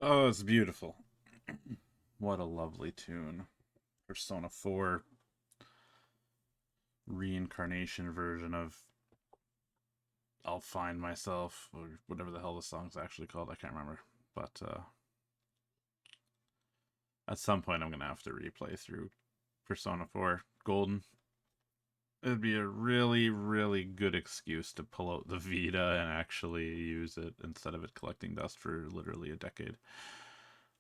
Oh, it's beautiful. What a lovely tune. Persona 4 reincarnation version of I'll Find Myself, or whatever the hell the song's actually called. I can't remember. But at some point, I'm going to have to replay through Persona 4 Golden. It'd be a really, really good excuse to pull out the Vita and actually use it instead of it collecting dust for literally a decade.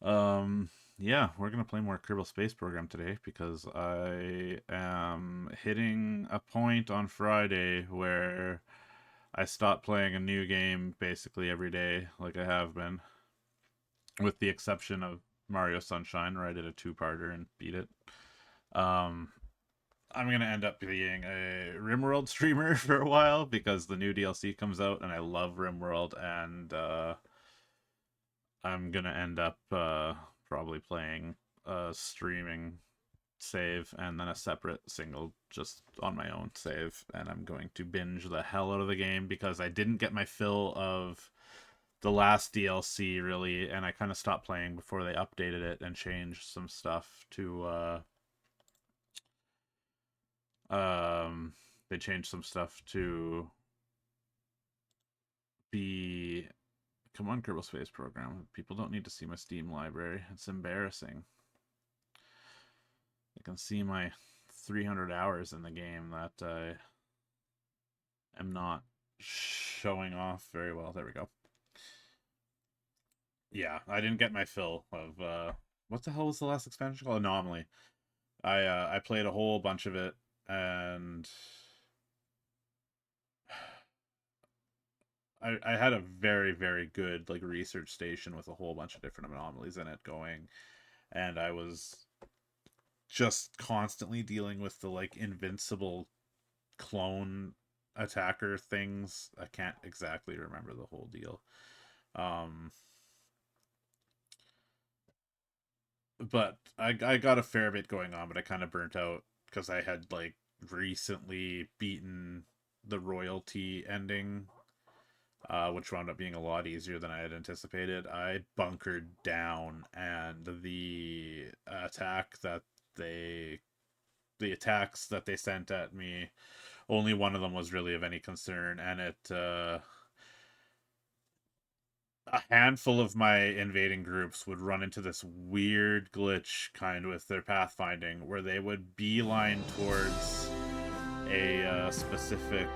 Yeah, we're gonna play more Kerbal Space Program today because I am hitting a point on Friday where I stopped playing a new game basically every day, like I have been, with the exception of Mario Sunshine, where I did a two-parter and beat it. Um, I'm gonna end up being a RimWorld streamer for a while because the new DLC comes out, and I love RimWorld, and I'm gonna end up probably playing a streaming save and then a separate single just on my own save, and I'm going to binge the hell out of the game because I didn't get my fill of the last DLC really, and I kind of stopped playing before they updated it and changed some stuff to they changed some stuff to be. Come on, Kerbal Space Program. People don't need to see my Steam library. It's embarrassing. I can see my 300 hours in the game that I am not showing off very well. There we go. Yeah, I didn't get my fill of what the hell was the last expansion called? Anomaly. I played a whole bunch of it, and I had a very, very good like research station with a whole bunch of different anomalies in it going, and I was just constantly dealing with the like invincible clone attacker things. I can't exactly remember the whole deal. Um but I got a fair bit going on, but I kind of burnt out because I had like recently beaten the royalty ending, which wound up being a lot easier than I had anticipated. I bunkered down, and they the attacks that they sent at me, only one of them was really of any concern, and it a handful of my invading groups would run into this weird glitch kind with their pathfinding where they would beeline towards a specific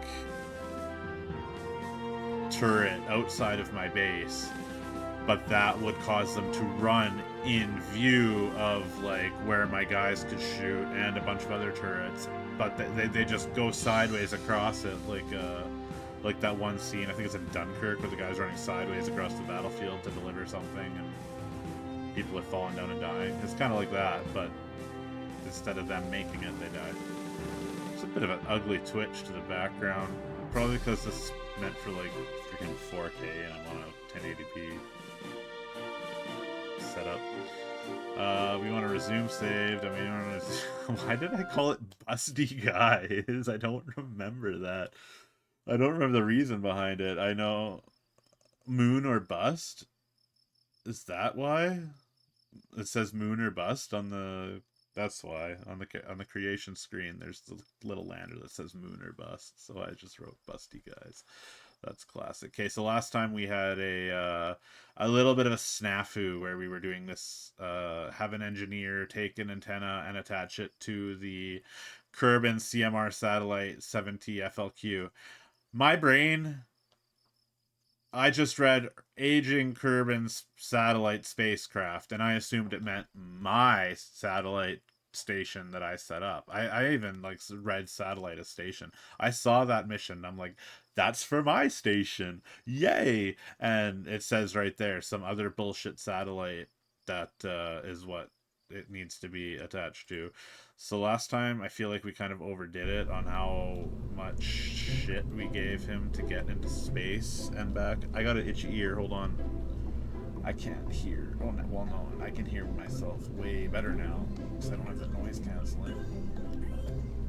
turret outside of my base, but that would cause them to run in view of like where my guys could shoot and a bunch of other turrets, but they just go sideways across it, like that one scene, I think it's in Dunkirk, where the guy's running sideways across the battlefield to deliver something and people have fallen down and dying. It's kind of like that, but instead of them making it, they die. It's a bit of an ugly twitch to the background, probably because this is meant for like freaking 4K and I'm on a 1080p setup. We want to resume saved. I mean, why did I call it Busty Guys? I don't remember that. I don't remember the reason behind it. I know Moon or Bust. Is that why? It says Moon or Bust on the. That's why on the creation screen there's the little lander that says Moon or Bust. So I just wrote Busty Guys. That's classic. Okay, so last time we had a little bit of a snafu where we were doing this. Have an engineer take an antenna and attach it to the Kerbin CMR satellite 70 FLQ. My brain, I just read aging Kerbin's satellite spacecraft, and I assumed it meant my satellite station that I set up. I even like read satellite a station. I saw that mission. I'm like, that's for my station. Yay! And it says right there some other bullshit satellite that is what it needs to be attached to. So last time, I feel like we kind of overdid it on how much shit we gave him to get into space and back. I got an itchy ear. Hold on. I can't hear. Oh, no, well, no, I can hear myself way better now because I don't have the noise canceling.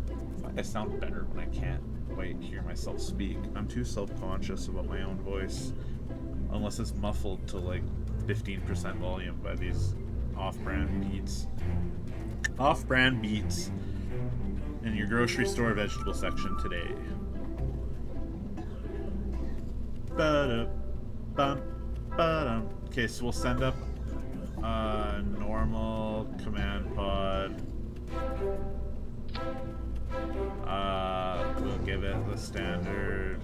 I find I sound better when I can't quite hear myself speak. I'm too self-conscious about my own voice, unless it's muffled to like 15% volume by these off-brand beats. Off-brand beats in your grocery store vegetable section today. Okay, so we'll send up a normal command pod. We'll give it the standard.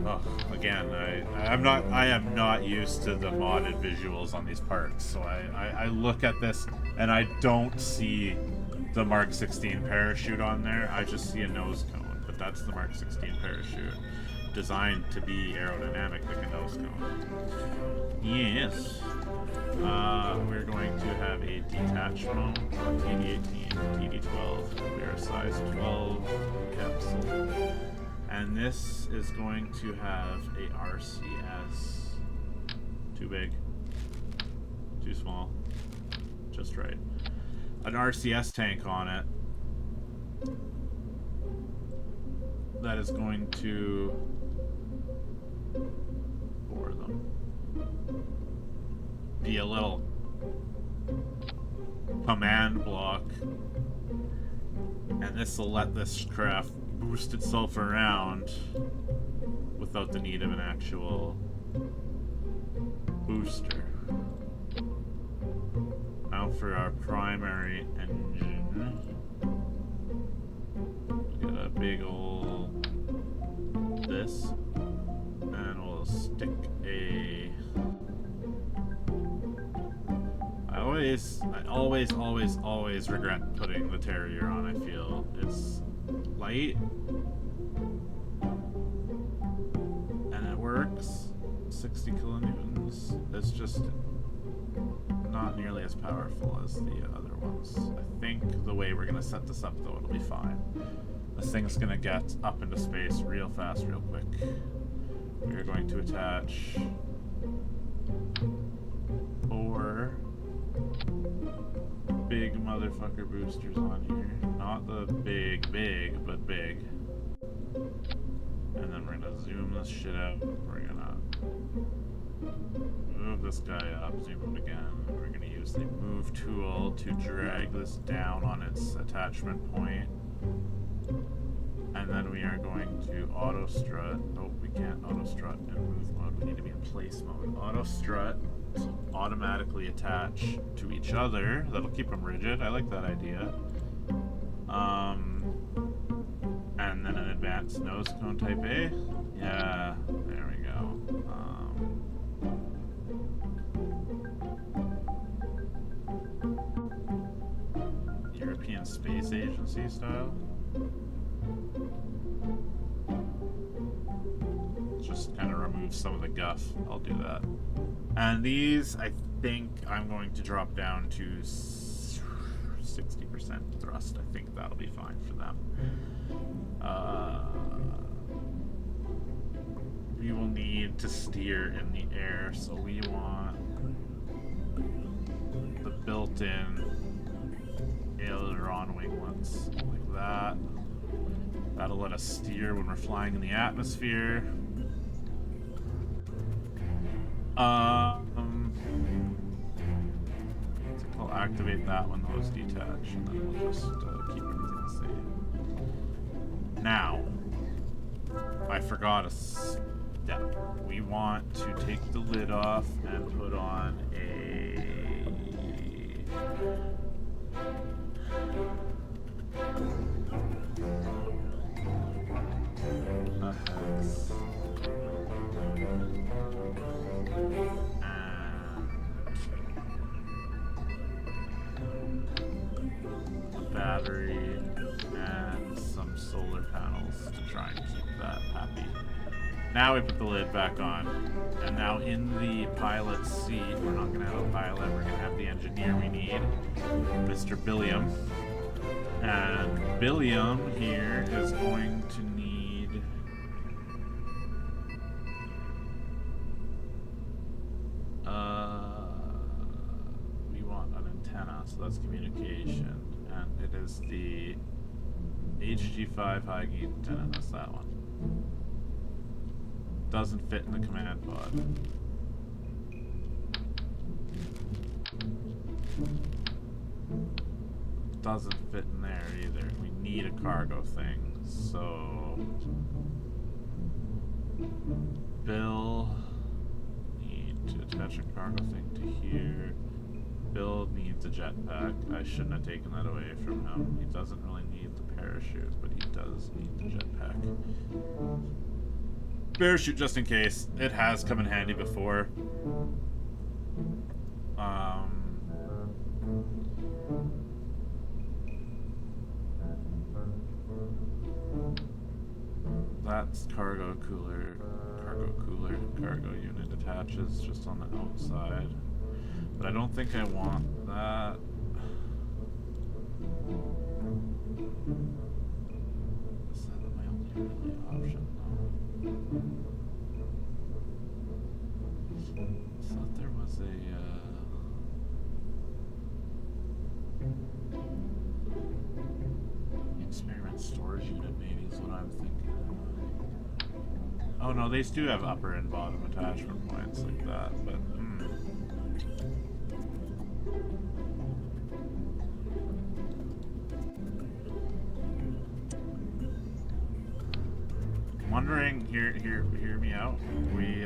Oh, again, I am not used to the modded visuals on these parts, so I look at this and I don't see the Mark 16 parachute on there. I just see a nose cone, but that's the Mark 16 parachute, designed to be aerodynamic like a nose cone. Yes. We're going to have a detachment on TD18, TD12. We are a size 12 capsule. And this is going to have a RCS. Too big. Too small. Just right. An RCS tank on it. That is going to bore them. Be a little command block, and this will let this craft boost itself around without the need of an actual booster. Now for our primary engine, we'll get a big old this, and we'll stick a I always regret putting the Terrier on. I feel it's light and it works. 60 kilonewtons. It's just not nearly as powerful as the other ones. I think the way we're gonna set this up though, it'll be fine. This thing's gonna get up into space real fast, real quick. We are going to attach 4 big motherfucker boosters on here. Not the big, but big. And then we're gonna zoom this shit out. We're gonna move this guy up, zoom it again. We're gonna use the move tool to drag this down on its attachment point. And then we are going to auto strut. Oh, we can't auto strut in move mode. We need to be in place mode. Auto strut. So automatically attach to each other. That'll keep them rigid. I like that idea. And then an advanced nose cone type A. Yeah, there we go. European Space Agency style. Just kind of remove some of the guff. I'll do that. And these, I think I'm going to drop down to 60% thrust. I think that'll be fine for them. We will need to steer in the air, so we want the built-in aileron winglets like that. That'll let us steer when we're flying in the atmosphere. I'll activate that when those detach, and then we'll just keep everything the same. Now, I forgot a step. We want to take the lid off and put on a hex. Battery and some solar panels to try and keep that happy. Now we put the lid back on, and now in the pilot seat, we're not going to have a pilot, we're going to have the engineer we need, Mr. Billiam. And Billiam here is going to need we want an antenna, so that's communication. And it is the HG5 high gain antenna. That's that one. Doesn't fit in the command pod. Doesn't fit in there either. We need a cargo thing, so Bill need to attach a cargo thing to here. Bill needs a jetpack. I shouldn't have taken that away from him. He doesn't really need the parachute, but he does need the jetpack. Parachute just in case. It has come in handy before. That's cargo unit attaches just on the outside. But I don't think I want that. Is that my only really option though? I thought there was a experiment storage unit maybe is what I'm thinking. Oh no, they do have upper and bottom attachment points like that, but I'm wondering, hear me out. We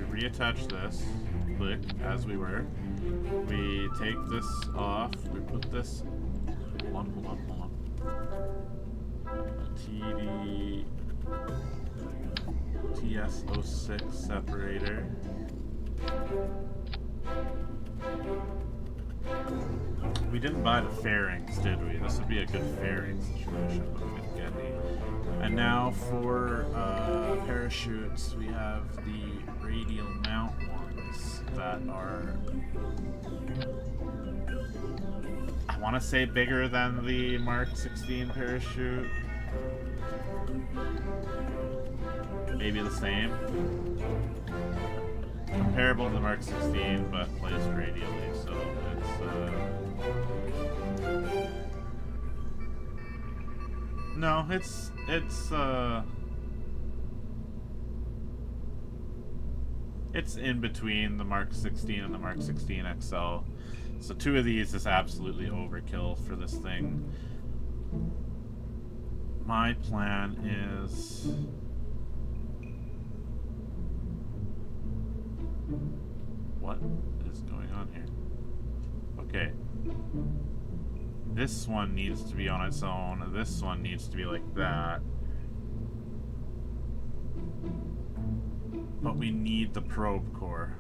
reattach this, click as we were. We take this off. We put this. Hold on. TD. TS06 separator. We didn't buy the fairings, did we? This would be a good fairing situation, but we didn't get any. And now for parachutes, we have the radial mount ones that are, I want to say, bigger than the Mark 16 parachute. Maybe the same. Comparable to the Mark 16, but placed radially, so it's no, it's in between the Mark 16 and the Mark 16 XL. So two of these is absolutely overkill for this thing. My plan is what is going on here? Okay. This one needs to be on its own. This one needs to be like that. But we need the probe core.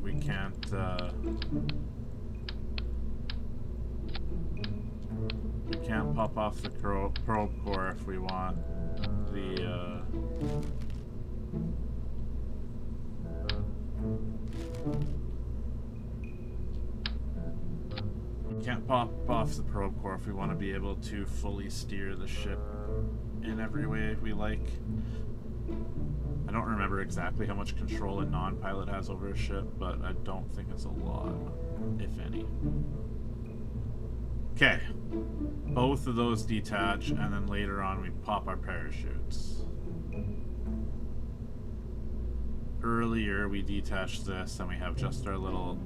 We can't, we can't pop off the probe core if we want the, we can't pop off the probe core if we want to be able to fully steer the ship in every way we like. I don't remember exactly how much control a non-pilot has over a ship, but I don't think it's a lot, if any. Okay, both of those detach, and then later on we pop our parachutes. Earlier we detached this, and we have just our little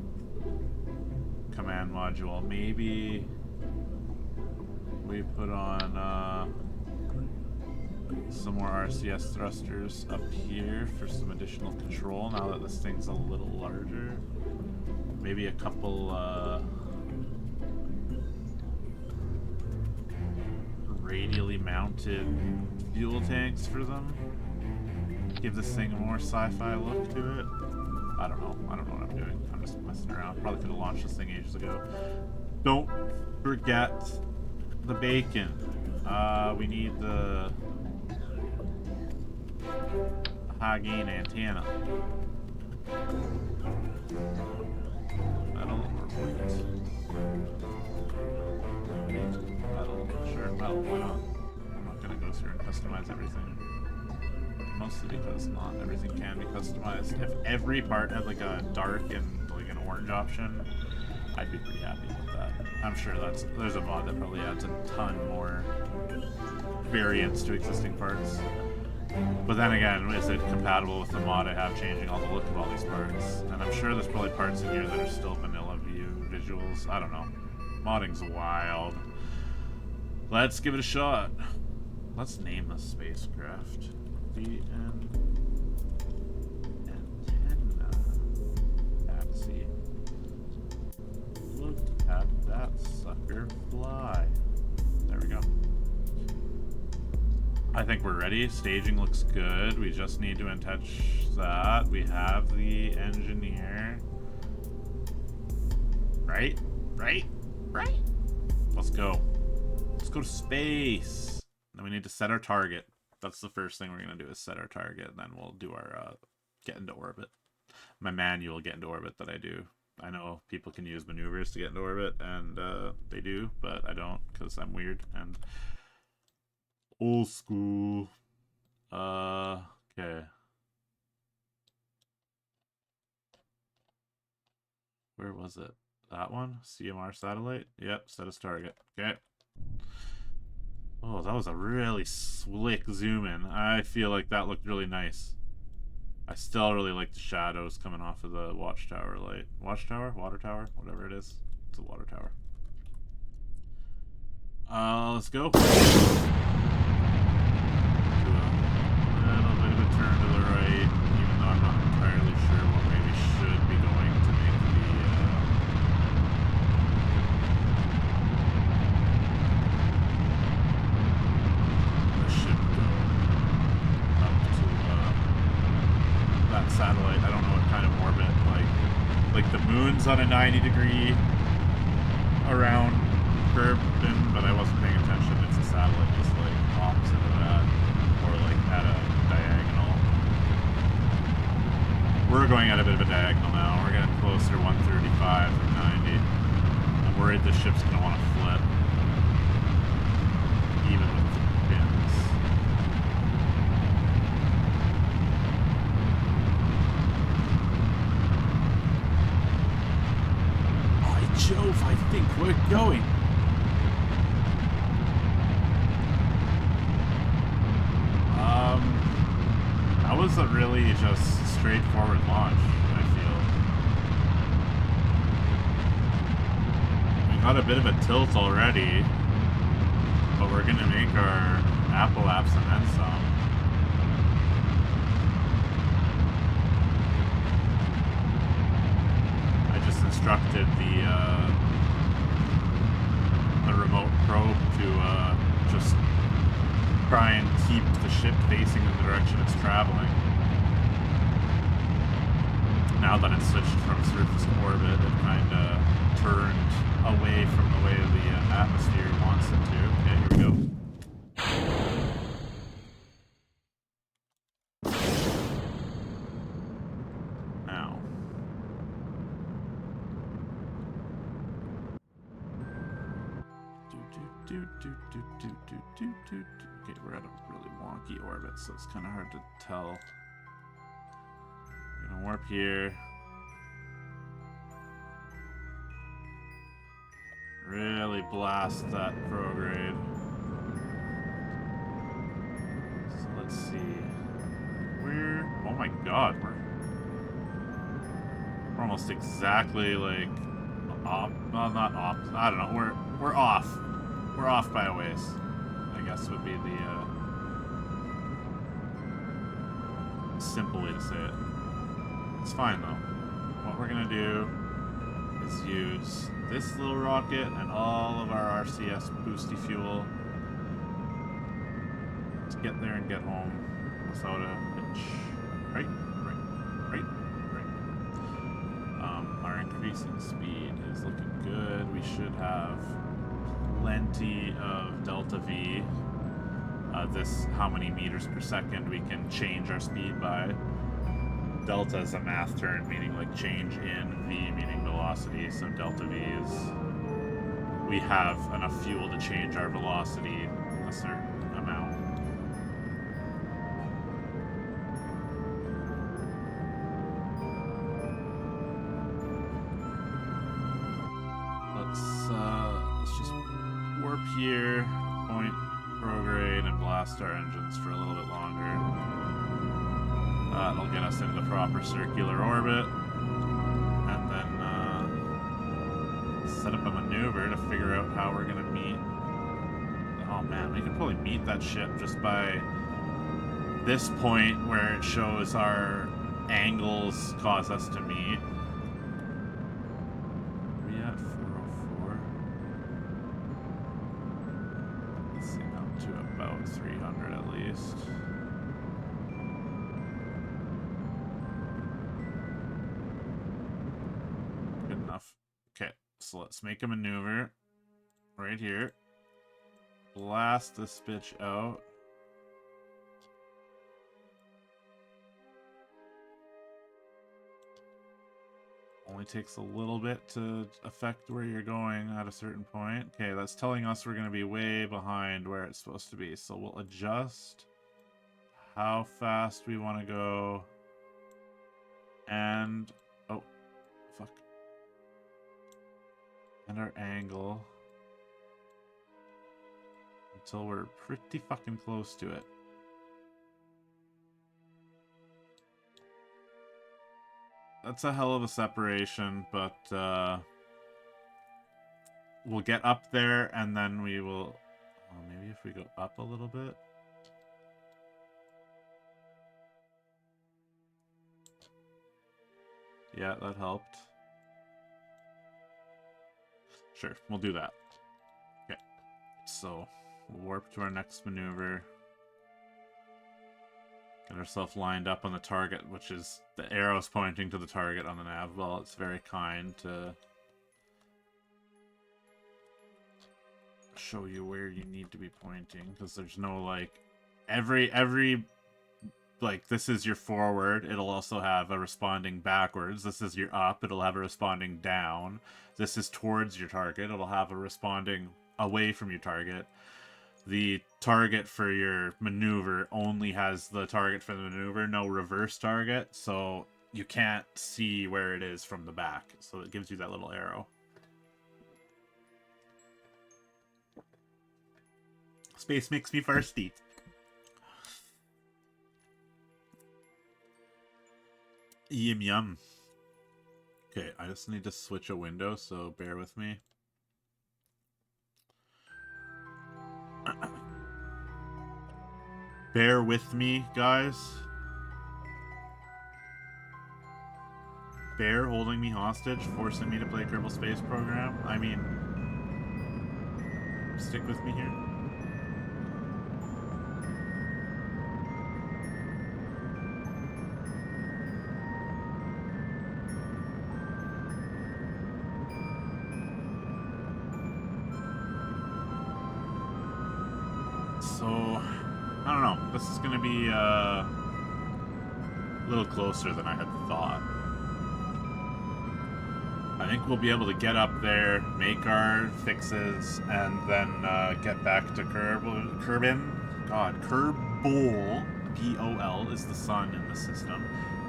command module. Maybe we put on some more RCS thrusters up here for some additional control now that this thing's a little larger. Maybe a couple radially mounted fuel tanks for them. Give this thing a more sci-fi look to it. I don't know what I'm doing. I'm just messing around. Probably could have launched this thing ages ago. Don't forget the bacon. We need the high gain antenna. Metal or wood? Metal, sure, metal, why not? I'm not gonna go through and customize everything. Mostly because not everything can be customized. If every part had like a dark and like an orange option, I'd be pretty happy with that. I'm sure there's a mod that probably adds a ton more variants to existing parts. But then again, is it compatible with the mod I have changing all the look of all these parts? And I'm sure there's probably parts in here that are still vanilla visuals. I don't know. Modding's wild. Let's give it a shot. Let's name the spacecraft. The antenna. Taxi. Look at that sucker fly. There we go. I think we're ready. Staging looks good. We just need to attach that. We have the engineer. Right? Right? Right? Let's go. Let's go to space. Then we need to set our target. That's the first thing we're going to do is set our target. Then we'll do our get into orbit. My manual get into orbit that I do. I know people can use maneuvers to get into orbit, and they do, but I don't because I'm weird and old school. Okay. Where was it? That one? CMR satellite? Yep, set as target. Okay. Oh, that was a really slick zoom in. I feel like that looked really nice. I still really like the shadows coming off of the watchtower light. Watchtower? Water tower? Whatever it is. It's a water tower. Let's go. Do a little bit of a turn to the right, even though I'm not entirely sure what way we should be going to make the ship go up to that satellite. I don't know what kind of orbit, like the moon's on a 90-degree around Kerbin, but I wasn't paying attention. It's a satellite just like opposite of that, or like at a diagonal. We're going at a bit of a diagonal now. We're getting closer to 135 than 90. I'm worried the ship's gonna want to flip, even with the pins. By Jove, I think we're going. That was a really just straightforward launch, I feel. We got a bit of a tilt already, but we're gonna make our apple apps and then some. I just instructed the remote probe to just try and keep the ship facing in the direction it's traveling. Now that it's switched from surface to orbit, it kind of turned away from the way the atmosphere wants it to. Okay, here we go. Now. Okay, we're at a really wonky orbit, so it's kind of hard to tell. We're gonna warp here. Really blast that prograde. So let's see. Oh my god, we're almost exactly like off. Well, not off. I don't know. We're off. We're off by a ways, I guess would be the simple way to say it. It's fine though. What we're gonna do is use this little rocket and all of our RCS boosty fuel to get there and get home without a hitch. Right. Our increasing speed is looking good. We should have plenty of delta V. This how many meters per second we can change our speed by. Delta is a math term meaning like change in V meaning velocity, so delta V is we have enough fuel to change our velocity a certain amount. Let's just warp here, point prograde, and blast our engines for a little bit longer. That'll get us into proper circular orbit, and then set up a maneuver to figure out how we're gonna meet. Oh man, we could probably meet that ship just by this point where it shows our angles cause us to meet. Are we at 404? Let's see, up to about 300 at least. Good enough. Okay, so let's make a maneuver right here. Blast this bitch out. Only takes a little bit to affect where you're going at a certain point. Okay, that's telling us we're going to be way behind where it's supposed to be. So we'll adjust how fast we want to go. And... oh, fuck. And our angle. Until we're pretty fucking close to it. That's a hell of a separation, but we'll get up there and then we will... oh, maybe if we go up a little bit. Yeah, that helped. Sure, we'll do that. Okay, so we'll warp to our next maneuver. Get ourselves lined up on the target, which is the arrows pointing to the target on the nav. Well, it's very kind to show you where you need to be pointing, because there's no, like, every like, this is your forward, it'll also have a responding backwards. This is your up, it'll have a responding down. This is towards your target, it'll have a responding away from your target. The target for your maneuver only has the target for the maneuver, no reverse target, so you can't see where it is from the back. So it gives you that little arrow. Space makes me thirsty. Yum yum. Okay, I just need to switch a window, so bear with me. Bear with me, guys. Bear holding me hostage, forcing me to play Kerbal Space Program. I mean, stick with me here. So, I don't know. This is going to be a little closer than I had thought. I think we'll be able to get up there, make our fixes, and then get back to Kerbin. God, Kerbal, P-O-L, is the sun in the system.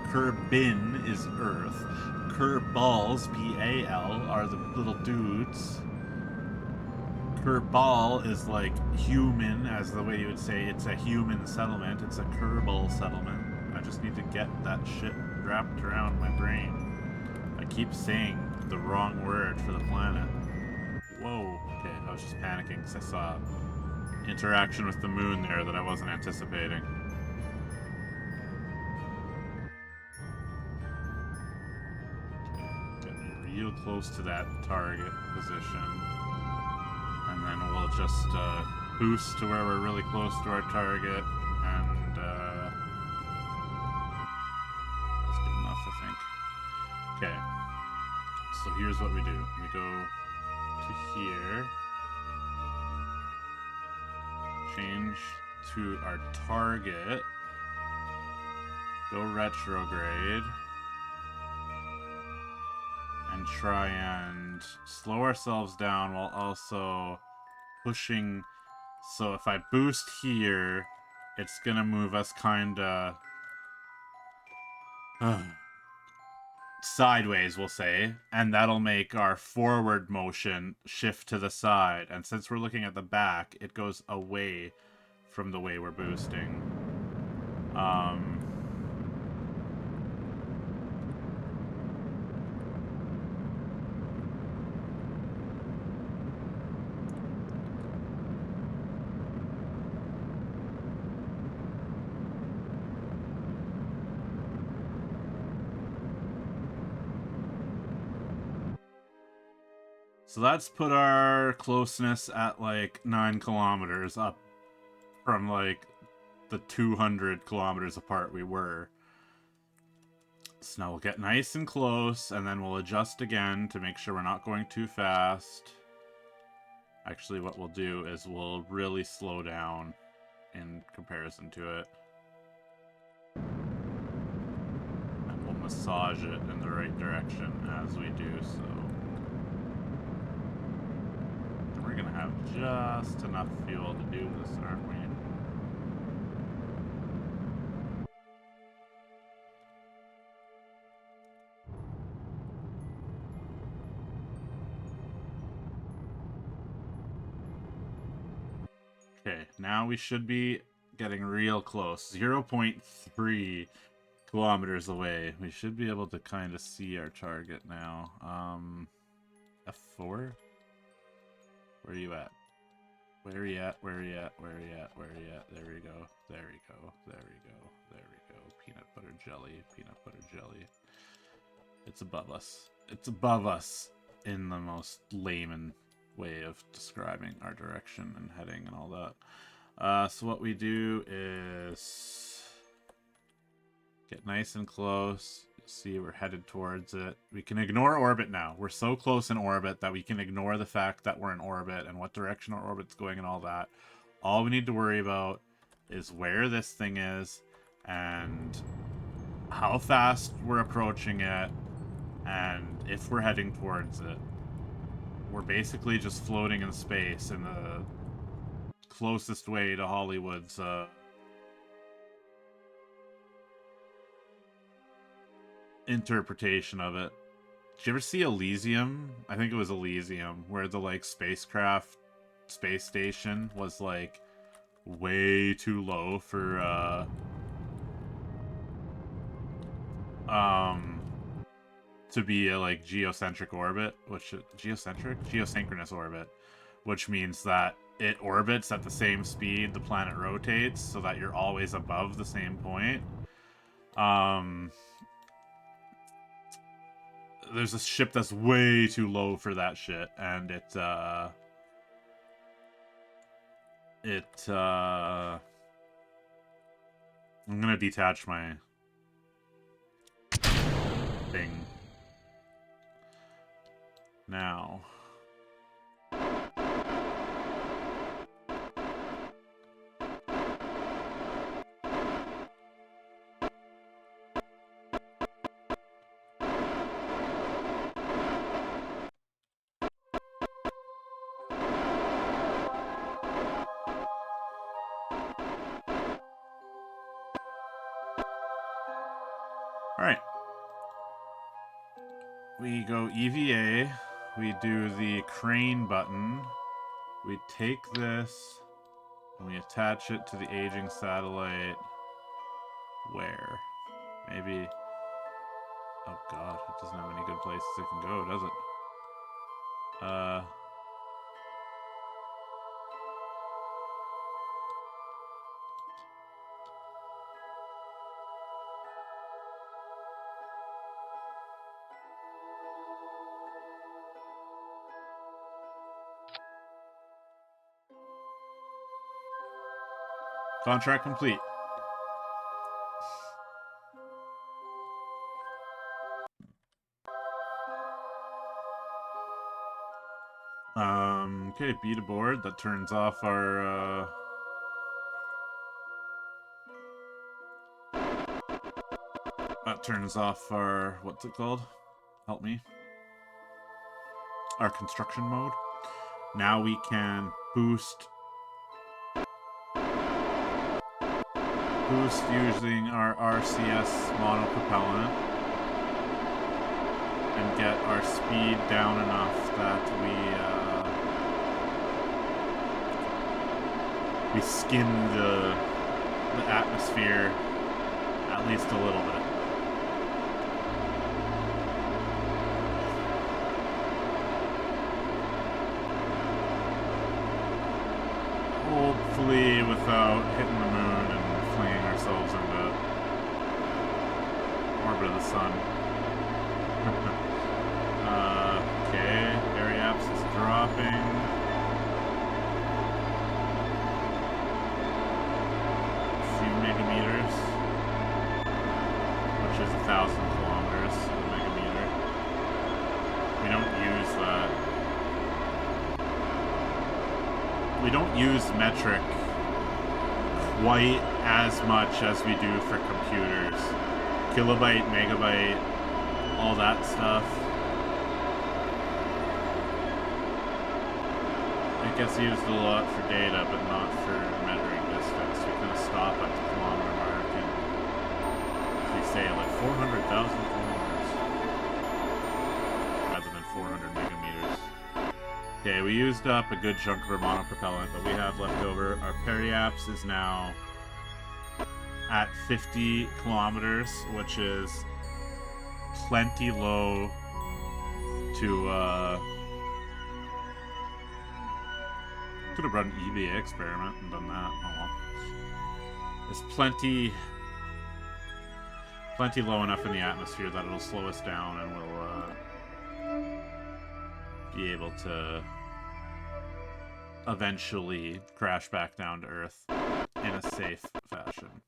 Kerbin is Earth. Kerbals, P-A-L, are the little dudes. Kerbal is like human, as the way you would say it's a human settlement. It's a Kerbal settlement. I just need to get that shit wrapped around my brain. I keep saying the wrong word for the planet. Whoa. Okay, I was just panicking because I saw interaction with the moon there that I wasn't anticipating. Getting real close to that target position. And then we'll just boost to where we're really close to our target, and that's good enough, I think. Okay, so here's what we do. We go to here, change to our target, go retrograde, and try and slow ourselves down while also pushing. So if I boost here, it's gonna move us kinda sideways, we'll say, and that'll make our forward motion shift to the side. And since we're looking at the back, it goes away from the way we're boosting. So that's put our closeness at like 9 kilometers up from like the 200 kilometers apart we were. So now we'll get nice and close, and then we'll adjust again to make sure we're not going too fast. Actually, what we'll do is we'll really slow down in comparison to it. And we'll massage it in the right direction as we do so. And we're gonna have just enough fuel to do this, aren't we? Okay, now we should be getting real close. 0.3 kilometers away. We should be able to kind of see our target now. F4? Where are you at? Where are you at? Where are you at? Where are you at? Where are you at? There we go. There we go. There we go. There we go. Peanut butter jelly. Peanut butter jelly. It's above us. It's above us in the most layman way of describing our direction and heading and all that. So what we do is get nice and close. You'll see we're headed towards it. We can ignore orbit now. We're so close in orbit that we can ignore the fact that we're in orbit and what direction our orbit's going and all that. All we need to worry about is where this thing is and how fast we're approaching it and if we're heading towards it. We're basically just floating in space in the closest way to Hollywood's interpretation of it. Did you ever see Elysium? I think it was Elysium, where the like spacecraft space station was like way too low for to be a like geocentric orbit, which geosynchronous orbit, which means that it orbits at the same speed the planet rotates, so that you're always above the same point. There's a ship that's way too low for that shit, and I'm gonna detach my thing now. Alright. We go EVA. We do the crane button. We take this and we attach it to the aging satellite. Where? Maybe... Oh god, it doesn't have any good places it can go, does it? Contract complete. Okay, beat aboard. That turns off our, that turns off our, what's it called? Help me. Our construction mode. Now we can boost using our RCS monopropellant and get our speed down enough that we skim the atmosphere at least a little bit. Hopefully without hitting the moon and flinging ourselves into orbit of the sun. Okay, area periapse is dropping. A few megameters, which is 1,000 kilometers a megameter. We don't use that. We don't use metric quite as much as we do for computers. Kilobyte, megabyte, all that stuff. It gets used a lot for data, but not for measuring distance. We kind of stop at the kilometer mark and we say like 400,000 kilometers rather than 400 megameters. Okay, we used up a good chunk of our monopropellant, but we have left over. Our periapse is now at 50 kilometers, which is plenty low to, could have run an EVA experiment and done that. Oh well. It's plenty low enough in the atmosphere that it'll slow us down and we'll, be able to eventually crash back down to Earth in a safe fashion.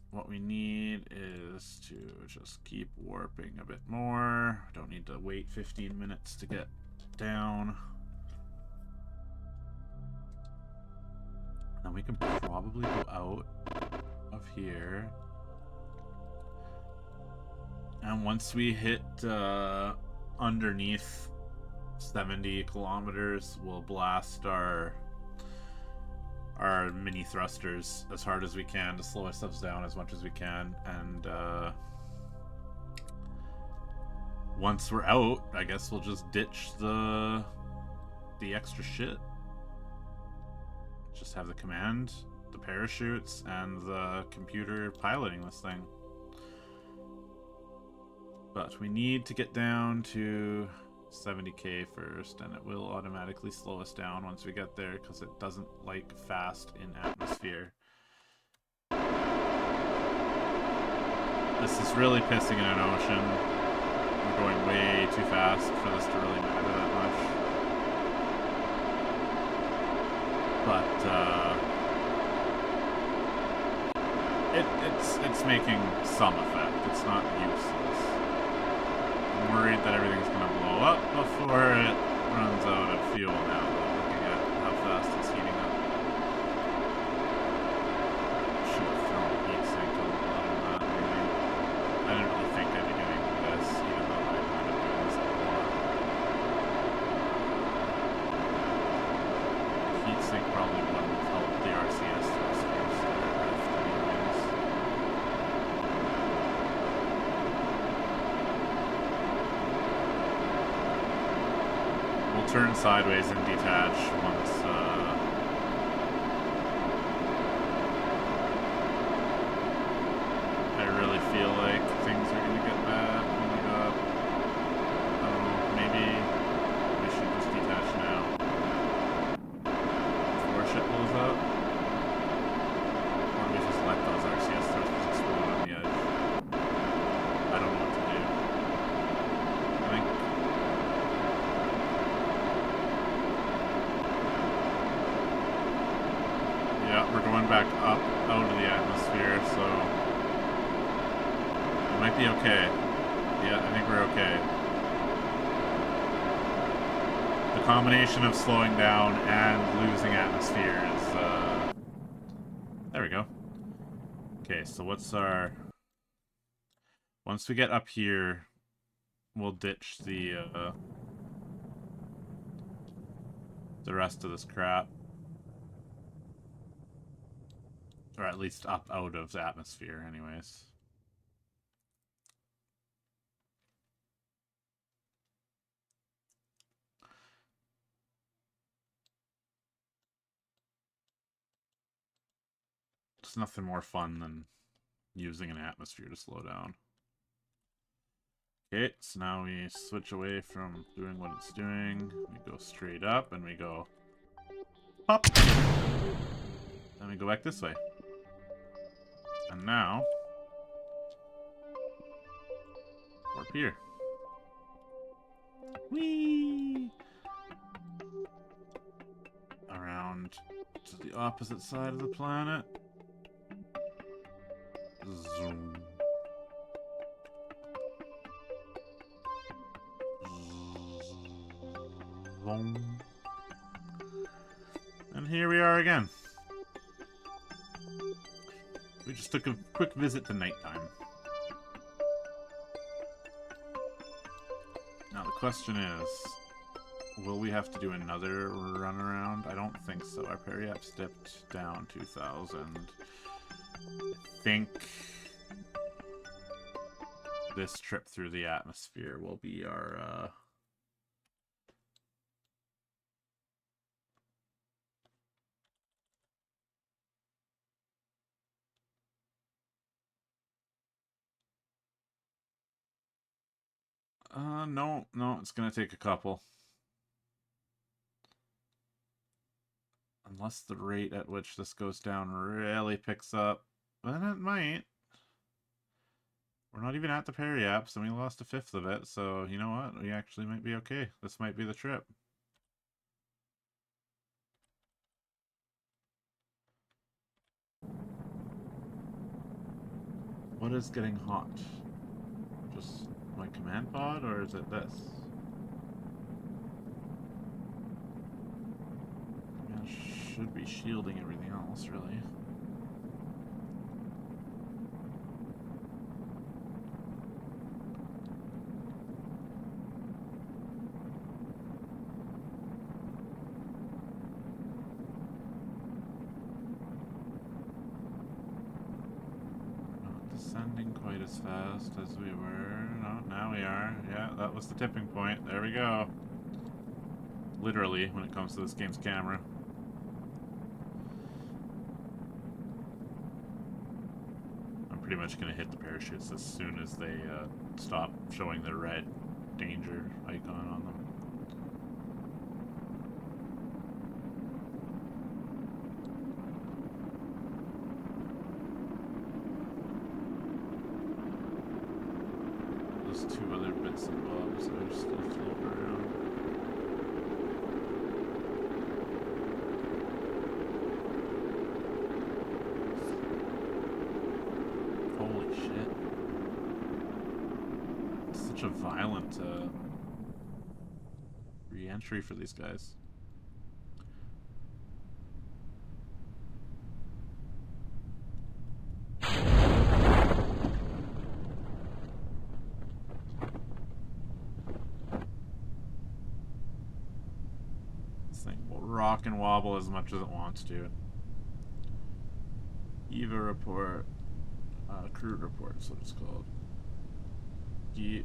What we need is to just keep warping a bit more. Don't need to wait 15 minutes to get down. Then we can probably go out of here. And once we hit underneath 70 kilometers, we'll blast our mini thrusters as hard as we can to slow ourselves down as much as we can. And once we're out, I guess we'll just ditch the extra shit. Just have the command, the parachutes, and the computer piloting this thing. But we need to get down to 70k first, and it will automatically slow us down once we get there because it doesn't like fast in atmosphere. This is really pissing in an ocean. We're going way too fast for this to really matter that much. But it's making some effect. It's not useless. I'm worried that everything's gonna blow up before it runs out of fuel now, though, looking at how fast it's heating up. Should have thrown a heat sink on the bottom of that, maybe. I didn't really think I'd be doing this, even though I might have doing this a lot. Heat sink probably wouldn't help the RCS thrusters that are left anyways. We'll turn sideways and detach once I really feel like things are gonna get bad when we go up. I don't know, maybe we should just detach now before shit blows up. Or we just let those RCS thrusters explode on the edge. I don't know what to do. I think yeah, we're going back up out of the atmosphere, so it might be okay. Yeah, I think we're okay. The combination of slowing down and losing atmosphere is, there we go. Okay, so what's our... Once we get up here, we'll ditch the rest of this crap. Or at least up out of the atmosphere, anyways. It's nothing more fun than using an atmosphere to slow down. Okay, so now we switch away from doing what it's doing. We go straight up and we go up. Then we go back this way. And now warp here. Whee! Around to the opposite side of the planet. Zoom. Zoom. And here we are again. We just took a quick visit to nighttime. Now the question is, will we have to do another run around? I don't think so. Our periap's dipped down 2,000. I think this trip through the atmosphere will be our no, it's gonna take a couple. Unless the rate at which this goes down really picks up. Then it might. We're not even at the periaps, and we lost a fifth of it, so you know what? We actually might be okay. This might be the trip. What is getting hot? Just my command pod, or is it this? Yeah, should be shielding everything else, really. Descending quite as fast as we were. No, now we are. Yeah, that was the tipping point. There we go. Literally, when it comes to this game's camera. I'm pretty much going to hit the parachutes as soon as they stop showing the red danger icon on them. Two other bits and bobs that are still floating around. Holy shit. It's such a violent re-entry for these guys. Rock and wobble as much as it wants to. EVA report. Crew report is what it's called. Yeah.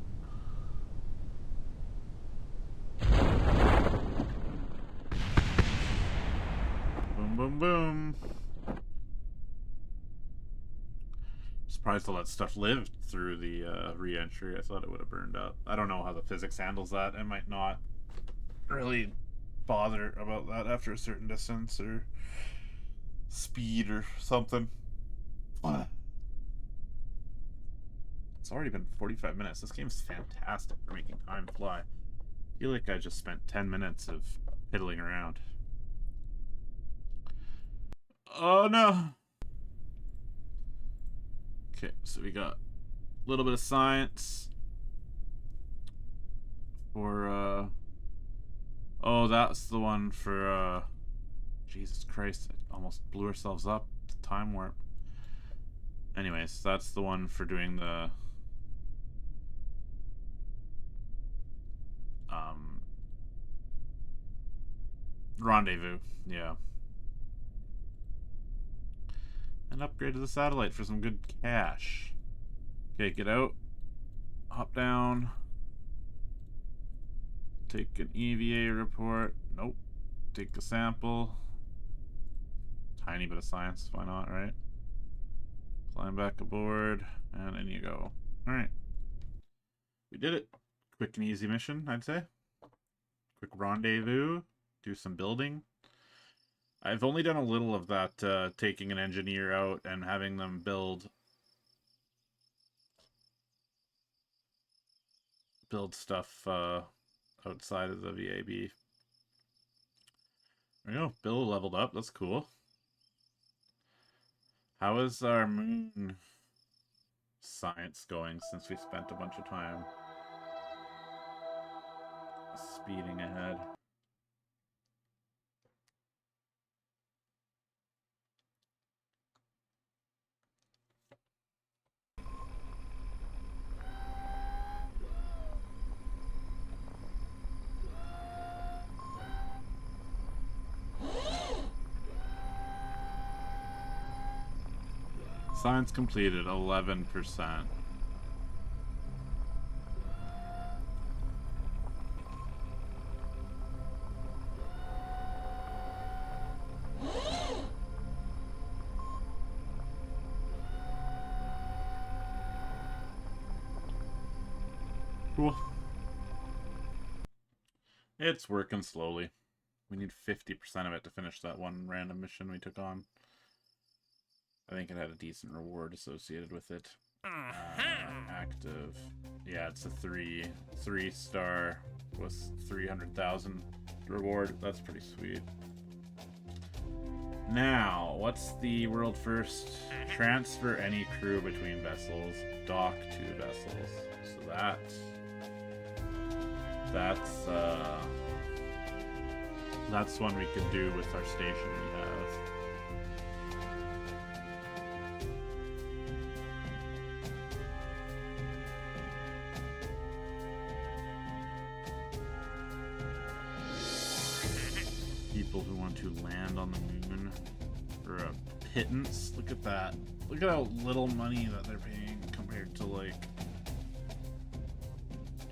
Boom, boom, boom. Surprised to let stuff live through the re-entry. I thought it would have burned up. I don't know how the physics handles that. It might not really bother about that after a certain distance or speed or something. It's already been 45 minutes. This game's fantastic for making time fly. I feel like I just spent 10 minutes of piddling around. Oh no! Okay, so we got a little bit of science for oh, that's the one for Jesus Christ, it almost blew ourselves up. Time warp. Anyways, that's the one for doing the rendezvous. Yeah. And upgrade to the satellite for some good cash. Okay, get out. Hop down. Take an EVA report. Nope. Take a sample. Tiny bit of science. Why not, right? Climb back aboard. And in you go. Alright. We did it. Quick and easy mission, I'd say. Quick rendezvous. Do some building. I've only done a little of that, taking an engineer out and having them build stuff outside of the VAB. There you go. Bill leveled up. That's cool. How is our moon science going since we spent a bunch of time speeding ahead? Science completed, 11%. Cool. It's working slowly. We need 50% of it to finish that one random mission we took on. I think it had a decent reward associated with it. Active. Yeah, it's a 3-star with 300,000 reward. That's pretty sweet. Now, what's the world first? Transfer any crew between vessels. Dock 2 vessels. So that's one we could do with our station we have. People who want to land on the moon for a pittance. Look at that. Look at how little money that they're paying compared to, like,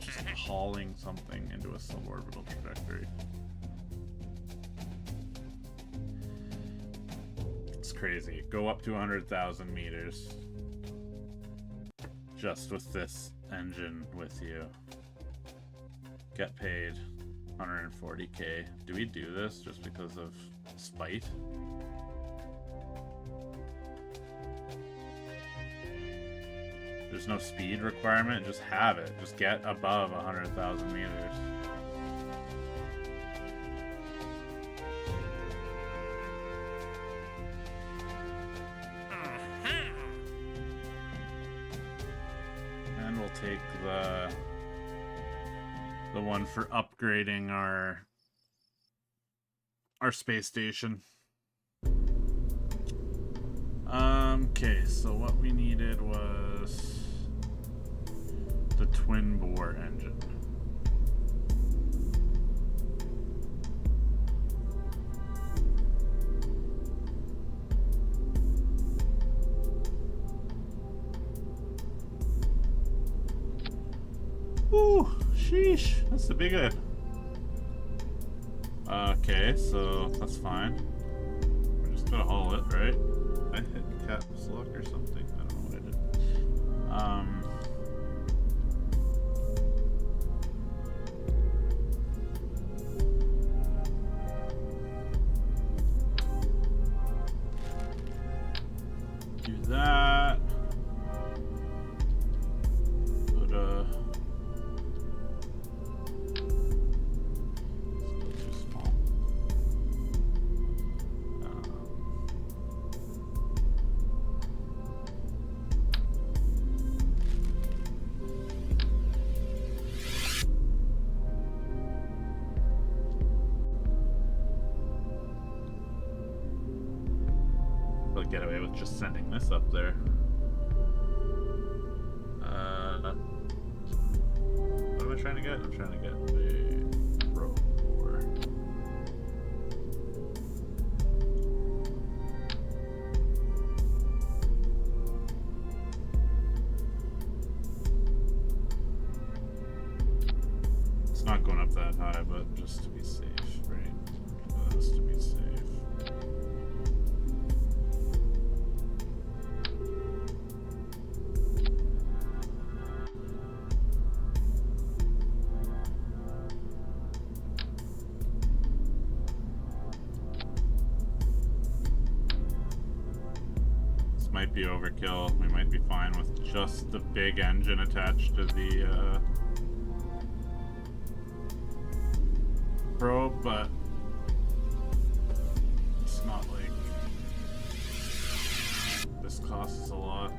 just hauling something into a suborbital trajectory. It's crazy. Go up to 100,000 meters just with this engine with you. Get paid 140k. Do we do this just because of spite? There's no speed requirement, just have it. Just get above 100,000 meters. And we'll take the one for upgrading our space station. Okay, so what we needed was the twin bore engine. Ooh, sheesh, that's a big one. Okay, so that's fine. We're just gonna haul it, right? I hit caps lock or something. I don't know what I did. Do that. Put get away with just sending this up there. What am I trying to get? I'm trying to get a rope bore. It's not going up that high, but just to be safe, right? Just to be safe. Might be overkill. We might be fine with just the big engine attached to the probe, but it's not like this costs a lot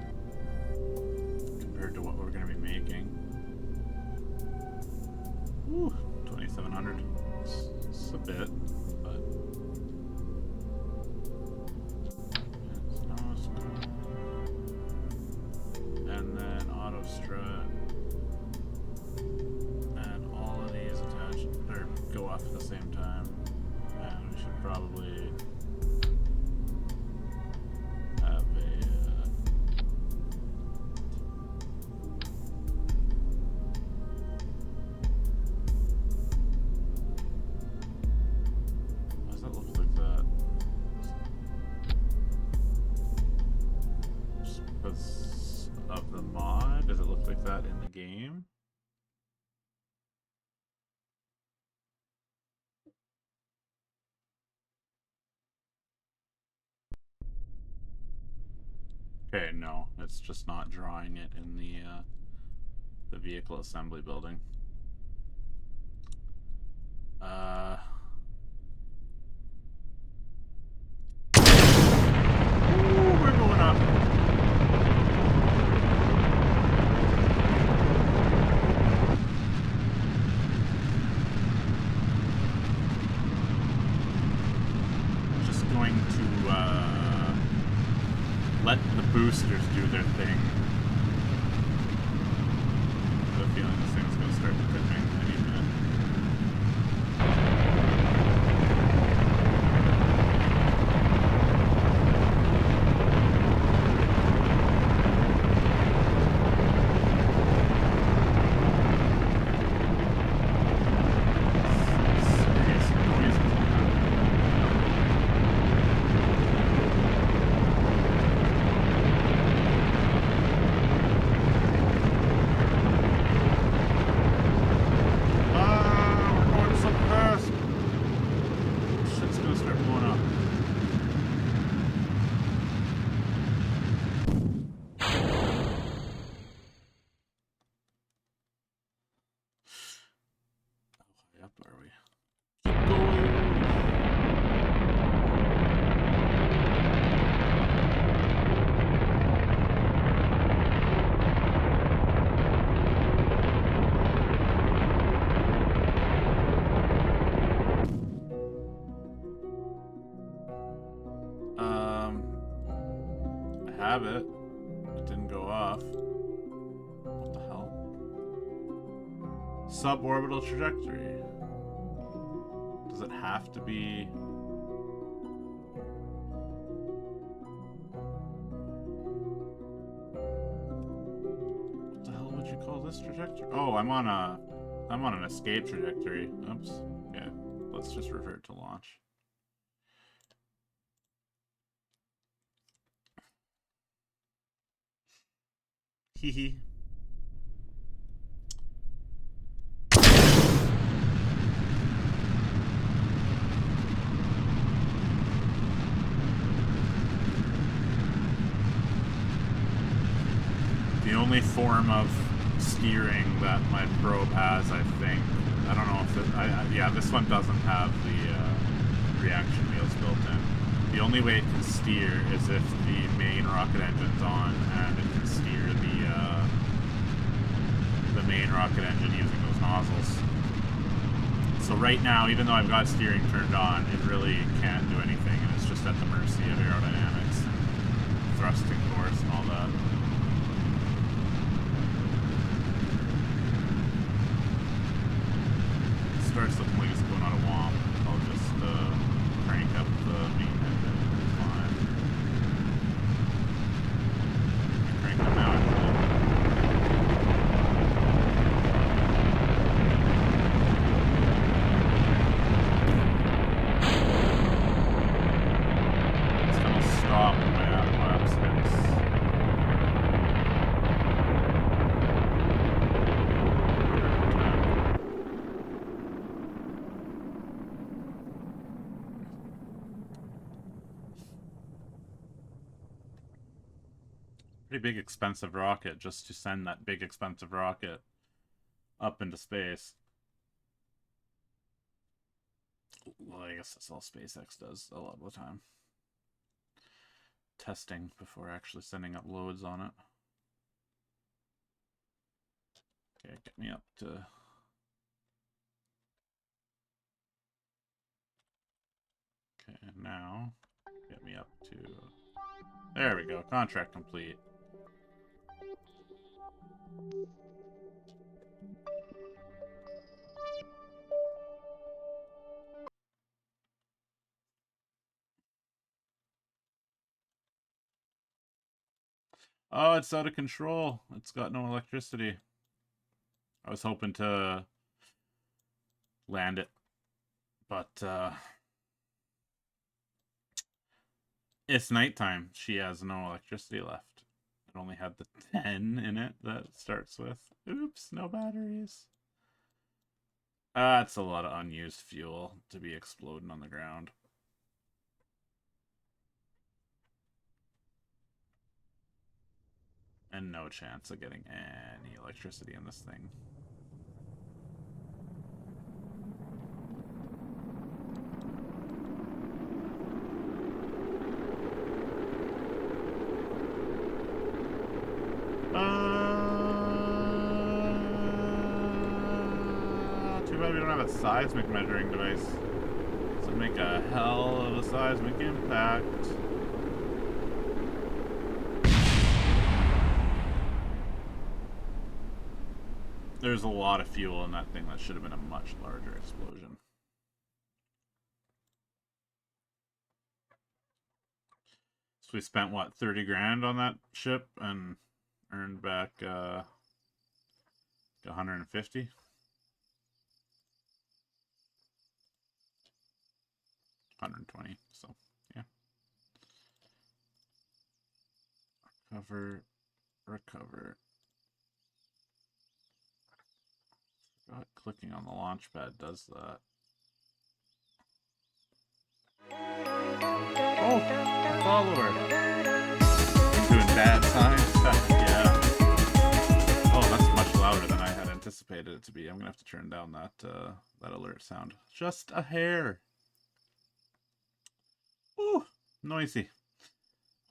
compared to what we're going to be making. Ooh, 2,700. It's a bit, but and then auto strut, and all of these attach or go off at the same time, and we should probably have why does that look like that? Just because of the mod, does it look like that in the game? Okay, no, it's just not drawing it in the vehicle assembly building. Ooh, we're going up. Just going to let the boosters do their thing. I have a feeling this thing's going to start tipping any minute. It didn't go off. What the hell? Suborbital trajectory. Does it have to be? What the hell would you call this trajectory? Oh, I'm on an escape trajectory. Oops. Okay, let's just revert to launch. Hee. The only form of steering that my probe has, I think. I don't know if it... yeah, this one doesn't have the reaction wheels built in. The only way it can steer is if the main rocket engine's on and it can steer the main rocket engine using those nozzles. So right now, even though I've got steering turned on, it really can't do anything, and it's just at the mercy of aerodynamics and thrusting force and all that. It starts looking like it's going on a womp. I'll just crank up the main engine. It's fine. Crank them out. It's gonna stop when my lap hits. Pretty big expensive rocket just to send that big expensive rocket up into space. Well, I guess that's all SpaceX does a lot of the time. Testing before actually sending up loads on it. Okay, get me up to... Okay, now get me up to... There we go, contract complete. Oh, it's out of control. It's got no electricity. I was hoping to land it, but it's nighttime. She has no electricity left. It only had the 10 in it that it starts with. Oops, no batteries. That's a lot of unused fuel to be exploding on the ground. And no chance of getting any electricity in this thing. Too bad we don't have a seismic measuring device. This would make a hell of a seismic impact. There's a lot of fuel in that thing. That should have been a much larger explosion. So we spent, what, 30 grand on that ship and earned back 150? 120, so yeah. Recover. Forgot clicking on the launch pad does that. Oh, a follower. Doing bad science stuff, yeah. Oh, that's much louder than I had anticipated it to be. I'm gonna have to turn down that that alert sound just a hair. Ooh, noisy.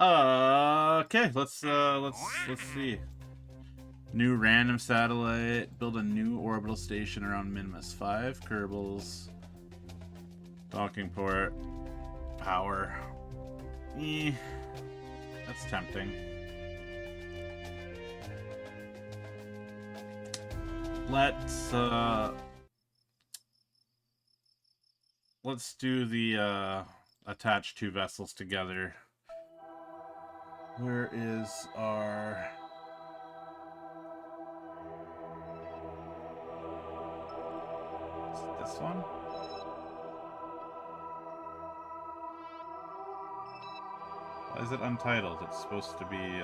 Okay, let's see. New random satellite. Build a new orbital station around Minmus 5. Kerbals. Docking port. Power. That's tempting. Let's do the attach two vessels together. Where is our... Is it this one? Why is it untitled? It's supposed to be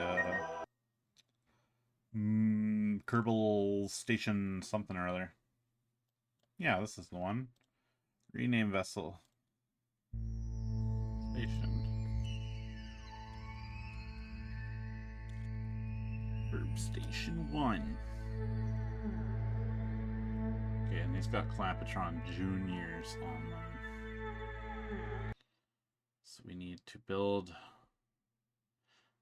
Kerbal Station something or other. Yeah, this is the one. Rename vessel. Station. Kerb Station 1. Okay, and these got Clampetron Juniors on them. So we need to build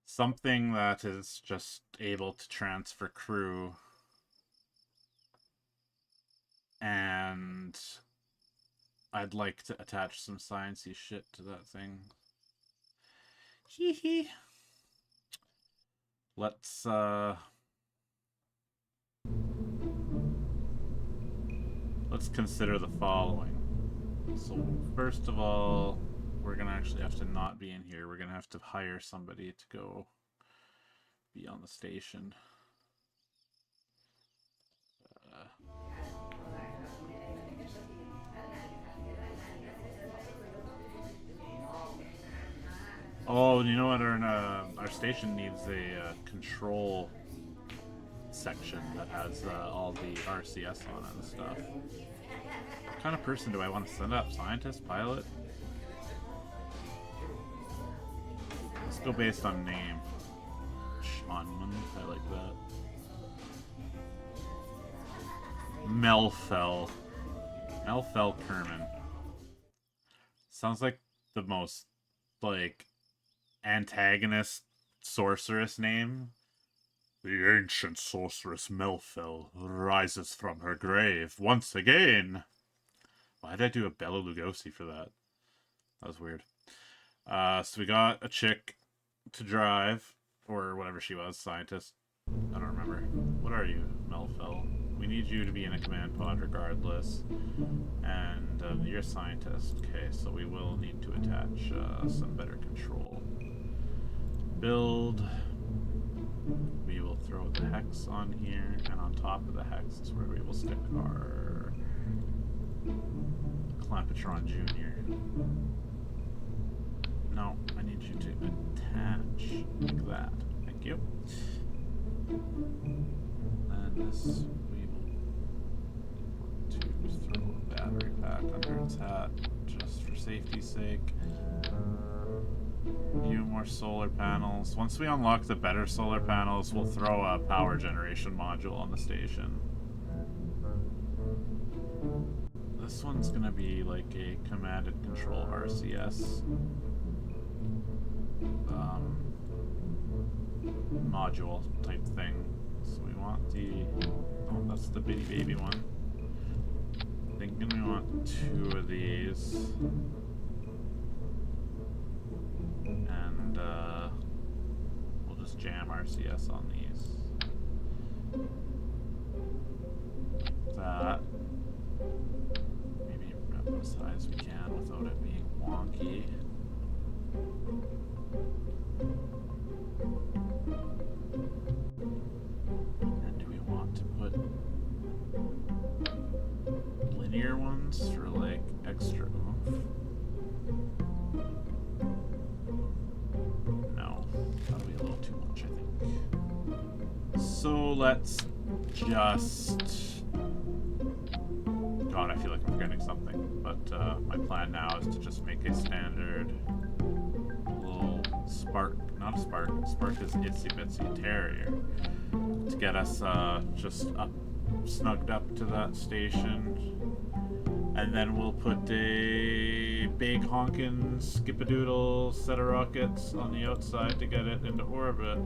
something that is just able to transfer crew. And I'd like to attach some sciencey shit to that thing. Hee hee. Let's consider the following. So first of all, we're gonna actually have to not be in here. We're gonna have to hire somebody to go be on the station. Oh, you know what? Our station needs a control section that has all the RCS on it and stuff. What kind of person do I want to send up? Scientist? Pilot? Let's go based on name. Schmonman, I like that. Melfell Kerman. Sounds like the most, like, antagonist sorceress name. The ancient sorceress Melfel rises from her grave once again. Why did I do a Bela Lugosi for that? That was weird. So we got a chick to drive, or whatever she was, scientist. I don't remember. What are you, Melfel? We need you to be in a command pod regardless. And you're a scientist. Okay, so we will need to attach some better control. Build. We will throw the hex on here, and on top of the hex is where we will stick our Clampatron Jr. No, I need you to attach like that. Thank you. And this, we will want to throw a battery pack under its hat, just for safety's sake. A few more solar panels. Once we unlock the better solar panels, we'll throw a power generation module on the station. This one's gonna be like a command and control RCS module type thing. So we want the, oh, that's the bitty baby one. Thinking we want 2 of these. And we'll just jam RCS on these. Like that. Maybe wrap it as high as we can without it being wonky. And do we want to put linear ones for like extra oomph? No, that'll be a little too much, I think. So let's just... God, I feel like I'm forgetting something. But my plan now is to just make a standard little spark, not a spark, spark is itsy bitsy terrier, to get us just up, snugged up to that station. And then we'll put a big honkin' skip-a-doodle set of rockets on the outside to get it into orbit.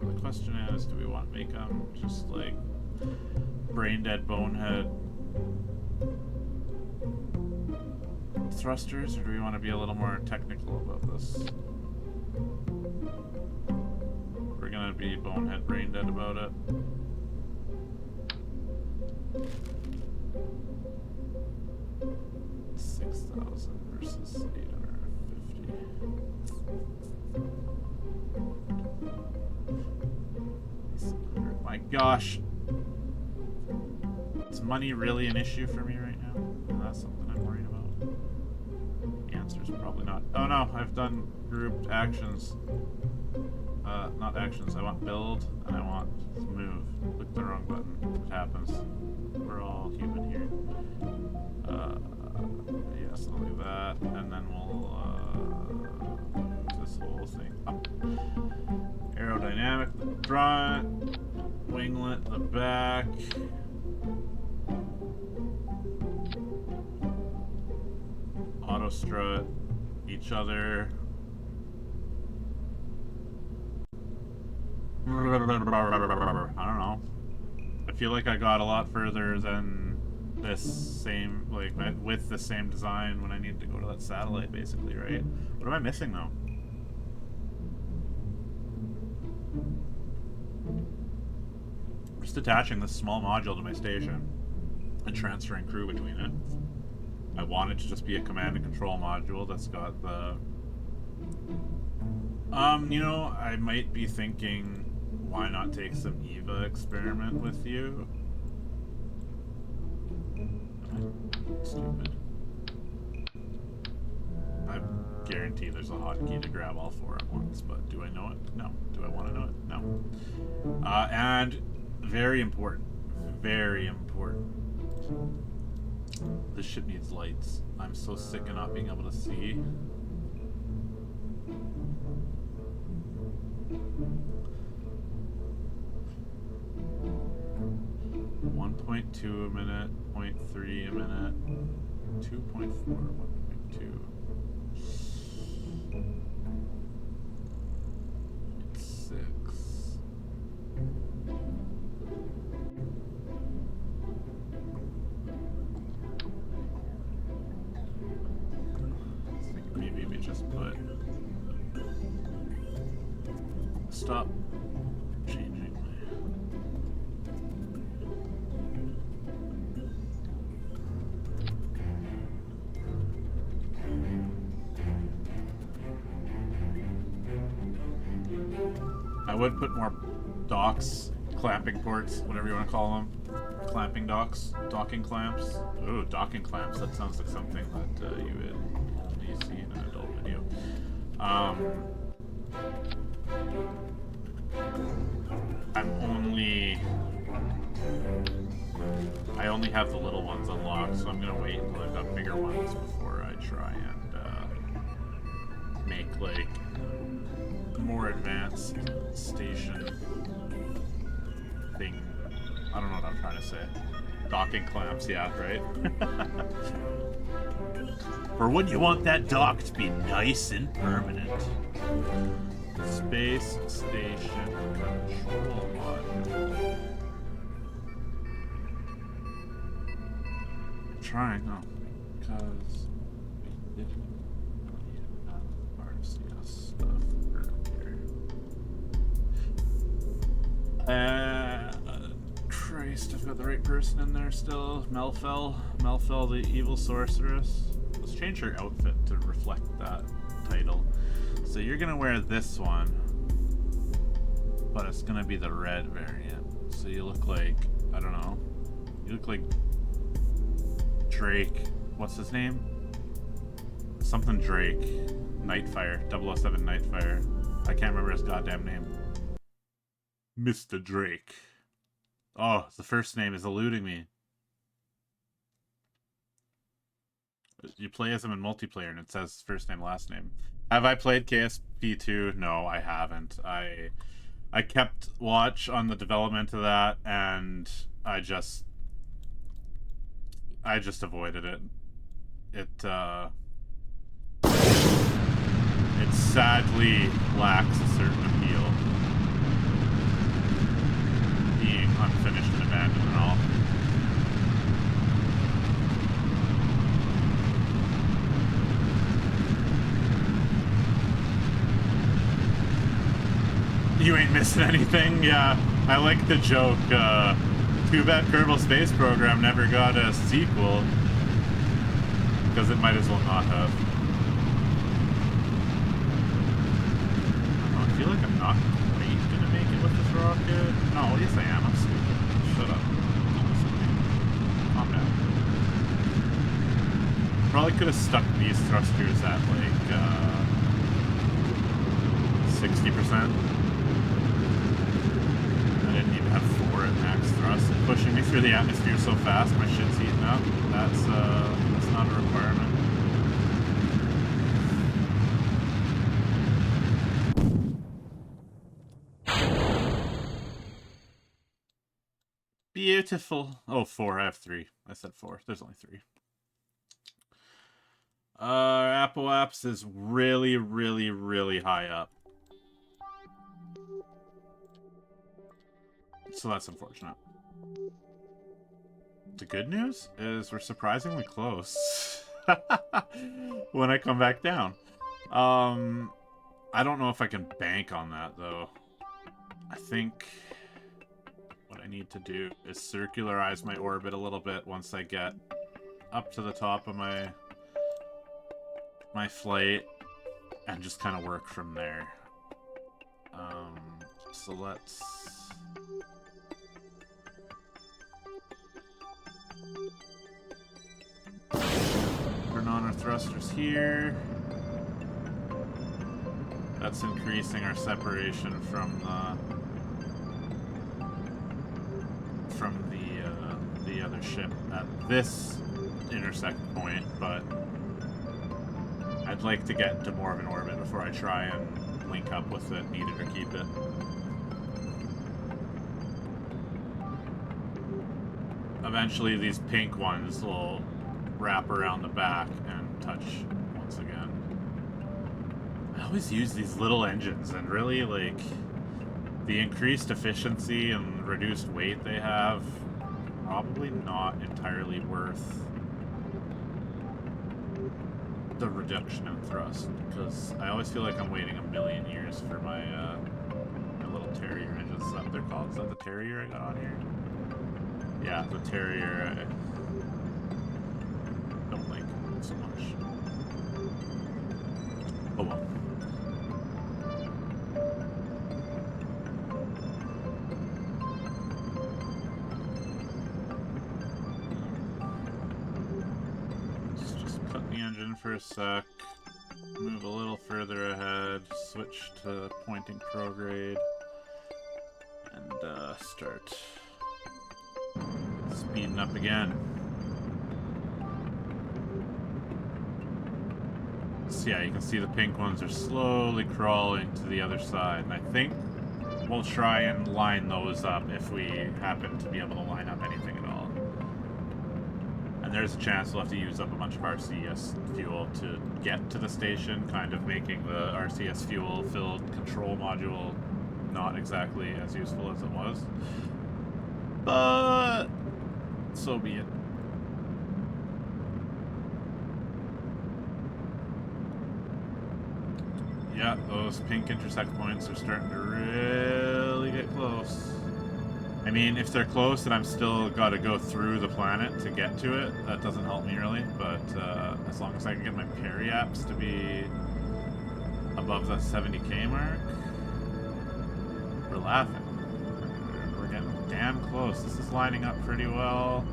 The question is, do we want to make them just like brain-dead bonehead thrusters, or do we want to be a little more technical about this? We're gonna be bonehead brain-dead about it. $6,000 versus 850. My gosh, is money really an issue for me right now? And that's something I'm worried about. The answer is probably not. Oh no, I've done grouped actions. Not actions. I want build and I want move. Click the wrong button. It happens. We're all human here. Yes, I'll do that, and then we'll move this whole thing up. Aerodynamic, the front, winglet, the back. Auto strut, each other. I don't know. I feel like I got a lot further than this same, like, with the same design when I needed to go to that satellite, basically, right? What am I missing, though? I'm just attaching this small module to my station and transferring crew between it. I want it to just be a command and control module that's got the... you know, I might be thinking, why not take some EVA experiment with you? Stupid. I guarantee there's a hotkey to grab all 4 at once, but do I know it? No. Do I want to know it? No. And very important. Very important. This ship needs lights. I'm so sick of not being able to see. .2 a minute, 0.3 a minute, 2.4, 1.2. stop changing my... I would put more docks, clamping ports, whatever you want to call them. Clamping docks, docking clamps. Ooh, docking clamps. That sounds like something that you would only see in an adult video. I only have the little ones unlocked, so I'm gonna wait until I've got bigger ones before I try and make like more advanced station thing. I don't know what I'm trying to say. Docking clamps, yeah, right? Or wouldn't you want that dock to be nice and permanent? Space station control module. I'm trying, no. Because we didn't really have RCS stuff earlier. Christ, I've got the right person in there still. Melfel, the evil sorceress. Let's change her outfit to reflect that title. So you're gonna wear this one, but it's gonna be the red variant. So you look like, I don't know, you look like Drake. What's his name? Something Drake. Nightfire, 007 Nightfire. I can't remember his goddamn name. Mr. Drake. Oh, the first name is eluding me. You play as him in multiplayer and it says first name, last name. Have I played KSP2? No, I haven't. I kept watch on the development of that and I just avoided it. It sadly lacks a certain appeal. Being unfinished and abandoned and all. You ain't missing anything? Yeah, I like the joke. Too bad Kerbal Space Program never got a sequel. Because it might as well not have. I feel like I'm not quite gonna make it with this rocket. No, yes I am. I'm stupid. Shut up. Don't listen to me. Calm down. Probably could have stuck these thrusters at like 60%. I didn't need to have 4 at max thrust. Pushing me through the atmosphere so fast, my shit's heating up. That's not a requirement. Beautiful. Oh, 4. I have 3. I said 4. There's only 3. Apple Apps is really, really, really high up. So that's unfortunate. The good news is we're surprisingly close when I come back down. I don't know if I can bank on that, though. I think what I need to do is circularize my orbit a little bit once I get up to the top of my flight and just kind of work from there. So let's... turn on our thrusters here. That's increasing our separation from the other ship at this intersect point, but I'd like to get into more of an orbit before I try and link up with it, need it or keep it. Eventually these pink ones will wrap around the back and touch once again. I always use these little engines, and really, like, the increased efficiency and reduced weight they have, probably not entirely worth the reduction in thrust, because I always feel like I'm waiting a million years for my Terrier engines. Is that what they're called? Is that the Terrier I got on here? Yeah, the Terrier I don't like so much. Oh well. Let's just cut the engine for a sec. Move a little further ahead. Switch to pointing prograde. And start speeding up again. So yeah, you can see the pink ones are slowly crawling to the other side, and I think we'll try and line those up if we happen to be able to line up anything at all. And there's a chance we'll have to use up a bunch of RCS fuel to get to the station, kind of making the RCS fuel-filled control module not exactly as useful as it was. But so be it. Yeah, those pink intersect points are starting to really get close. I mean, if they're close and I'm still got to go through the planet to get to it, that doesn't help me really. But as long as I can get my periaps to be above the 70k mark, we're laughing. We're getting damn close. This is lining up pretty well.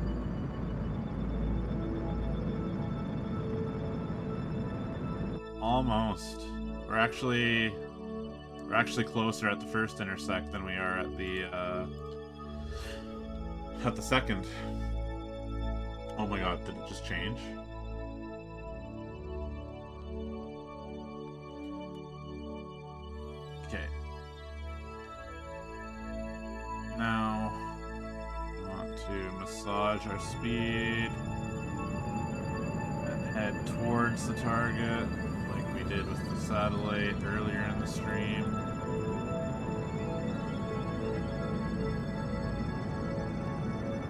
Almost. We're actually closer at the first intersect than we are at the second. Oh my god, did it just change? Okay. Now, we want to massage our speed and head towards the target, like we did with the satellite earlier in the stream.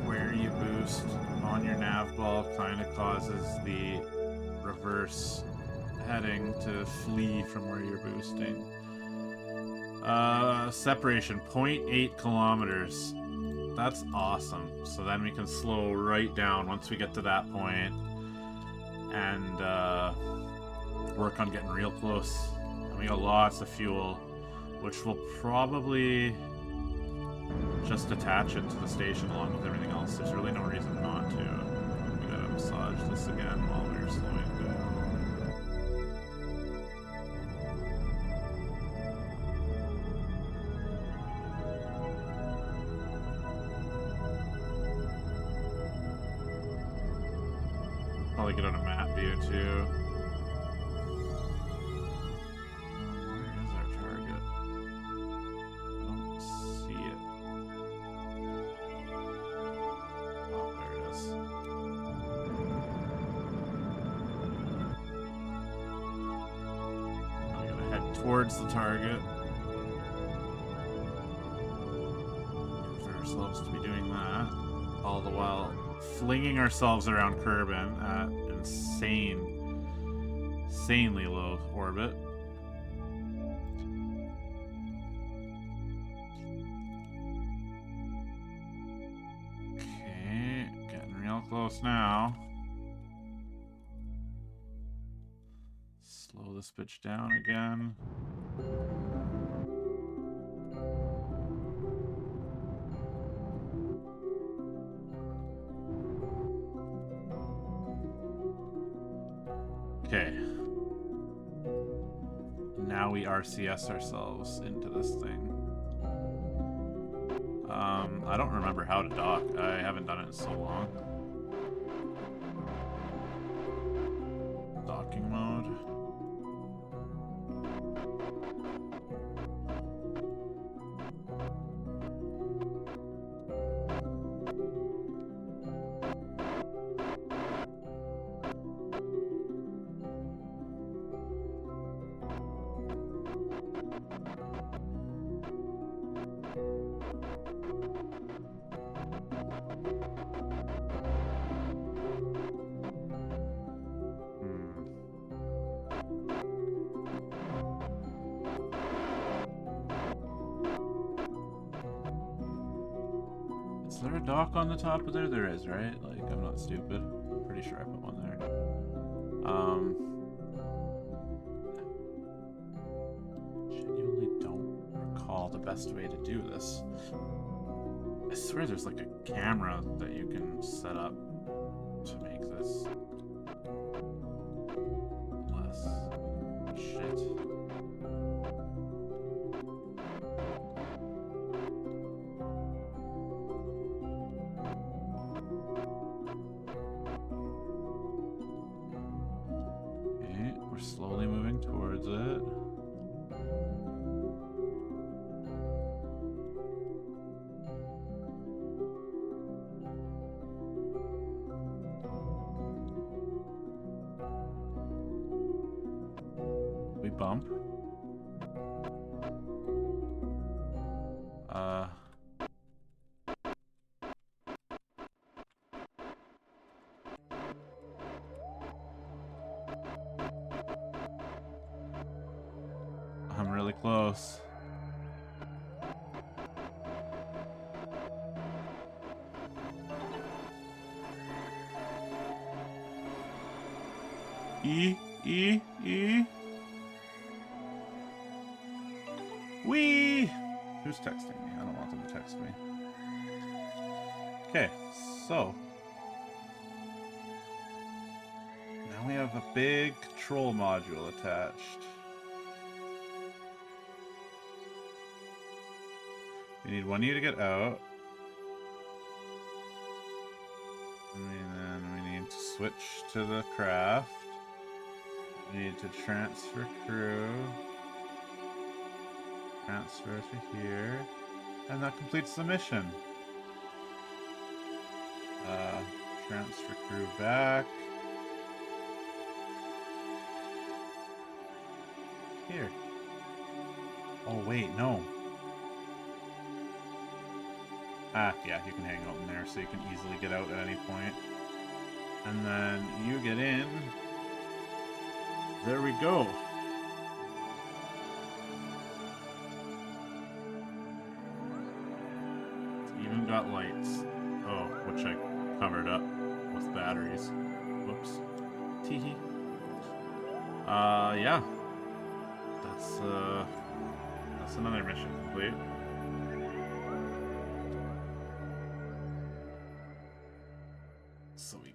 Where you boost on your nav ball kind of causes the reverse heading to flee from where you're boosting. Separation 0.8 kilometers. That's awesome. So then we can slow right down once we get to that point and work on getting real close. And we got lots of fuel, which will probably just attach it to the station along with everything else. There's really no reason not to. We gotta massage this again while we're slowing down. Probably get on a map view too. Where is our target? I don't see it. Oh, there it is. I'm gonna head towards the target. Wait for ourselves to be doing that. All the while flinging ourselves around Kerbin at insanely low orbit. Okay, getting real close now. Slow this bitch down again. Okay. Now we RCS ourselves into this thing. I don't remember how to dock. I haven't done it in so long. Docking mode. dock on the top of there? There is, right? Like, I'm not stupid. I'm pretty sure I put one there. Genuinely don't recall the best way to do this. I swear there's like a camera that you can set up to make this less shit. Okay, we're slowly moving towards it. Bump. I'm really close. E. Wee! Who's texting me? I don't want them to text me. Okay, so now we have a big control module attached. We need one of you to get out. And then we need to switch to the craft. We need to transfer crew. Transfer to here. And that completes the mission. Transfer crew back. Here. Oh wait, no. Ah, yeah, you can hang out in there so you can easily get out at any point. And then you get in. There we go. It's even got lights. Oh, which I covered up with batteries. Whoops. Teehee. Yeah. That's another mission complete. So we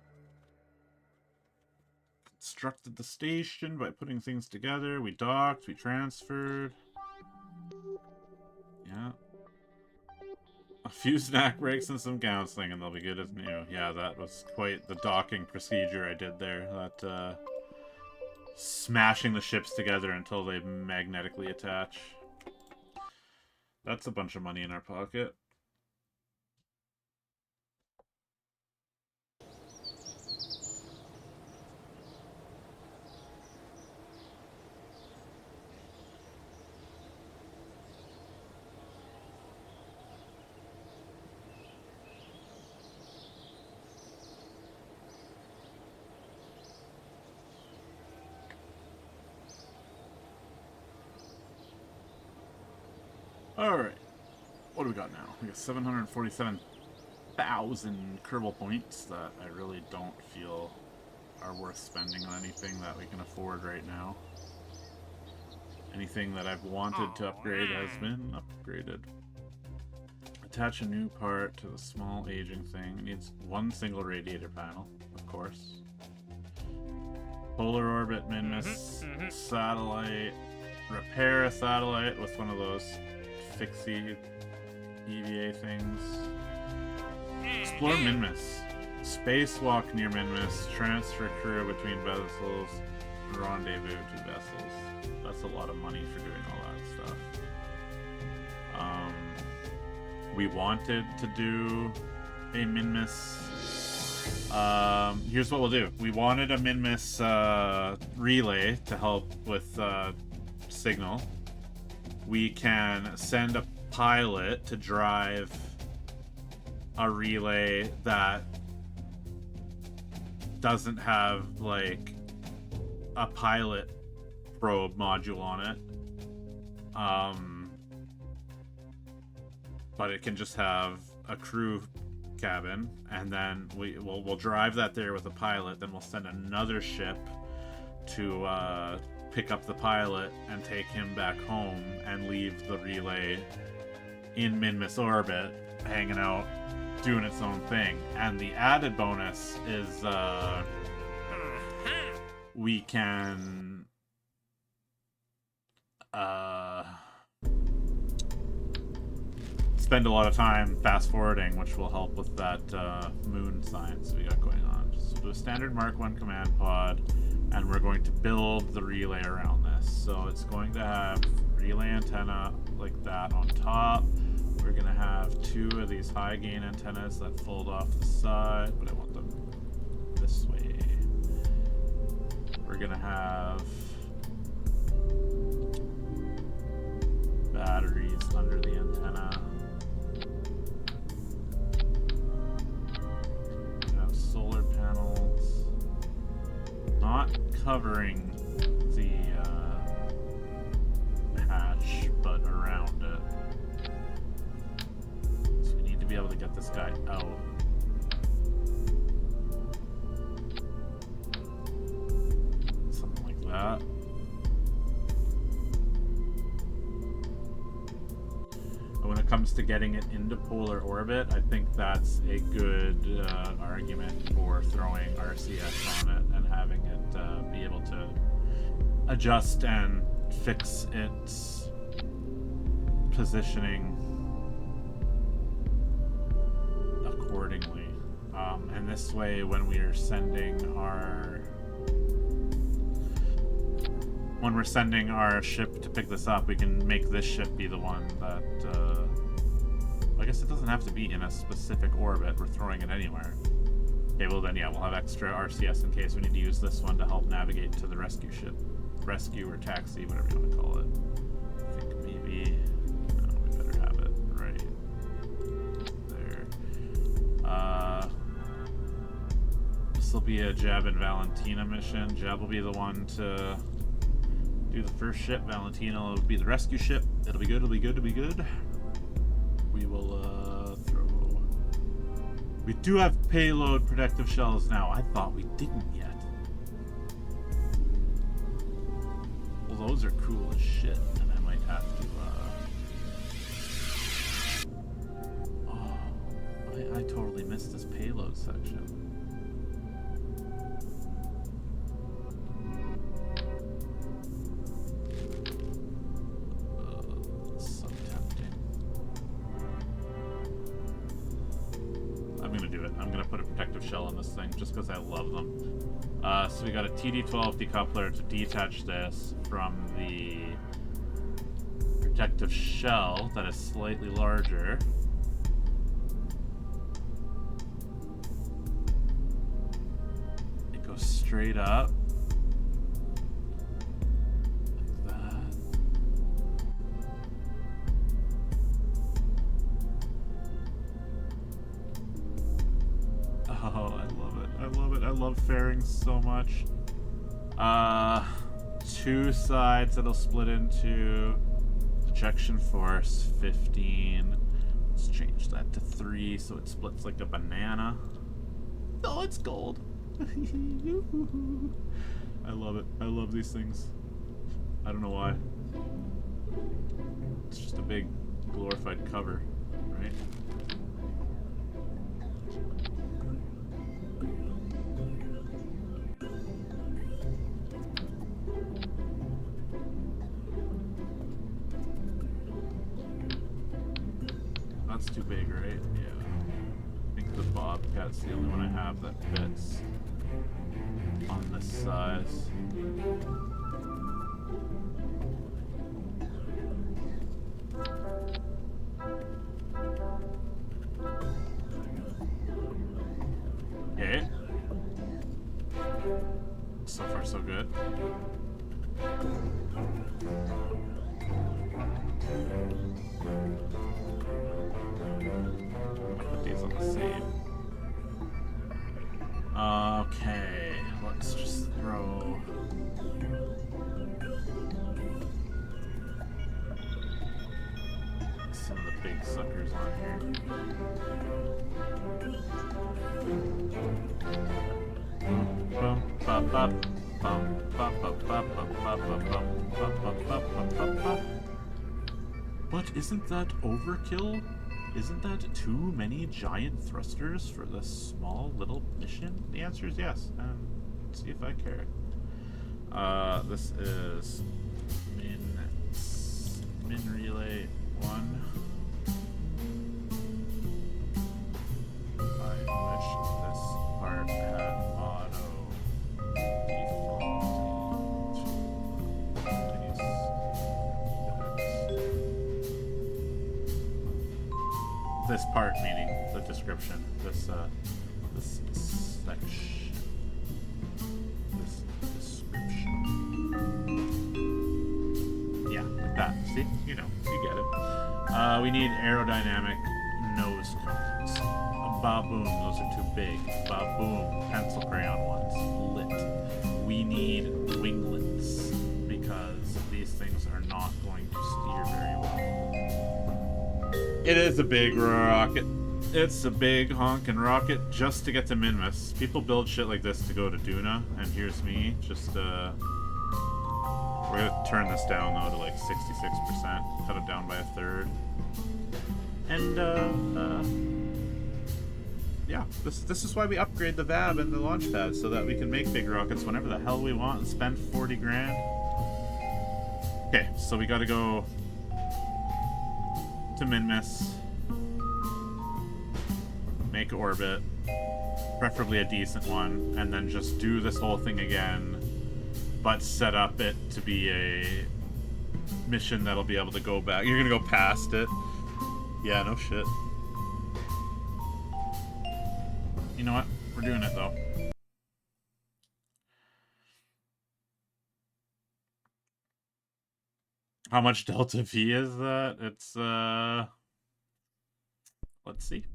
constructed the station by putting things together. We docked, we transferred. Yeah. A few snack breaks and some counseling and they'll be good as new. Yeah, that was quite the docking procedure I did there. That, smashing the ships together until they magnetically attach. That's a bunch of money in our pocket. Alright. What do we got now? We got 747,000 Kerbal points that I really don't feel are worth spending on anything that we can afford right now. Anything that I've wanted to upgrade has been upgraded. Attach a new part to the small aging thing. It needs one single radiator panel, of course. Polar orbit, Minmus, satellite. Repair a satellite with one of those fixie EVA things. Explore Minmus. Spacewalk near Minmus. Transfer crew between vessels. Rendezvous to vessels. That's a lot of money for doing all that stuff. We wanted to do a Minmus. Here's what we'll do. We wanted a Minmus relay to help with signal. We can send a pilot to drive a relay that doesn't have like a pilot probe module on it, but it can just have a crew cabin, and then we'll drive that there with a pilot. Then we'll send another ship to pick up the pilot and take him back home, and leave the relay in Minmus orbit, hanging out, doing its own thing. And the added bonus is we can spend a lot of time fast forwarding, which will help with that moon science we got going on. Just do a standard Mark 1 command pod, and we're going to build the relay around this. So it's going to have relay antenna like that on top. We're going to have 2 of these high gain antennas that fold off the side, but I want them this way. We're going to have batteries under the antenna. We have solar panels not covering the hatch, but around it. So we need to be able to get this guy out. Something like that. When it comes to getting it into polar orbit, I think that's a good argument for throwing RCS on it and having it be able to adjust and fix its positioning accordingly. And this way, when we're sending our ship to pick this up, we can make this ship be the one that I guess it doesn't have to be in a specific orbit. We're throwing it anywhere. Okay, well then, yeah, we'll have extra RCS in case we need to use this one to help navigate to the rescue ship. Rescue or taxi, whatever you want to call it. I think maybe... No, we better have it right there. This will be a Jeb and Valentina mission. Jeb will be the one to do the first ship. Valentina will be the rescue ship. It'll be good, it'll be good, it'll be good. We will throw... We do have payload protective shells now. I thought we didn't yet. Well, those are cool as shit, and I might have to... Oh, I totally missed this payload section. Shell on this thing just because I love them. So we got a TD12 decoupler to detach this from the protective shell that is slightly larger. It goes straight up. Like that. Oh, I love it. I love it. I love fairings so much. 2 sides that'll split into ejection force 15. Let's change that to 3 so it splits like a banana. Oh, it's gold. I love it. I love these things. I don't know why. It's just a big glorified cover, right? That's too big, right? Yeah. I think the Bobcat's the only one I have that fits on this size. Okay. So far, so good. Put these on the same. Okay, let's just throw some of the big suckers on here. But isn't that overkill? Isn't that too many giant thrusters for this small little mission? The answer is yes, and let's see if I care. This is min relay 1. I wish this part had auto default to this part meaning the description. This section. This description. Yeah, like that. See? You know, you get it. We need aerodynamic nose cones. Ba-boom, those are too big. Ba-boom, pencil crayon ones. Lit. We need winglets, because these things are not going to steer very well. It is a big rocket. It's a big honkin' rocket just to get to Minmus. People build shit like this to go to Duna, and here's me, just, we're gonna turn this down, though, to, like, 66%. Cut it down by a third. And, yeah, this is why we upgrade the VAB and the launch pad, so that we can make big rockets whenever the hell we want and spend 40 grand. Okay, so we gotta go to Minmus, make orbit, preferably a decent one, and then just do this whole thing again, but set up it to be a mission that'll be able to go back. You're gonna go past it. Yeah, no shit. You know what? We're doing it, though. How much delta V is that? It's, let's see.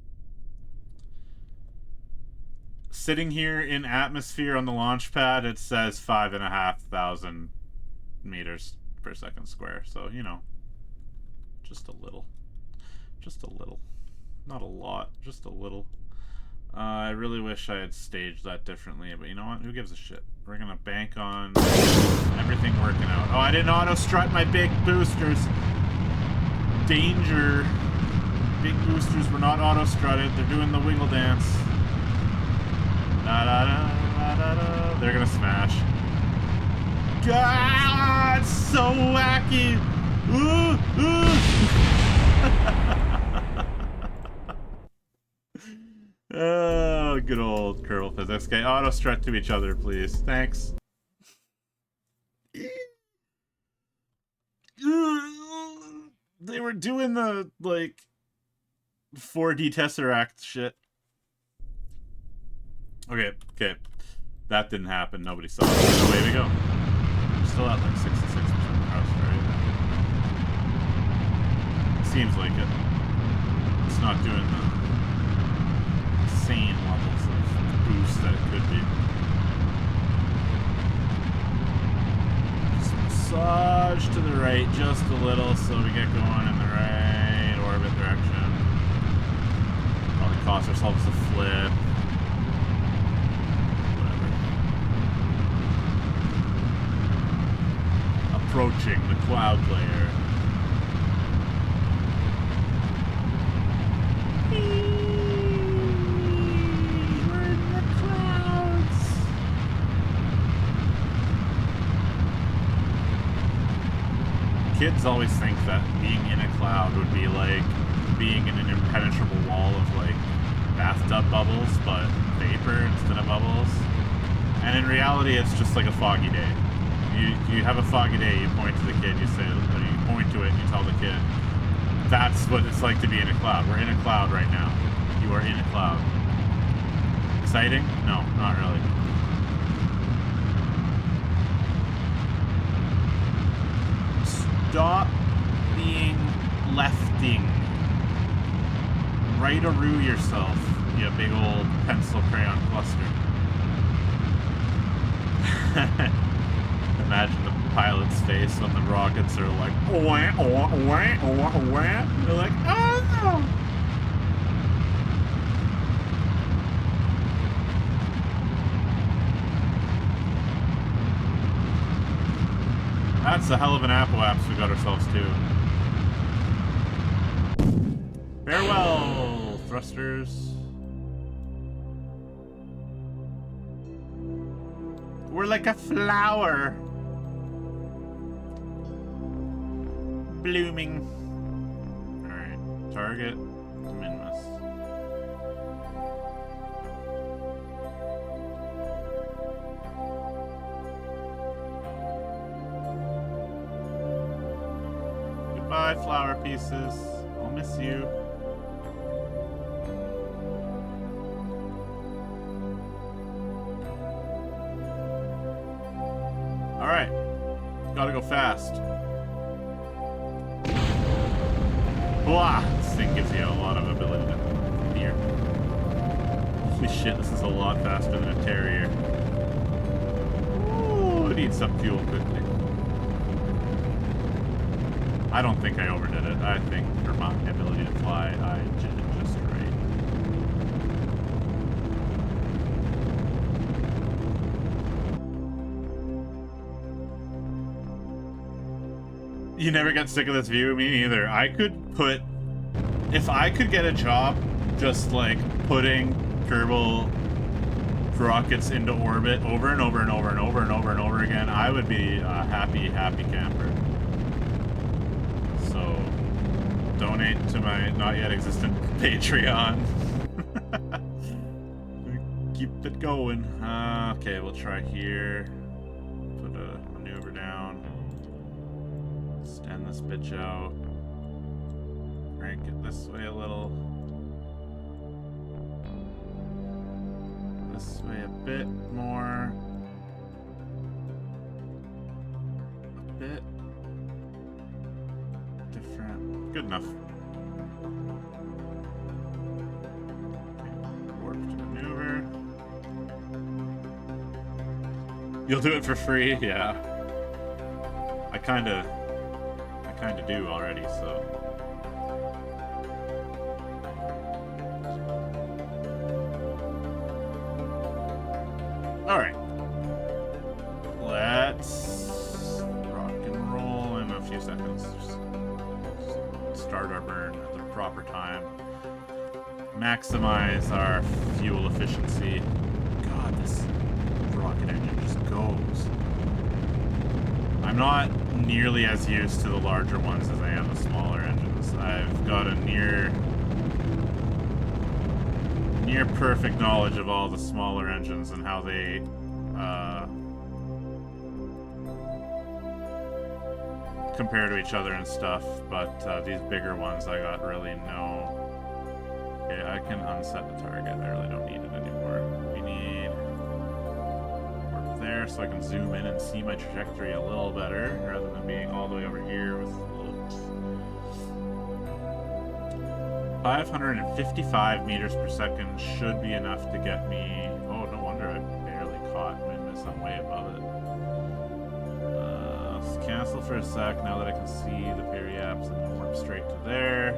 Sitting here in atmosphere on the launch pad, it says 5,500 meters per second square. So, you know, just a little. Just a little. Not a lot, just a little. I really wish I had staged that differently, but you know what? Who gives a shit? We're gonna bank on everything working out. Oh, I didn't auto-strut my big boosters. Danger. Big boosters were not auto-strutted. They're doing the wiggle dance. Da-da-da-da-da-da. They're gonna smash. God, it's so wacky. Ooh, ooh. Oh, good old Kerbal physics. Okay, auto strut to each other, please. Thanks. They were doing the, like, 4D Tesseract shit. Okay, okay. That didn't happen. Nobody saw it. So away we go. We're still at, like, 66% house, right? Seems like it. It's not doing the insane levels of boost that it could be. Just massage to the right just a little so we get going in the right orbit direction. Probably cost ourselves a flip. Whatever. Approaching the cloud layer. Kids always think that being in a cloud would be like being in an impenetrable wall of like bathtub bubbles, but vapor instead of bubbles. And in reality, it's just like a foggy day. You have a foggy day, you point to the kid, you say, you point to it, and you tell the kid, that's what it's like to be in a cloud. We're in a cloud right now. You are in a cloud. Exciting? No, not really. Stop being lefting. Right-a-roo yourself, you big old pencil crayon cluster. Imagine the pilot's face when the rockets are like, wah, wah, wah, wah, wah. They're like, oh! That's a hell of an apoapse we got ourselves to. Farewell, thrusters. We're like a flower. Blooming. Alright, target Minmus. Goodbye, flower pieces. I'll miss you. Alright. Gotta go fast. Blah! This thing gives you a lot of ability to steer. Holy shit, this is a lot faster than a Terrier. Ooh, it eats up fuel quickly. I don't think I overdid it. I think for my ability to fly, I did it just right. You never get sick of this view? Me neither. I could put... If I could get a job just, like, putting Kerbal rockets into orbit over and over and over and over and over and over again, I would be a happy, happy camper. So, donate to my not-yet-existent Patreon. Keep it going. Okay, we'll try here. Put a maneuver down. Stand this bitch out. Crank it this way a little. This way a bit more. A bit different. Good enough. Okay. Warp to maneuver. You'll do it for free? Yeah. I kinda do already, so. Alright. Let's rock and roll in a few seconds. Just start our burn at the proper time. Maximize our fuel efficiency. God, this rocket engine just goes. I'm not nearly as used to the larger ones as I am the smaller engines. I've got a near perfect knowledge of all the smaller engines and how they compare to each other and stuff, but these bigger ones I got really no... Okay, I can unset the target. I really don't need it anymore. We need... there so I can zoom in and see my trajectory a little better rather than being all the way over here with loops. 555 meters per second should be enough to get me... Oh, no wonder I barely caught Minmus. I'm way above it. Let's cancel for a sec now that I can see the periapse and warp straight to there.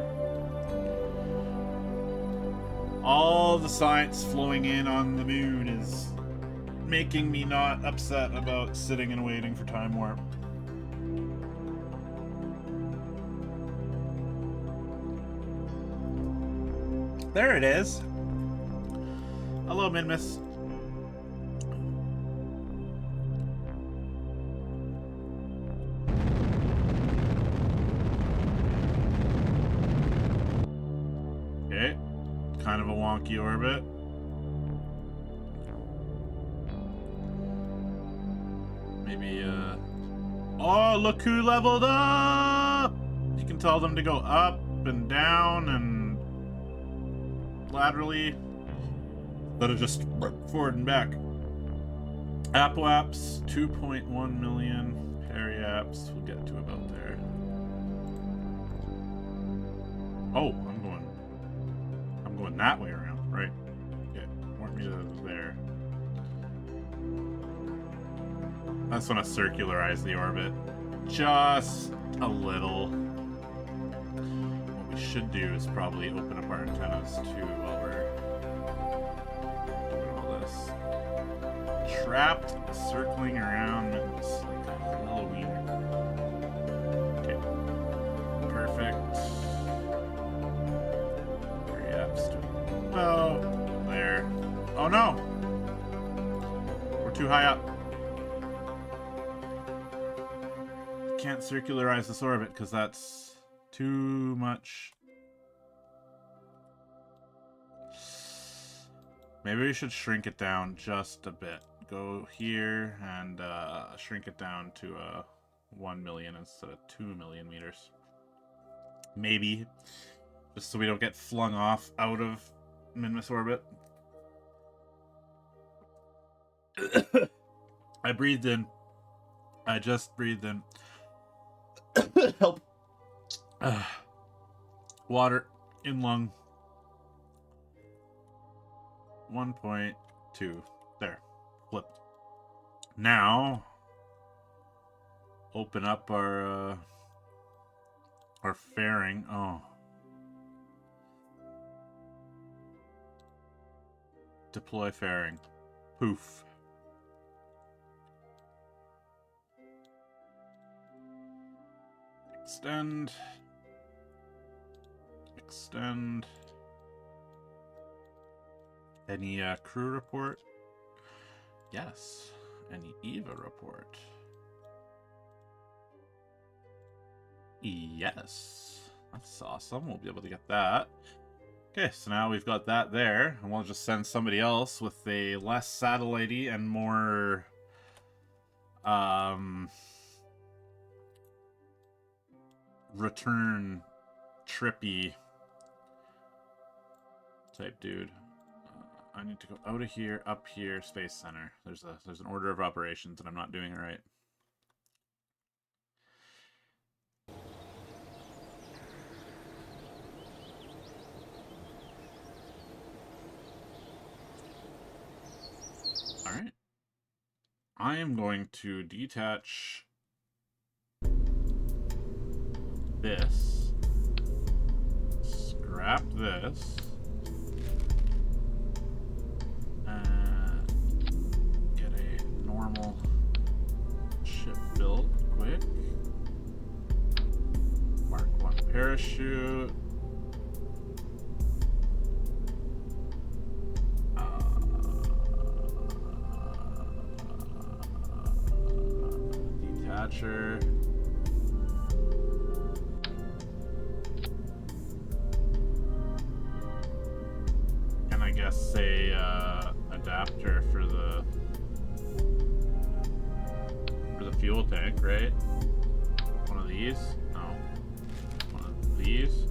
All the science flowing in on the moon is making me not upset about sitting and waiting for time warp. There it is. Hello, Minmus. Okay. Kind of a wonky orbit. Maybe, oh, look who leveled up! You can tell them to go up and down and laterally instead of just forward and back. Apoapse, 2.1 million. Periapse, we'll get to about there. Oh, I'm going that way around, right? Okay, warp me to there. I just want to circularize the orbit just a little. What we should do is probably open up our antennas too while we're doing all this. Trapped, circling around Minmus like a Halloween. Okay. Perfect. Hurry up, oh, there. Oh no! We're too high up. Can't circularize this orbit because that's too much. Maybe we should shrink it down just a bit. Go here and shrink it down to 1 million instead of 2 million meters. Maybe. Just so we don't get flung off out of Minmus orbit. I breathed in. I just breathed in. Help. Water in lung. 1.2. There. Flipped. Now, open up our fairing. Oh. Deploy fairing. Poof. Extend. Extend. Any crew report? Yes. Any EVA report? Yes. That's awesome. We'll be able to get that. Okay, so now we've got that there, and we'll just send somebody else with a less satellite-y and more return trippy type dude. I need to go out of here, up here, Space Center. There's an order of operations, and I'm not doing it right. All right. I am going to detach this, scrap this, get a normal ship built quick, Mark 1 parachute, detacher, and I guess a adapter for the fuel tank, right? One of these? No. One of these.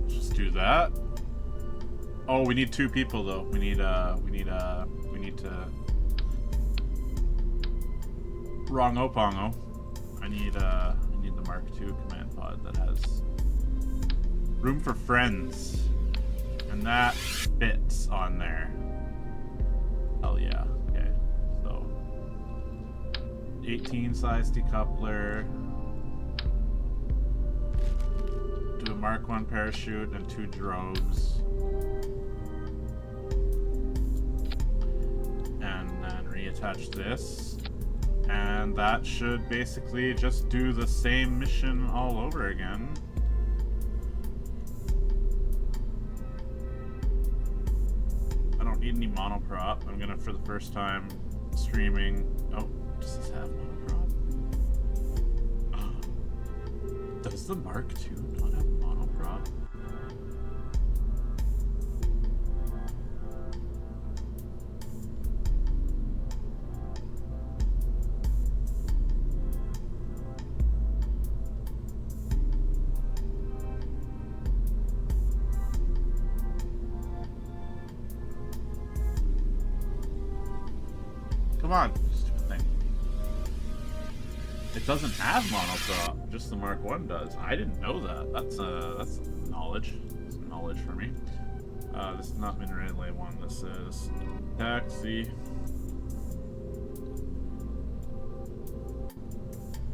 Just do that. Oh, we need 2 people though. We need to Wrong-o pongo. I need the Mark II command pod that has room for friends. And that fits on there. Hell yeah. Okay. So 18 size decoupler. Do a Mark I parachute and 2 drogues. And then reattach this. And that should basically just do the same mission all over again. I don't need any monoprop. I'm gonna, for the first time, streaming. Oh, does this have monoprop? Oh. Does the Mark II not have monoprop? Come on, stupid thing. It doesn't have monoprop, just the Mark I does. I didn't know that. That's knowledge. It's knowledge for me. This is not Min Relay 1, this is Taxi.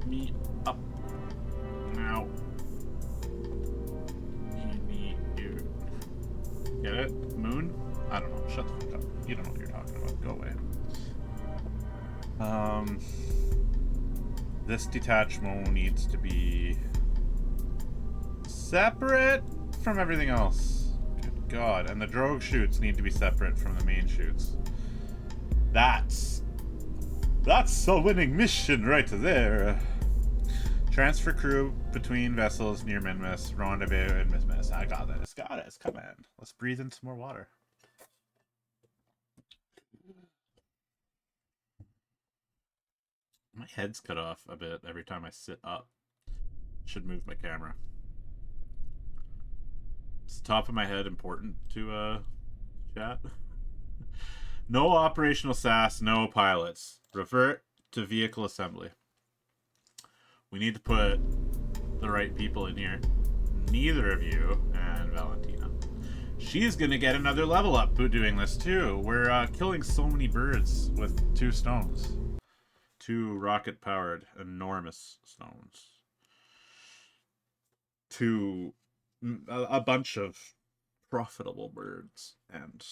me up. Now. You. Get it? Moon? I don't know. Shut the fuck up. You don't know what you're talking about. Go away. This detachment needs to be separate from everything else. Good God. And the drogue chutes need to be separate from the main chutes. That's a winning mission right there. Transfer crew between vessels near Minmus. Rendezvous and Minmus. I got this. Got it. Come on. Let's breathe in some more water. My head's cut off a bit every time I sit up. Should move my camera. Is the top of my head important to chat? No operational SAS, no pilots. Revert to vehicle assembly. We need to put the right people in here. Neither of you and Valentina. She's gonna get another level up doing this too. We're killing so many birds with 2 stones. 2 rocket-powered enormous stones. 2 a bunch of profitable birds. And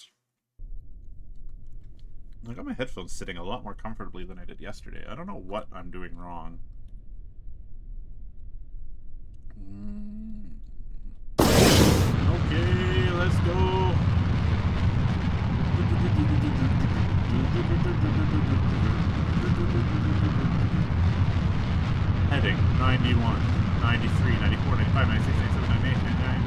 I got my headphones sitting a lot more comfortably than I did yesterday. I don't know what I'm doing wrong. Okay, let's go. Heading 91, 93, 94, 95, 96, 97, 98, 99.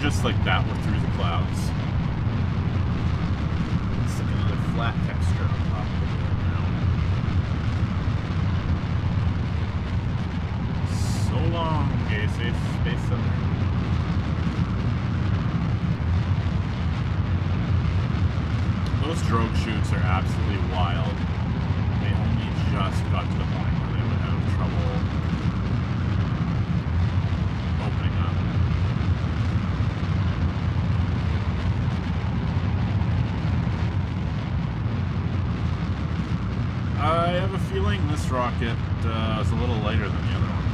Just like that, we're through the clouds. It's like another flat texture on top of it now. So long, gay safe space center. Those drogue chutes are absolutely wild. They only just got to the point where they would have trouble opening up. I have a feeling this rocket is a little lighter than the other one.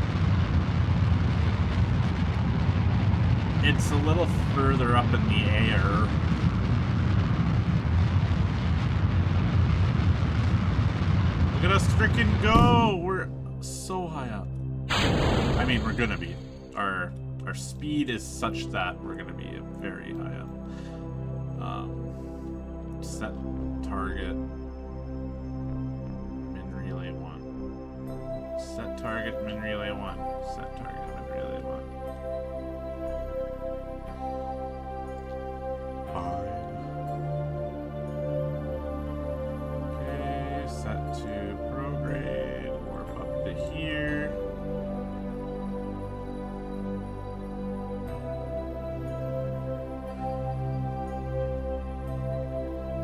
It's a little further up in the air. Look at us freaking go! We're so high up. I mean, we're gonna be. Our speed is such that we're gonna be very high up. Set target. Set target, min relay 1. Set target, min relay 1. 5. Okay, set to prograde. Warp up to here.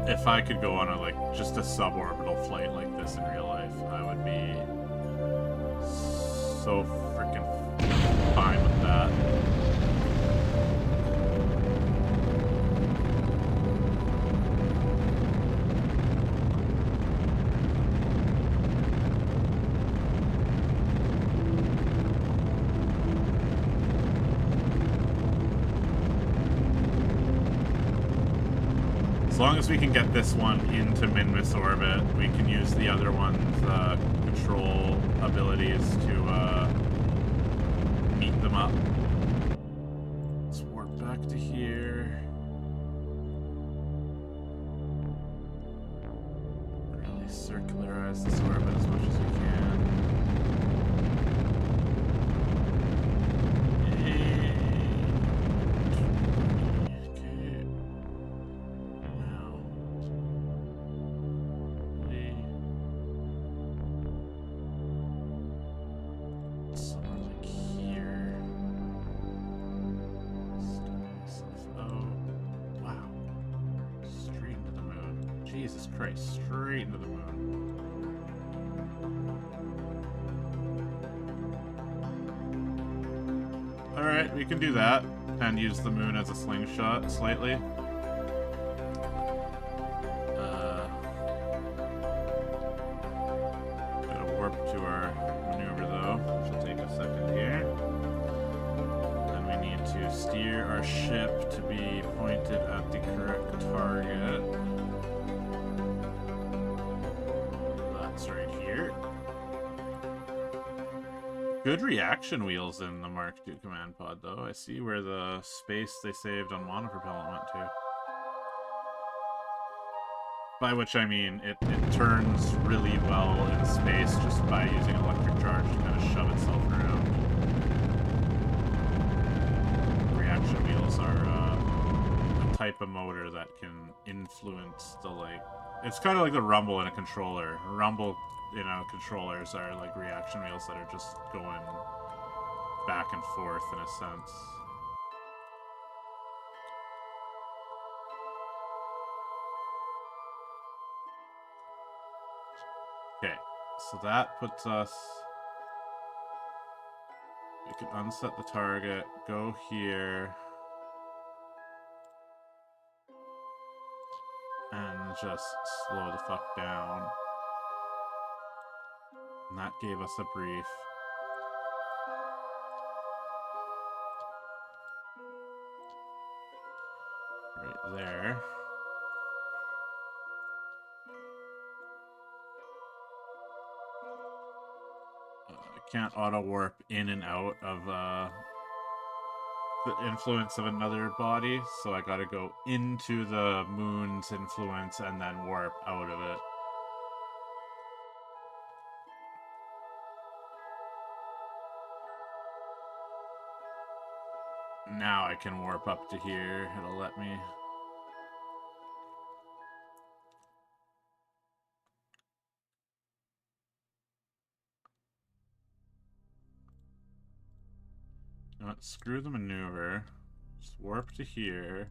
If I could go on a just a suborbital flight like this in real life, I would be so freaking fine with that. As long as we can get this one into Minmus orbit, we can use the other one's control abilities to meet them up. Let's warp back to here. Really circularize this orbit as much as we can. Jesus Christ, straight into the moon. Alright, we can do that. And use the moon as a slingshot slightly. Gotta warp to our maneuver though, which will take a second here. Then we need to steer our ship to be pointed at the correct target. That's right here. Good reaction wheels in the Mark II command pod, though. I see where the space they saved on monopropellant went to. By which I mean, it turns really well in space just by using electric charge to kind of shove itself around. Reaction wheels are a type of motor that can influence the, like... It's kind of like the rumble in a controller. Rumble... You know, controllers are like reaction wheels that are just going back and forth in a sense. Okay, so that puts us... We can unset the target, go here, and just slow the fuck down. And that gave us a brief. Right there. I can't auto-warp in and out of the influence of another body, so I gotta go into the moon's influence and then warp out of it. Now I can warp up to here. It'll let me. You know what? Screw the maneuver. Just warp to here.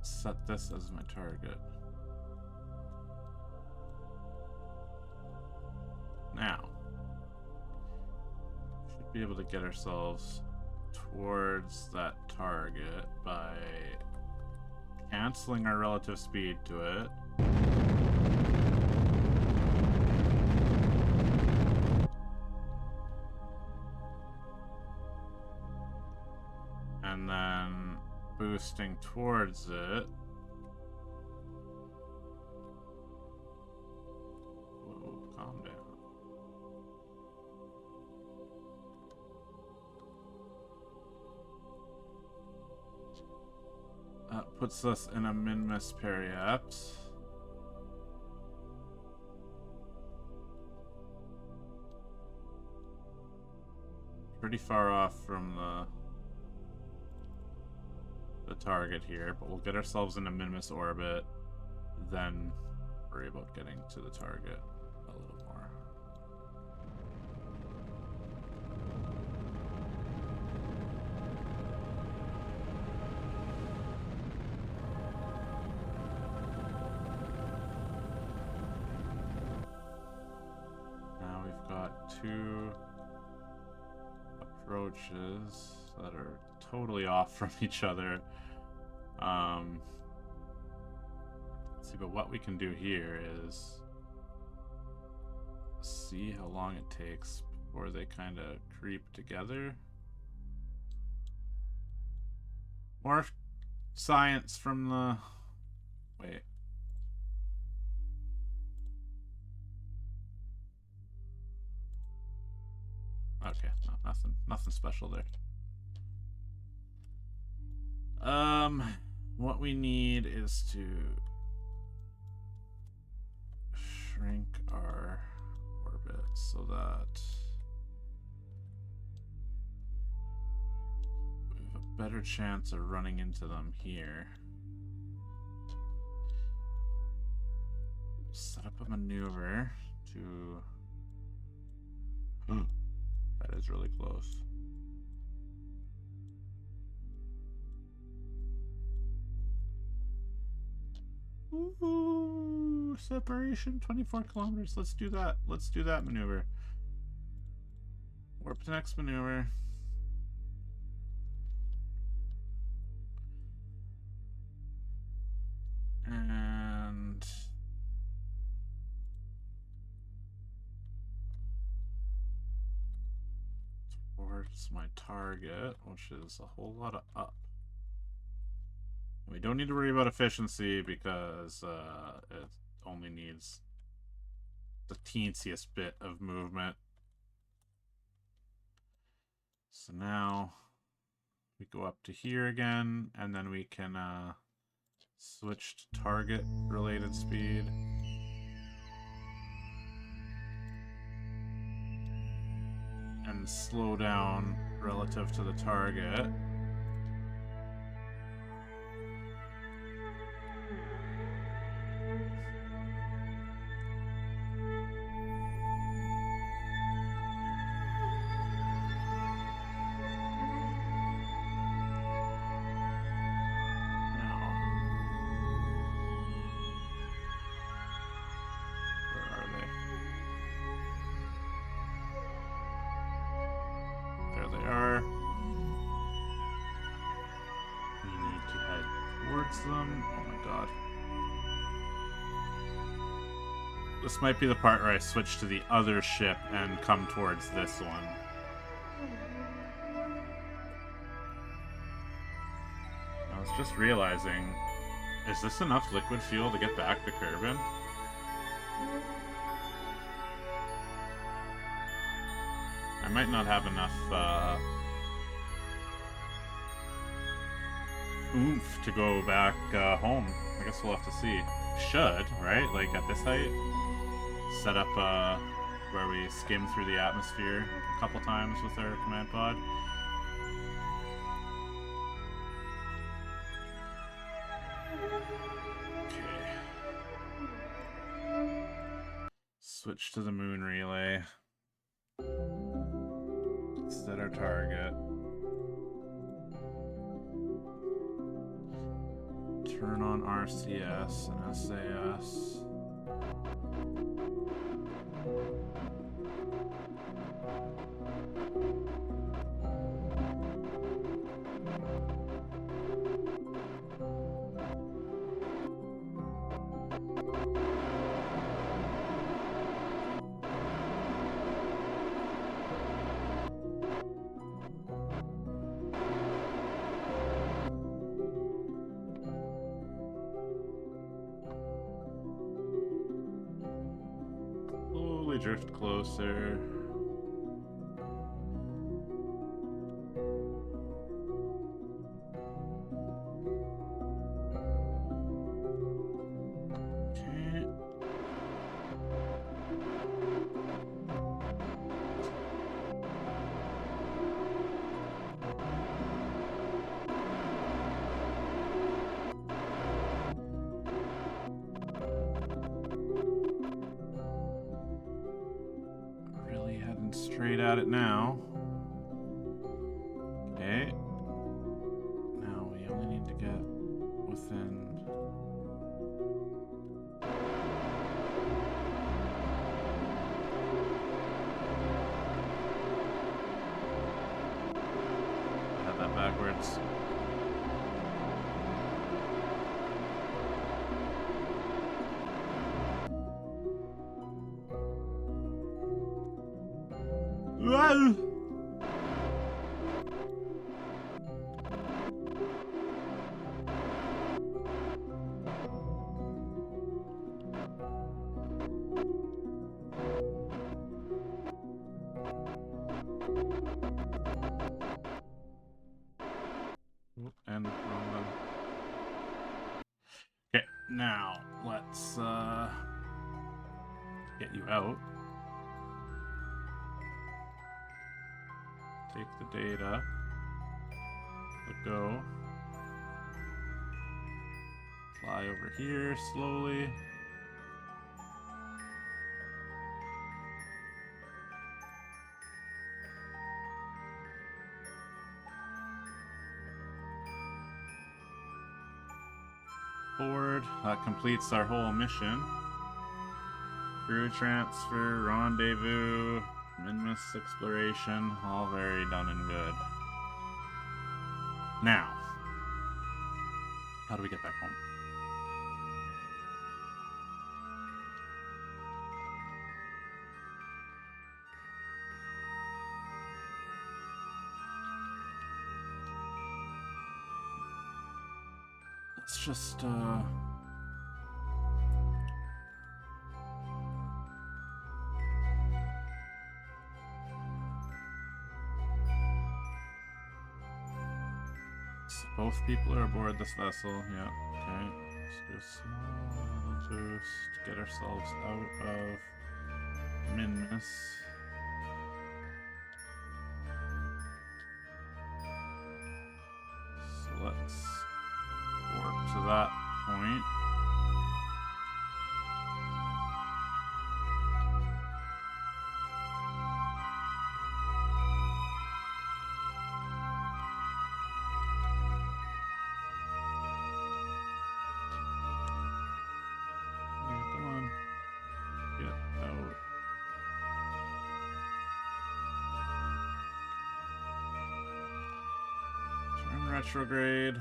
Set this as my target. Now, should be able to get ourselves towards that target by canceling our relative speed to it. And then boosting towards it. Whoa, calm down. That puts us in a Minmus periapt. Pretty far off from the target here, but we'll get ourselves in a Minmus orbit, then worry about getting to the target a little more. Now we've got two approaches that are totally off from each other. Let's see, but what we can do here is see how long it takes before they kind of creep together. More science from the... Wait. Okay, no, nothing special there. What we need is to shrink our orbit so that we have a better chance of running into them here. Set up a maneuver to... That is really close. Ooh, separation 24 kilometers. Let's do that. Let's do that maneuver. Warp to next maneuver. And towards my target, which is a whole lot of up. We don't need to worry about efficiency because it only needs the teensiest bit of movement. So now we go up to here again, and then we can switch to target related speed. And slow down relative to the target. Them. Oh my god. This might be the part where I switch to the other ship and come towards this one. I was just realizing, is this enough liquid fuel to get back to Kerbin? I might not have enough oomph to go back home. I guess we'll have to see. Should, right? Like at this height, set up where we skim through the atmosphere a couple times with our command pod. Okay. Switch to the moon relay. Set our target. Turn on RCS and SAS. Drift closer. Okay. Straight at it now. Okay. Now we only need to get within. I had that backwards. Whoa! And wrong one. Okay, now let's get you out. Take the data. Let go. Fly over here slowly. Forward. That completes our whole mission. Crew transfer, rendezvous, Minmus exploration, all very done and good. Now, how do we get back home? Let's just, both people are aboard this vessel. Yeah, okay. Let's do a small little boost. Get ourselves out of Minmus. So let's warp to that point. Retrograde.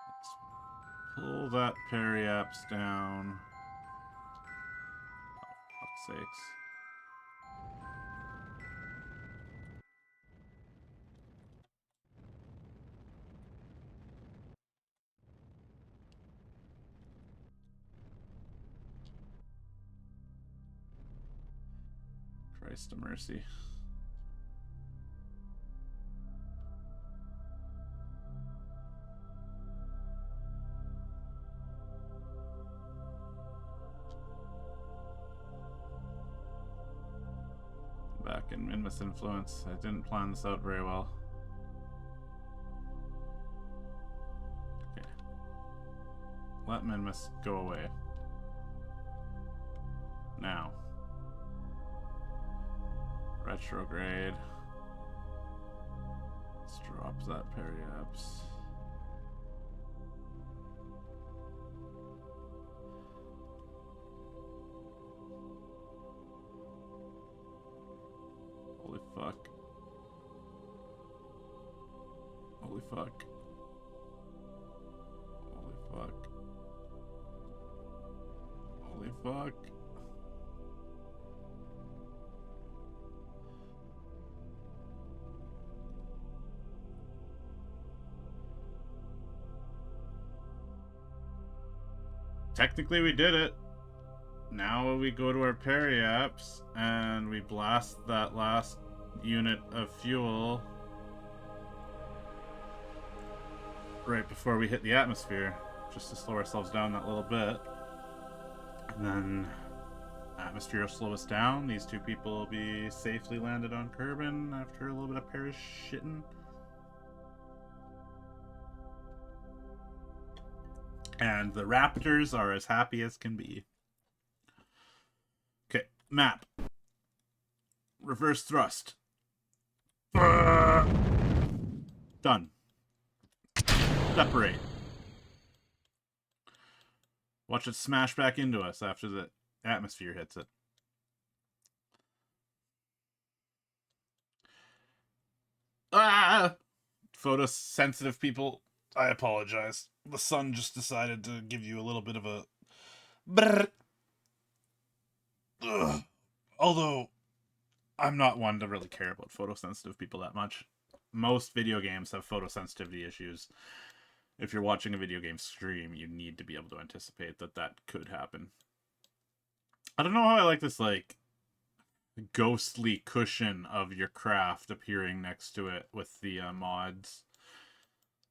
Let's pull that periapse down. Oh, fuck's sakes. Christ of mercy. Back in Minmus influence. I didn't plan this out very well. Okay. Let Minmus go away. Now. Retrograde. Let's drop that periapse. Holy fuck. Holy fuck. Holy fuck. Holy fuck. Technically we did it. Now we go to our periapse and we blast that last unit of fuel right before we hit the atmosphere, just to slow ourselves down that little bit. And then atmosphere will slow us down. These two people will be safely landed on Kerbin after a little bit of parachuting. And the Raptors are as happy as can be. Okay, map. Reverse thrust. Done. Separate. Watch it smash back into us after the atmosphere hits it. Ah! Photosensitive people, I apologize. The sun just decided to give you a little bit of a... Ugh. Although, I'm not one to really care about photosensitive people that much. Most video games have photosensitivity issues. If you're watching a video game stream, you need to be able to anticipate that that could happen. I don't know how I like this, like, ghostly cushion of your craft appearing next to it with the mods.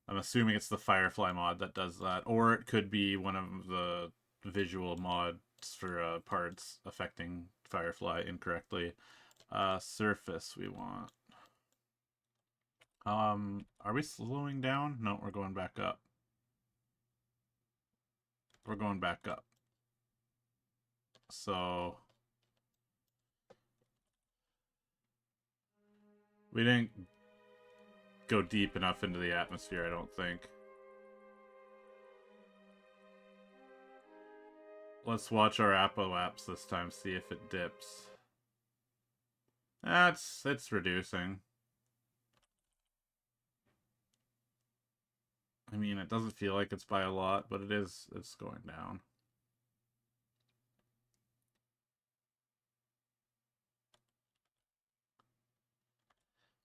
I'm assuming it's the Firefly mod that does that, or it could be one of the visual mods for parts affecting Firefly incorrectly. Surface we want. Are we slowing down? No, we're going back up. We're going back up. So we didn't go deep enough into the atmosphere, I don't think. Let's watch our apoapse this time, see if it dips. It's reducing. I mean, it doesn't feel like it's by a lot, but it's going down.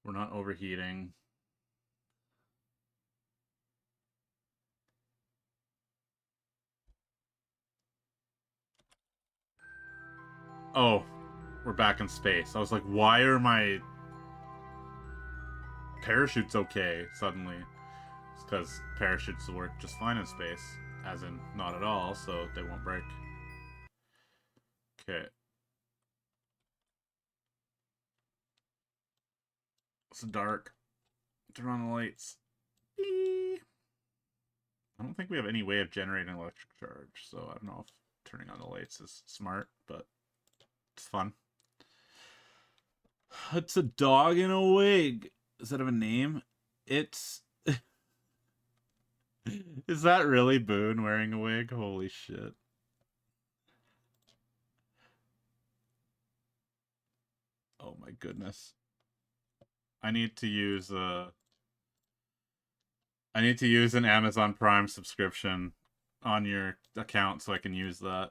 We're not overheating. Oh, we're back in space. I was like, why are my parachutes okay suddenly? It's because parachutes work just fine in space. As in, not at all, so they won't break. Okay. It's dark. Turn on the lights. Beep. I don't think we have any way of generating electric charge, so I don't know if turning on the lights is smart, but it's fun. It's a dog in a wig. Does that have a name? It's... Is that really Boone wearing a wig? Holy shit. Oh my goodness. I need to use an Amazon Prime subscription on your account so I can use that.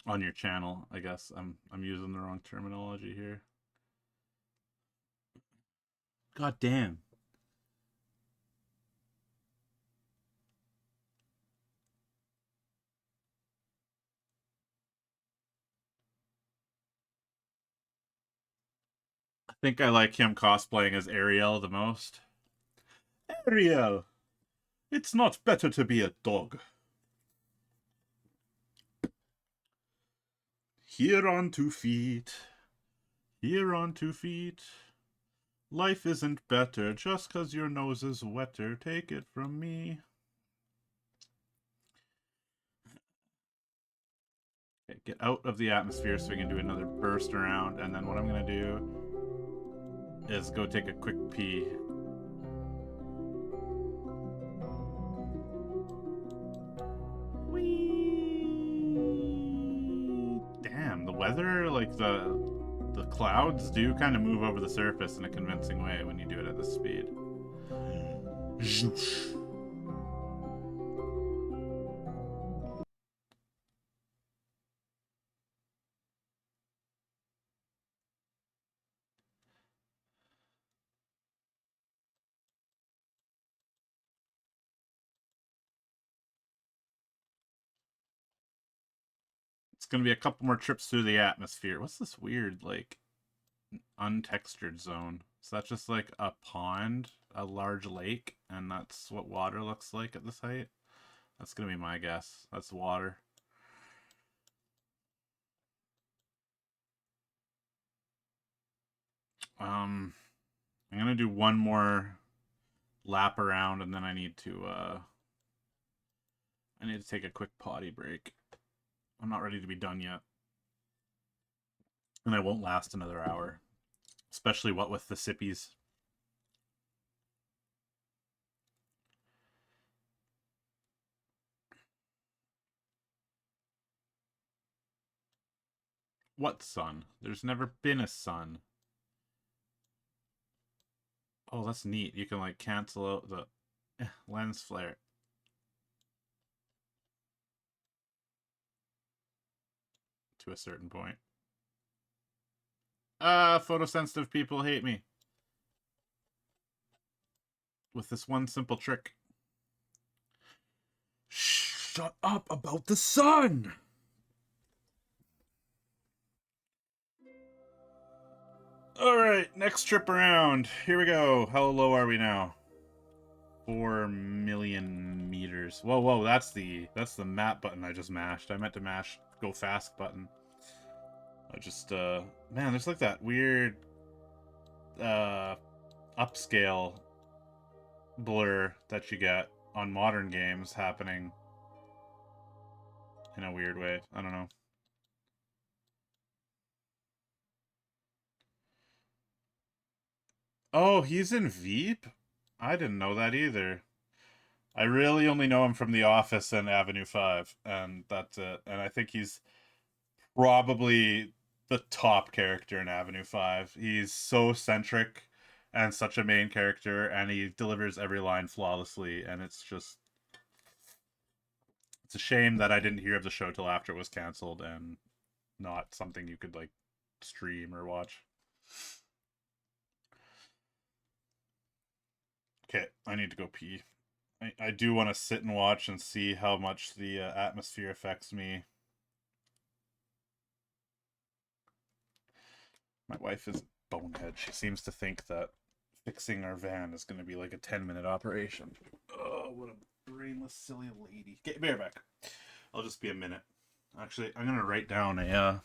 On your channel, I guess. I'm using the wrong terminology here. God damn. I think I like him cosplaying as Ariel the most. Ariel! It's not better to be a dog. Here on 2 feet. Here on 2 feet. Life isn't better just 'cause your nose is wetter. Take it from me. Okay, get out of the atmosphere so we can do another burst around, and then what I'm gonna do is go take a quick pee. Whee! Damn, the weather, like the clouds do kind of move over the surface in a convincing way when you do it at this speed. It's gonna be a couple more trips through the atmosphere. What's this weird, like, untextured zone? Is that just like a pond, a large lake, and that's what water looks like at this height? That's gonna be my guess. That's water. I'm gonna do one more lap around, and then I need to take a quick potty break. I'm not ready to be done yet. And I won't last another hour. Especially what with the sippies. What sun? There's never been a sun. Oh, that's neat. You can, like, cancel out the lens flare. To a certain point. Photosensitive people hate me. With this one simple trick. Shut up about the sun! Alright, next trip around. Here we go. How low are we now? 4 million meters. Whoa, whoa, that's the map button I just mashed. I meant to mash go fast button. I just, man, there's like that weird, upscale blur that you get on modern games happening in a weird way. I don't know. Oh, he's in Veep? I didn't know that either. I really only know him from The Office and Avenue 5, and that's it. And I think he's probably the top character in Avenue 5. He's so centric and such a main character, and he delivers every line flawlessly, and it's a shame that I didn't hear of the show till after it was canceled and not something you could like stream or watch. Okay, I need to go pee. I do want to sit and watch and see how much the atmosphere affects me. My wife is a bonehead. She seems to think that fixing our van is going to be like a 10-minute operation. Oh, what a brainless, silly lady. Get bear back. I'll just be a minute. Actually, I'm going to write down a.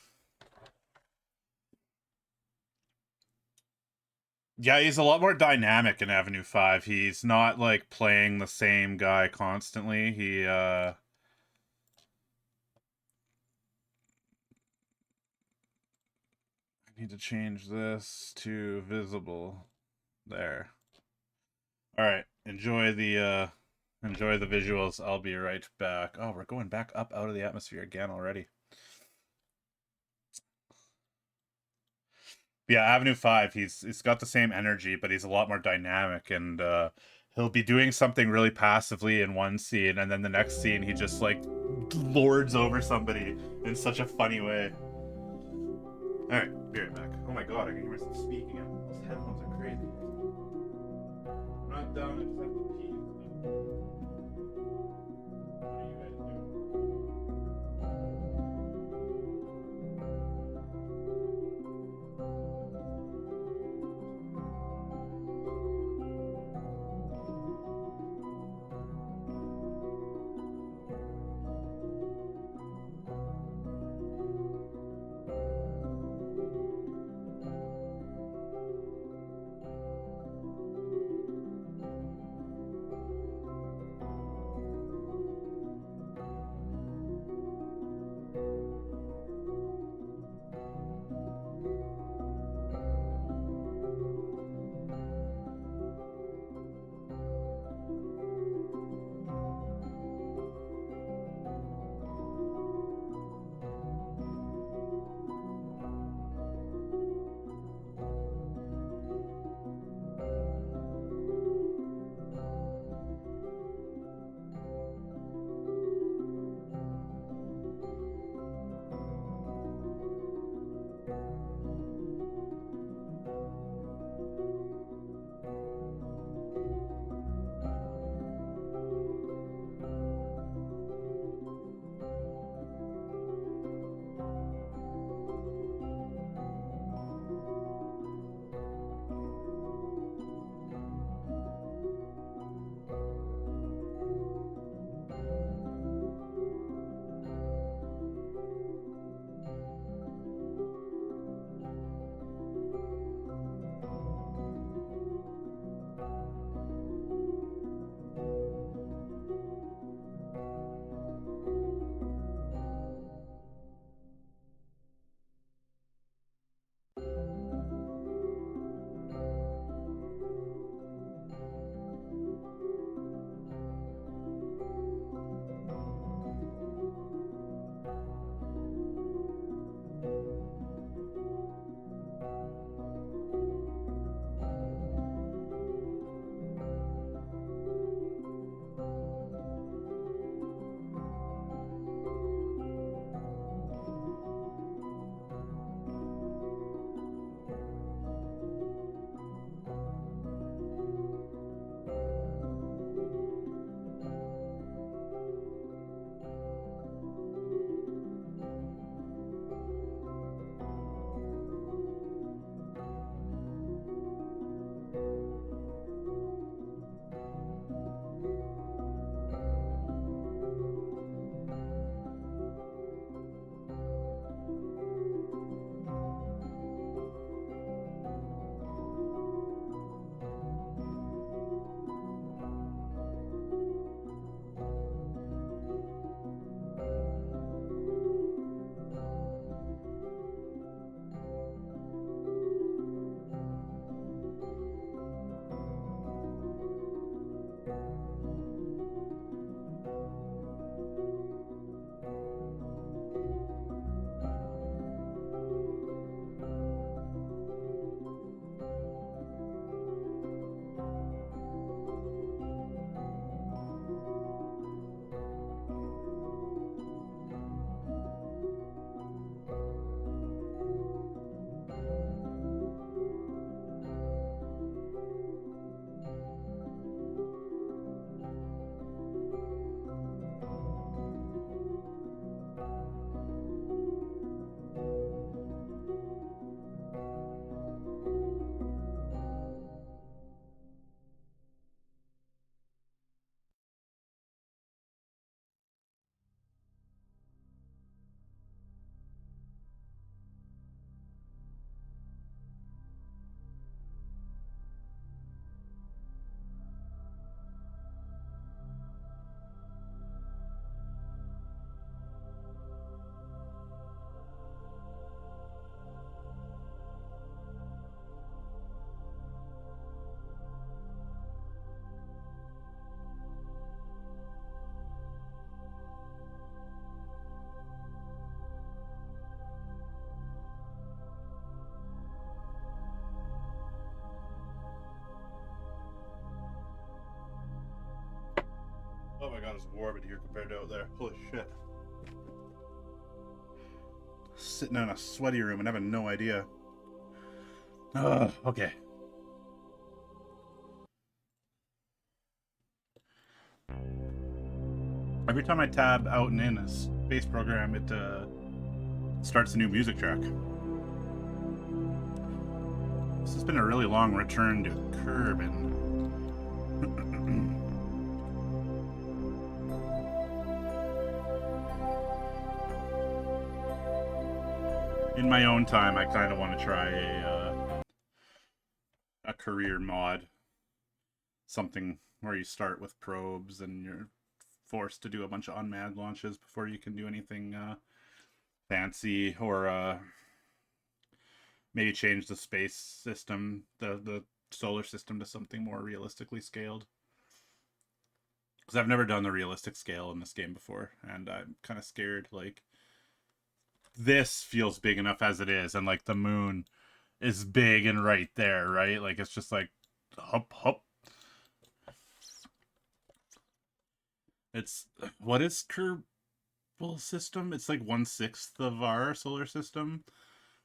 Yeah, he's a lot more dynamic in Avenue 5. He's not like playing the same guy constantly. I need to change this to visible. There. All right. Enjoy the visuals. I'll be right back. Oh, we're going back up out of the atmosphere again already. Yeah, Avenue 5, he's got the same energy, but he's a lot more dynamic, and he'll be doing something really passively in one scene, and then the next scene he just like lords over somebody in such a funny way. Alright, be right back. Oh my god, I can hear myself speaking. These headphones are crazy. I'm not done, I just have to pee and stuff. What are you guys doing? God, it's warm in here compared to out there. Holy shit. Sitting in a sweaty room and having no idea. Okay. Every time I tab out and in a space program, it starts a new music track. This has been a really long return to Kerbin. In my own time, I kind of want to try a career mod. Something where you start with probes and you're forced to do a bunch of unmanned launches before you can do anything fancy, or maybe change the space system, the solar system, to something more realistically scaled. Because I've never done the realistic scale in this game before, and I'm kind of scared, like, this feels big enough as it is, and like the moon is big and right there, right? Like it's just like hop hop. It's, what is Kerbal system? It's like 1/6 of our solar system,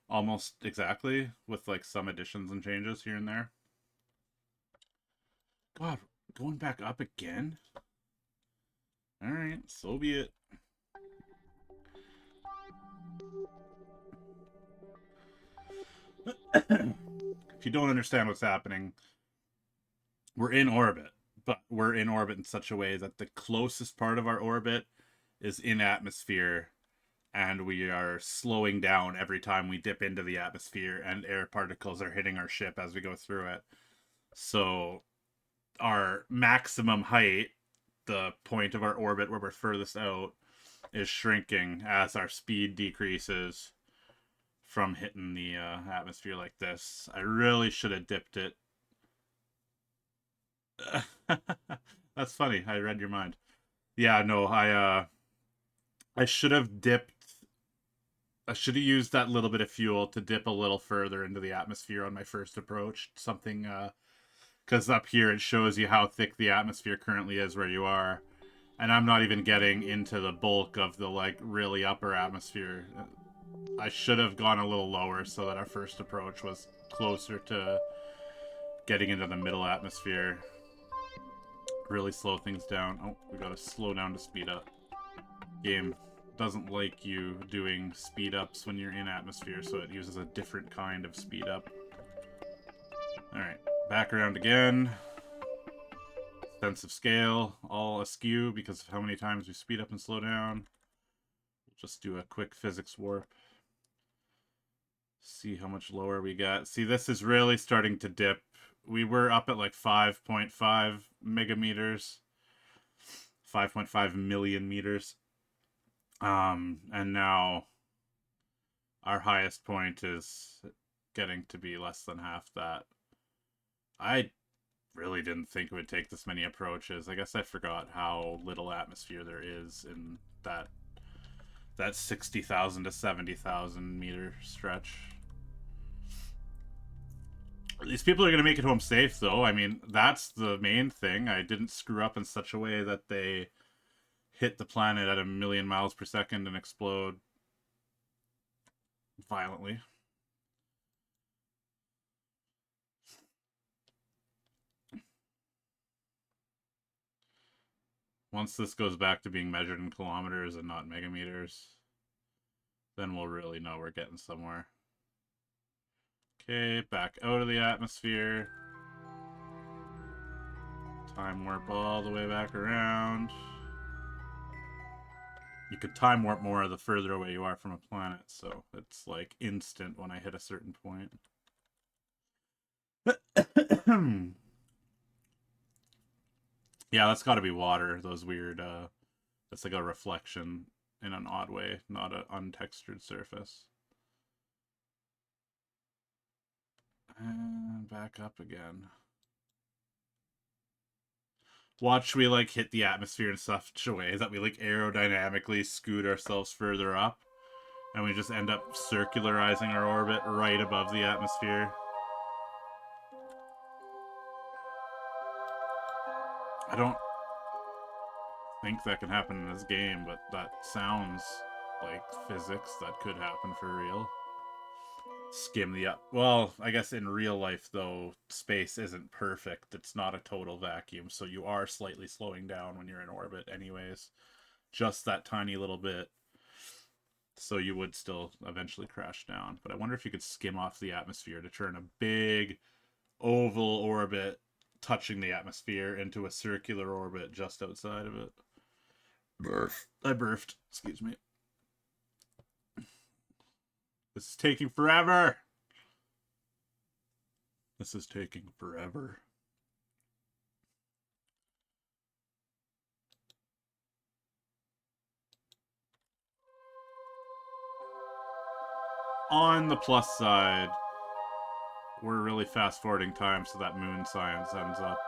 almost exactly, with like some additions and changes here and there. God, going back up again? All right, so be it. If you don't understand what's happening, we're in orbit, but we're in orbit in such a way that the closest part of our orbit is in atmosphere, and we are slowing down every time we dip into the atmosphere, and air particles are hitting our ship as we go through it. So our maximum height, the point of our orbit where we're furthest out, is shrinking as our speed decreases from hitting the atmosphere like this. I really should have dipped it. That's funny. I read your mind. Yeah, no, I should have dipped. I should have used that little bit of fuel to dip a little further into the atmosphere on my first approach. Something, because up here it shows you how thick the atmosphere currently is where you are. And I'm not even getting into the bulk of the, like, really upper atmosphere. I should have gone a little lower so that our first approach was closer to getting into the middle atmosphere. Really slow things down. Oh, we gotta slow down to speed up. Game doesn't like you doing speed ups when you're in atmosphere, so it uses a different kind of speed up. Alright, back around again. Sense of scale, all askew because of how many times we speed up and slow down. We'll just do a quick physics warp. See how much lower we got. See, this is really starting to dip. We were up at like 5.5 megameters. 5.5 million meters. And now our highest point is getting to be less than half that. I really didn't think it would take this many approaches. I guess I forgot how little atmosphere there is in that 60,000 to 70,000 meter stretch. These people are going to make it home safe, though. I mean, that's the main thing. I didn't screw up in such a way that they hit the planet at 1,000,000 miles per second and explode violently. Once this goes back to being measured in kilometers and not megameters, then we'll really know we're getting somewhere. Okay, back out of the atmosphere. Time warp all the way back around. You could time warp more the further away you are from a planet, so it's like instant when I hit a certain point. Yeah, that's got to be water. Those weird, it's like a reflection in an odd way, not an untextured surface. And back up again. Watch we like hit the atmosphere in such a way that we like aerodynamically scoot ourselves further up, and we just end up circularizing our orbit right above the atmosphere. I don't... think that can happen in this game, but that sounds like physics that could happen for real. Skim the up. Well, I guess in real life, though, space isn't perfect. It's not a total vacuum, so you are slightly slowing down when you're in orbit, anyways. Just that tiny little bit. So you would still eventually crash down. But I wonder if you could skim off the atmosphere to turn a big oval orbit touching the atmosphere into a circular orbit just outside of it. I burfed. Excuse me. This is taking forever. This is taking forever. On the plus side, we're really fast forwarding time, so that moon science ends up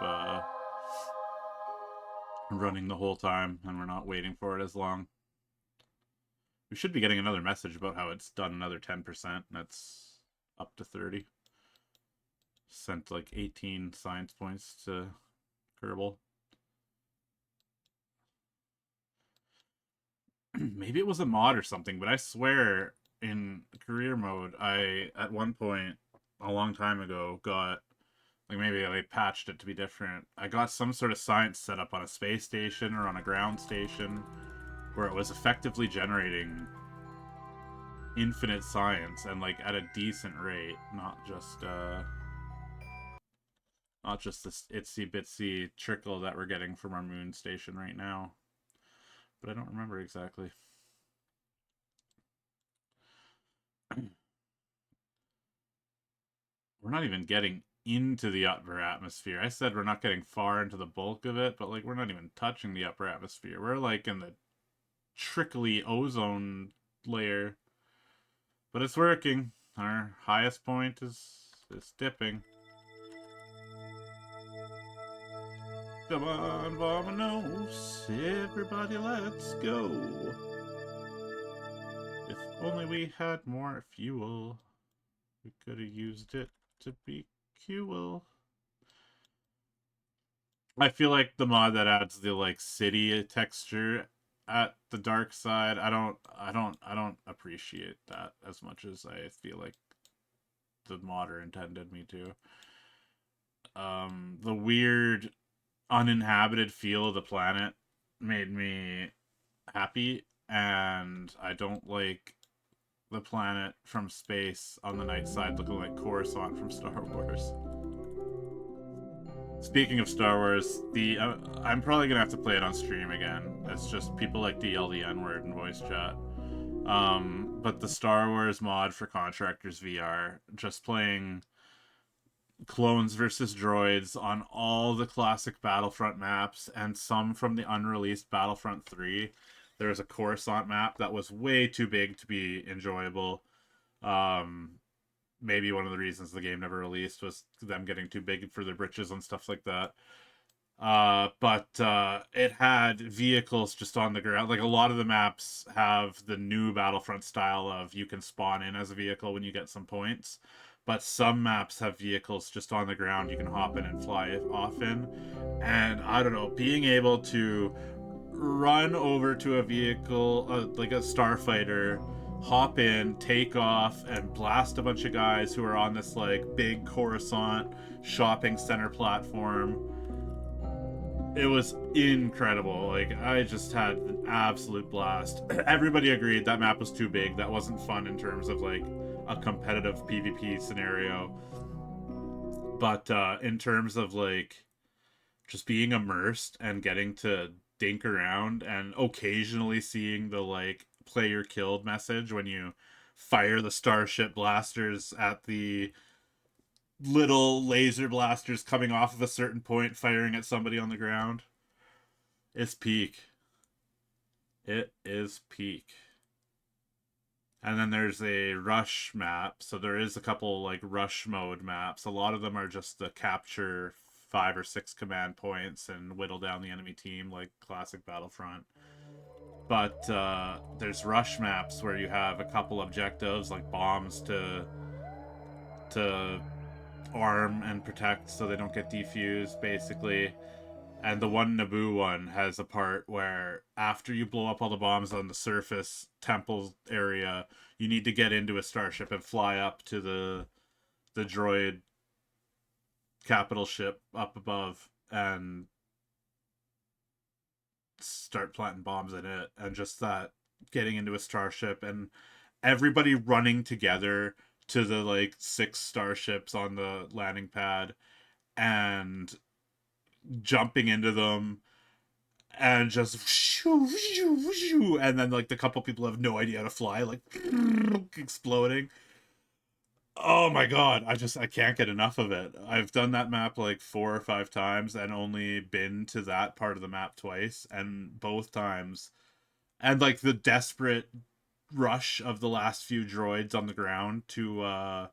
running the whole time, and we're not waiting for it as long. We should be getting another message about how it's done another 10%, and it's up to 30. Sent like 18 science points to Kerbal. Maybe it was a mod or something, but I swear in career mode, I, at one point, a long time ago, got, like maybe they patched it to be different. I got some sort of science set up on a space station or on a ground station where it was effectively generating infinite science and like at a decent rate, not just this itsy bitsy trickle that we're getting from our moon station right now. But I don't remember exactly. We're not even getting into the upper atmosphere. I said we're not getting far into the bulk of it, but like we're not even touching the upper atmosphere. We're like in the trickly ozone layer. But it's working. Our highest point is dipping. Come on, Vominos. Everybody, let's go. If only we had more fuel. We could have used it to be fuel. I feel like the mod that adds the like city texture at the dark side, I don't appreciate that as much as I feel like the modder intended me to. The weird uninhabited feel of the planet made me happy, and I don't like the planet from space on the night side looking like Coruscant from Star Wars. Speaking of Star Wars, I'm probably gonna have to play it on stream again. It's just people like to yell the N-word in voice chat. But the Star Wars mod for Contractors VR, just playing clones versus droids on all the classic Battlefront maps and some from the unreleased Battlefront 3. There was a Coruscant map that was way too big to be enjoyable. Maybe one of the reasons the game never released was them getting too big for their britches and stuff like that. But it had vehicles just on the ground. Like a lot of the maps have the new Battlefront style of you can spawn in as a vehicle when you get some points. But some maps have vehicles just on the ground you can hop in and fly off in. And I don't know, being able to run over to a vehicle, like a starfighter, hop in, take off, and blast a bunch of guys who are on this like big Coruscant shopping center platform. It was incredible. Like I just had an absolute blast. Everybody agreed that map was too big. That wasn't fun in terms of like a competitive PvP scenario. But in terms of like just being immersed and getting to dink around and occasionally seeing the like player killed message when you fire the starship blasters at the little laser blasters coming off of a certain point firing at somebody on the ground. It's peak. It is peak. And then there's a rush map, so there is a couple like rush mode maps. A lot of them are just the capture 5 or 6 command points and whittle down the enemy team like classic Battlefront. But there's rush maps where you have a couple objectives like bombs to arm and protect so they don't get defused basically. And the one Naboo one has a part where after you blow up all the bombs on the surface temple area, you need to get into a starship and fly up to the droid capital ship up above and start planting bombs in it. And just that getting into a starship and everybody running together to the like 6 starships on the landing pad and jumping into them and just and then like the couple people have no idea how to fly, like exploding. Oh my god, I can't get enough of it. I've done that map like 4 or 5 times and only been to that part of the map twice, and both times, and like the desperate rush of the last few droids on the ground to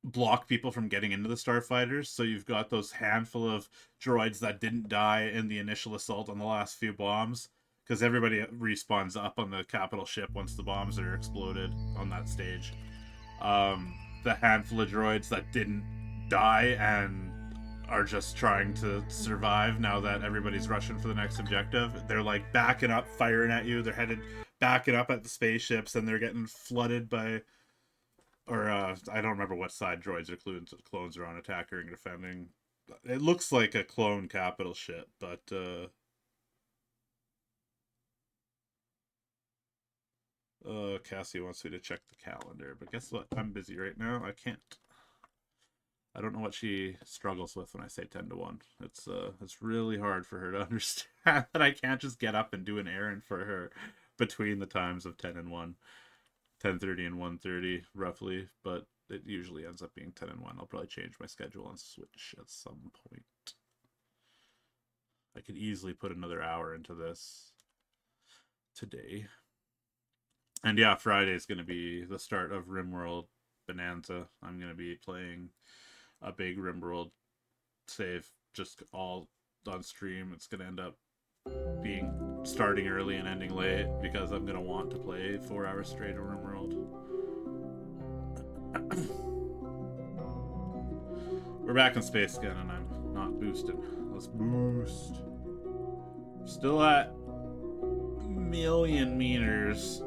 block people from getting into the starfighters. So you've got those handful of droids that didn't die in the initial assault on the last few bombs, because everybody respawns up on the capital ship once the bombs are exploded on that stage. The handful of droids that didn't die and are just trying to survive now that everybody's rushing for the next objective. They're like backing up, firing at you. They're headed backing up at the spaceships, and they're getting flooded by, or I don't remember what side droids or clones are on, attacking and defending. It looks like a clone capital ship, but Cassie wants me to check the calendar, but guess what? I'm busy right now. I can't. I don't know what she struggles with when I say 10 to 1. It's really hard for her to understand that I can't just get up and do an errand for her between the times of 10 and 1. 10:30 and 1:30 roughly, but it usually ends up being 10 and 1. I'll probably change my schedule and switch at some point. I could easily put another hour into this today. And yeah, Friday is going to be the start of RimWorld Bonanza. I'm going to be playing a big RimWorld save just all on stream. It's going to end up being starting early and ending late because I'm going to want to play 4 hours straight of RimWorld. We're back in space again, and I'm not boosting. Let's boost. Still at million meters,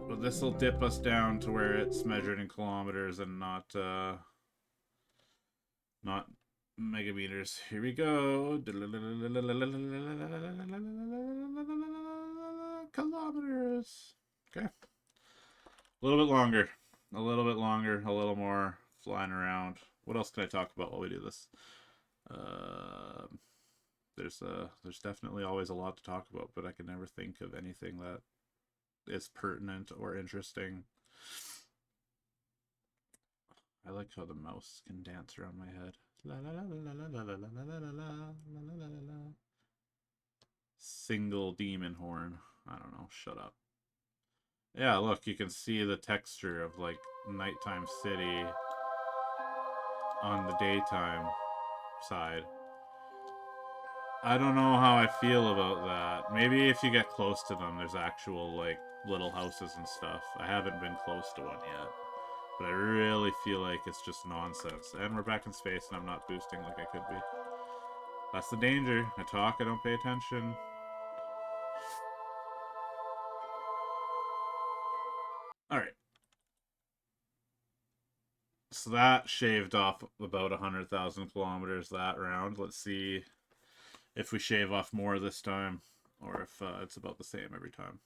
but this will dip us down to where it's measured in kilometers and not megameters. Here we go. Kilometers. Okay. A little bit longer. A little bit longer. A little more flying around. What else can I talk about while we do this? There's definitely always a lot to talk about, but I can never think of anything that is pertinent or interesting. I like how the mouse can dance around my head. La la la la la la la la la la la la la. Single demon horn. I don't know. Shut up. Yeah, look, you can see the texture of like nighttime city on the daytime side. I don't know how I feel about that. Maybe if you get close to them, there's actual like little houses and stuff. I haven't been close to one yet, but I really feel like it's just nonsense. And we're back in space and I'm not boosting like I could be. That's the danger. I talk, I don't pay attention. Alright. So that shaved off about 100,000 kilometers that round. Let's see if we shave off more this time, or if it's about the same every time.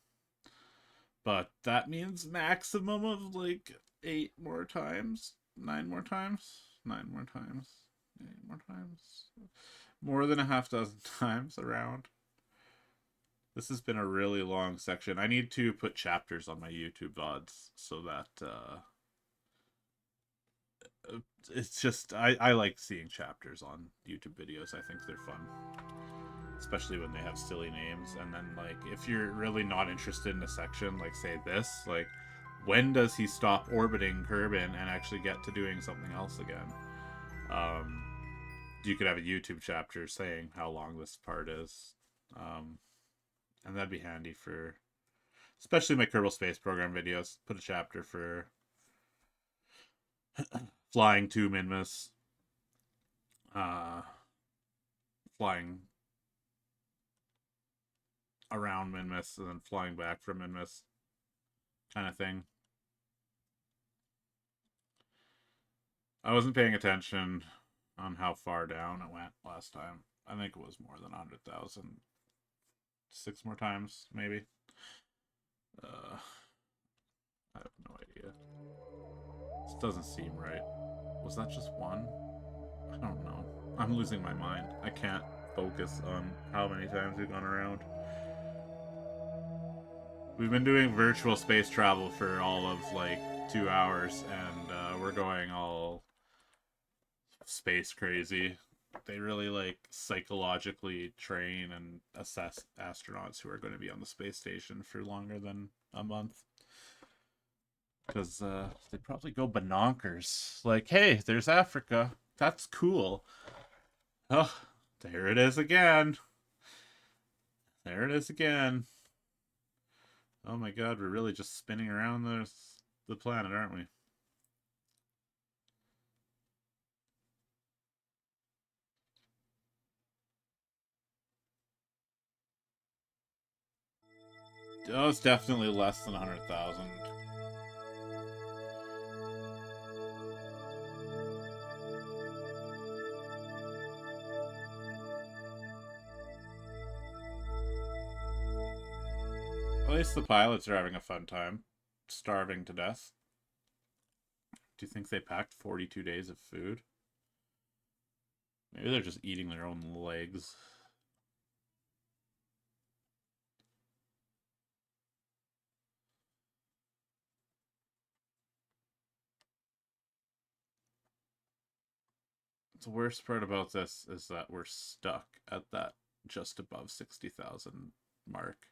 But that means maximum of like 8 more times, 9 more times, 9 more times, 8 more times, more than a half dozen times around. This has been a really long section. I need to put chapters on my YouTube VODs so that it's just I like seeing chapters on YouTube videos. I think they're fun, especially when they have silly names. And then like if you're really not interested in a section, like say this, like when does he stop orbiting Kerbin and actually get to doing something else again? You could have a YouTube chapter saying how long this part is, and that'd be handy for especially my Kerbal Space Program videos. Put a chapter for flying to Minmus, flying around Minmus and then flying back from Minmus kind of thing. I wasn't paying attention on how far down it went last time. I think it was more than 100,000. 6 more times, maybe. I have no idea. This doesn't seem right. Was that just one? I don't know. I'm losing my mind. I can't focus on how many times we've gone around. We've been doing virtual space travel for all of like 2 hours, and we're going all space crazy. They really like psychologically train and assess astronauts who are going to be on the space station for longer than a month. Because they probably go bonkers. Like, hey, there's Africa. That's cool. Oh, there it is again. There it is again. Oh my god, we're really just spinning around the planet, aren't we? Oh, it's definitely less than 100,000. At least the pilots are having a fun time, starving to death. Do you think they packed 42 days of food? Maybe they're just eating their own legs. The worst part about this is that we're stuck at that just above 60,000 mark.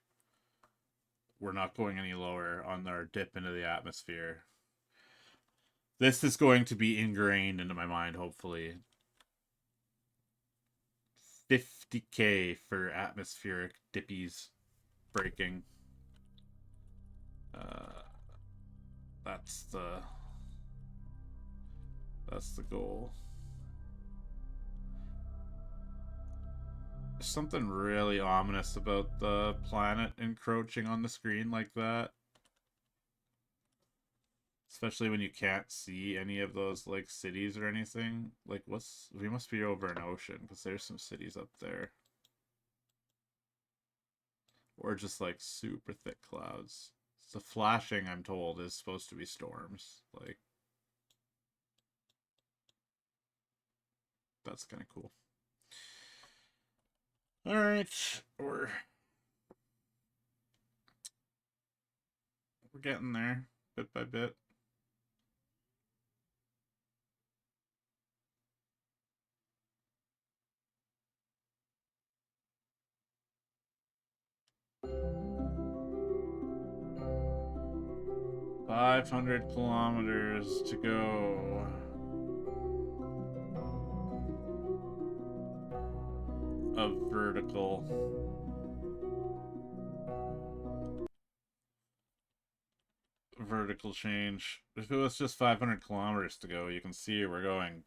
We're not going any lower on our dip into the atmosphere. This is going to be ingrained into my mind, hopefully. 50k for atmospheric dippies breaking. That's the goal. There's something really ominous about the planet encroaching on the screen like that. Especially when you can't see any of those like cities or anything. Like we must be over an ocean because there's some cities up there. Or just like super thick clouds. The flashing, I'm told, is supposed to be storms. Like, that's kind of cool. All right, we're getting there bit by bit. $500 to go. Of vertical change. If it was just 500 kilometers to go, you can see we're going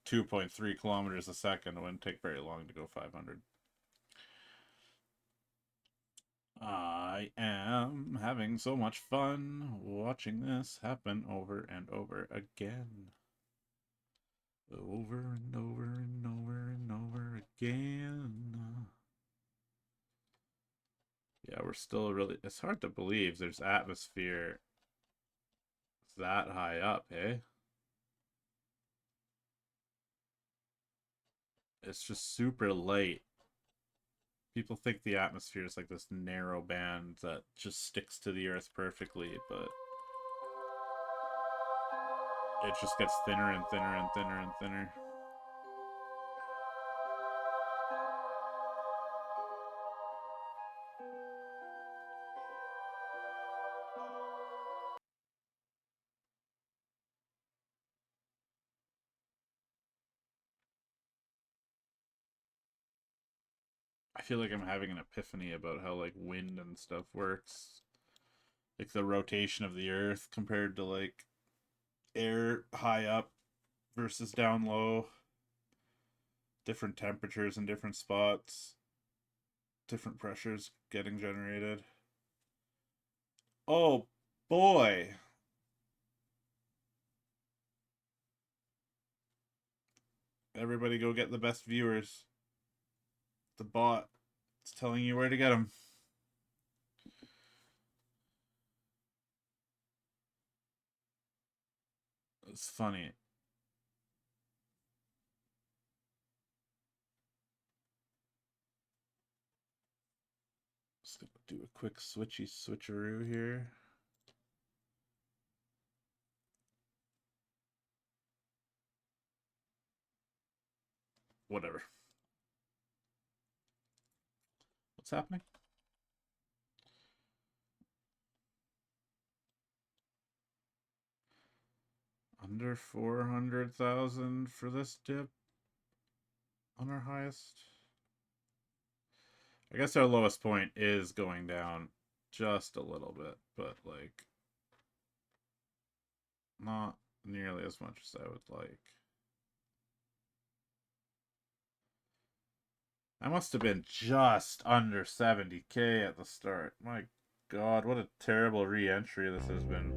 2.3 kilometers a second. It wouldn't take very long to go 500. I am having so much fun watching this happen over and over again. Over and over and over and over again. Yeah, we're still really... It's hard to believe there's atmosphere that high up, eh? It's just super light. People think the atmosphere is like this narrow band that just sticks to the Earth perfectly, but it just gets thinner and thinner and thinner and thinner. I feel like I'm having an epiphany about how like wind and stuff works. Like the rotation of the Earth compared to like air high up versus down low. different temperatures in different spots, different pressures getting generated. Oh boy. Everybody go get the best viewers. The bot is telling you where to get them. It's funny. Just gonna do a quick switcheroo here. Whatever. What's happening? Under 400,000 for this dip on our highest. I guess our lowest point is going down just a little bit, but like not nearly as much as I would like. I must have been just under 70k at the start. My god, what a terrible re-entry this has been.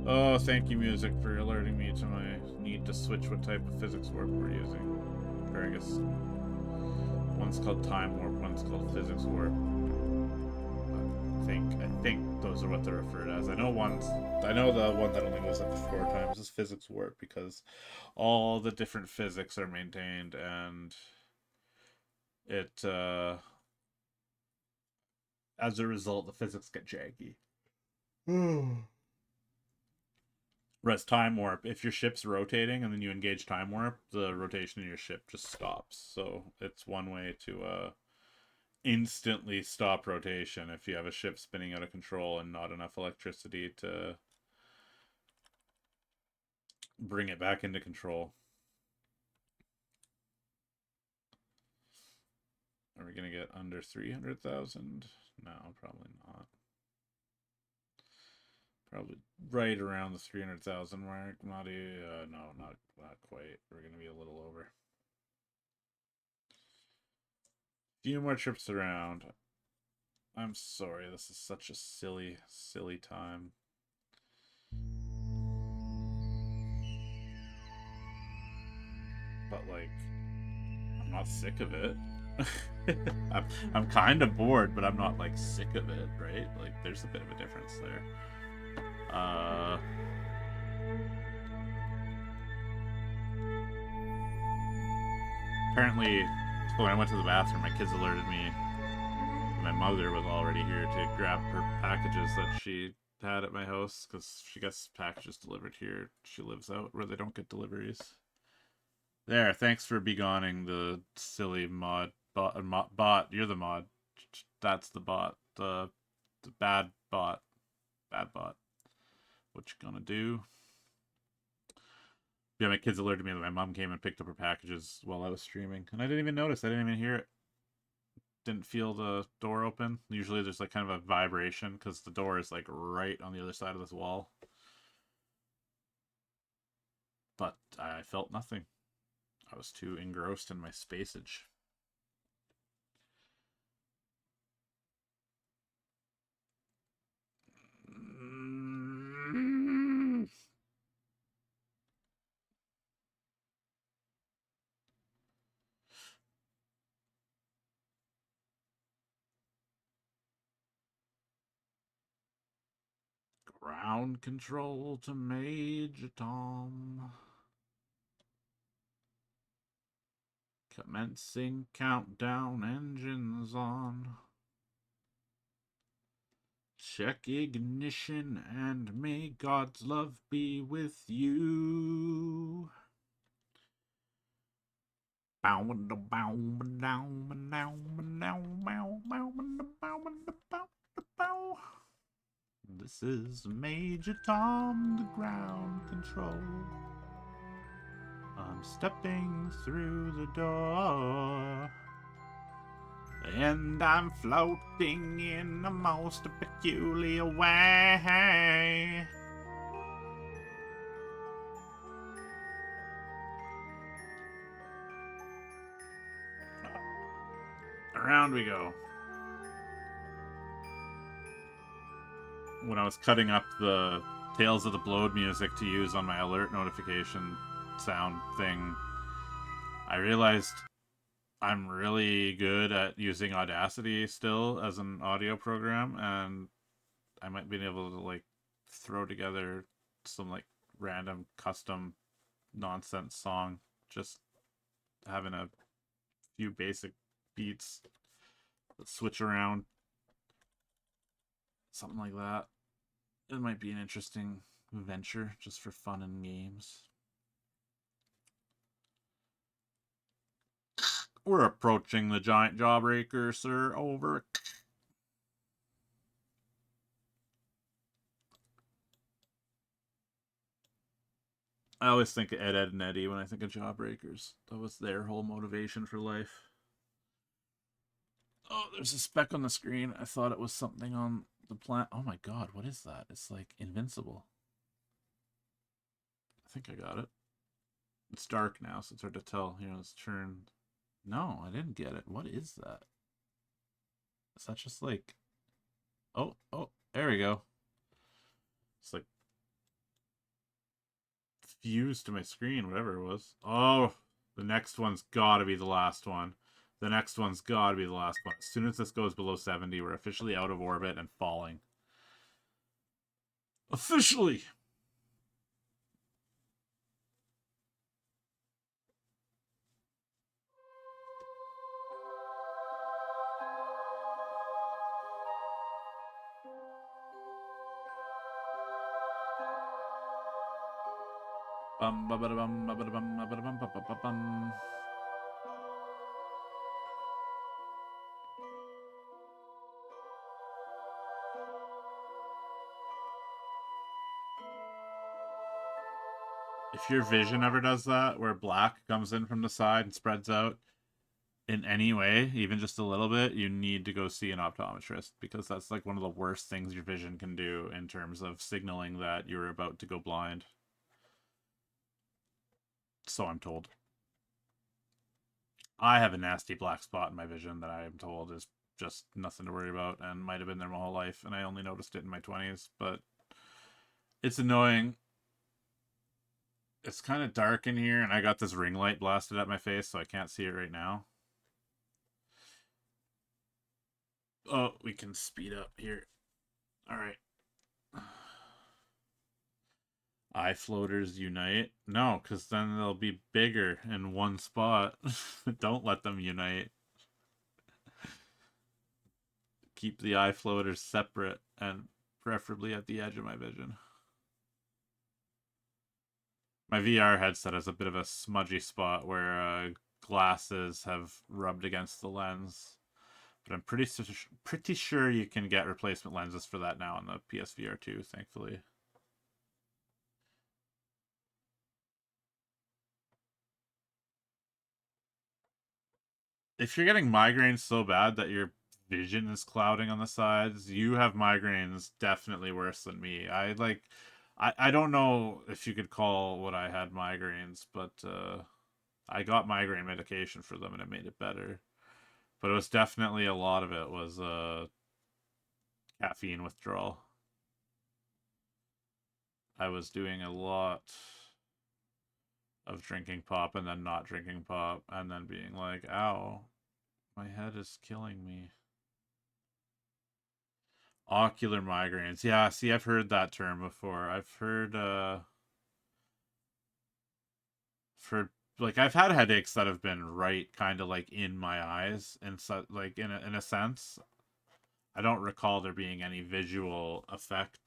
Oh, thank you, music, for alerting me to my need to switch what type of physics warp we're using. Or I guess one's called time warp, one's called physics warp. I think those are what they're referred as. I know the one that only goes up to 4 times is physics warp because all the different physics are maintained and it as a result the physics get janky. Whereas time warp, if your ship's rotating and then you engage time warp, the rotation of your ship just stops. So it's one way to instantly stop rotation if you have a ship spinning out of control and not enough electricity to bring it back into control. Are we going to get under 300,000? No, probably not. Probably right around the 300,000 mark. Not no, not quite. We're going to be a little over. Few more trips around. I'm sorry, this is such a silly time. But like, I'm not sick of it. I'm kind of bored, but I'm not like sick of it, right? Like, there's a bit of a difference there. Apparently, when I went to the bathroom, my kids alerted me. My mother was already here to grab her packages that she had at my house because she gets packages delivered here. She lives out where they don't get deliveries. There, thanks for begoning the silly mod bot. You're the mod. That's the bot. The bad bot. Bad bot. What you gonna do? Yeah, my kids alerted me that my mom came and picked up her packages while I was streaming, and I didn't even notice. I didn't even hear it. Didn't feel the door open. Usually there's like kind of a vibration because the door is like right on the other side of this wall. But I felt nothing. I was too engrossed in my spacage. Ground control to Major Tom. Commencing countdown, engines on. Check ignition and may God's love be with you. This is Major Tom, the ground control. I'm stepping through the door, and I'm floating in a most peculiar way. round we go. When I was cutting up the Tales of the Blowed music to use on my alert notification sound thing, I realized I'm really good at using Audacity still as an audio program, and I might be able to like throw together some like random custom nonsense song, just having a few basic beats that switch around, something like that. It might be an interesting venture just for fun and games. We're approaching the giant jawbreaker, sir. Over. I always think of Ed, Ed, and Eddie when I think of jawbreakers. That was their whole motivation for life. Oh, there's a speck on the screen. I thought it was something on the planet. Oh my god, what is that? It's like invincible. I think I got it. It's dark now, so it's hard to tell. You know, it's turned. No, I didn't get it. What is that? Is that just like... Oh, there we go. It's like fused to my screen, whatever it was. Oh, the next one's gotta be the last one. The next one's gotta be the last one. As soon as this goes below 70, we're officially out of orbit and falling. Officially! Bum ba ba bum ba ba bum ba ba bum ba ba bum. If your vision ever does that, where black comes in from the side and spreads out in any way, even just a little bit, you need to go see an optometrist, because that's like one of the worst things your vision can do in terms of signaling that you're about to go blind. So I'm told. I have a nasty black spot in my vision that I am told is just nothing to worry about and might have been there my whole life, and I only noticed it in my 20s, but it's annoying. It's kind of dark in here, and I got this ring light blasted at my face, so I can't see it right now. Oh, we can speed up here. All right. Eye floaters unite? No, because then they'll be bigger in one spot. Don't let them unite. Keep the eye floaters separate and preferably at the edge of my vision. My VR headset has a bit of a smudgy spot where glasses have rubbed against the lens. But I'm pretty sure you can get replacement lenses for that now on the PSVR 2, thankfully. If you're getting migraines so bad that your vision is clouding on the sides, you have migraines definitely worse than me. I don't know if you could call what I had migraines, but I got migraine medication for them and it made it better. But it was definitely, a lot of it was caffeine withdrawal. I was doing a lot of drinking pop and then not drinking pop and then being like, ow, my head is killing me. Ocular migraines. Yeah, see, I've heard that term before. I've heard like, I've had headaches that have been right kind of like in my eyes, and so like in a sense. I don't recall there being any visual effect,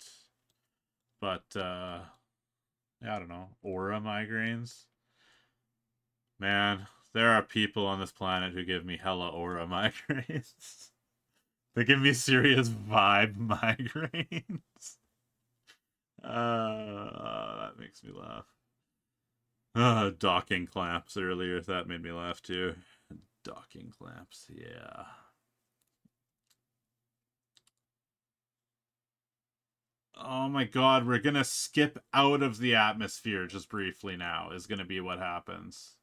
but yeah, I don't know. Aura migraines. Man, there are people on this planet who give me hella aura migraines. They give me serious vibe migraines. That makes me laugh. Docking clamps earlier. That made me laugh too. Docking clamps, yeah. Oh my god, we're gonna skip out of the atmosphere just briefly now, is gonna be what happens.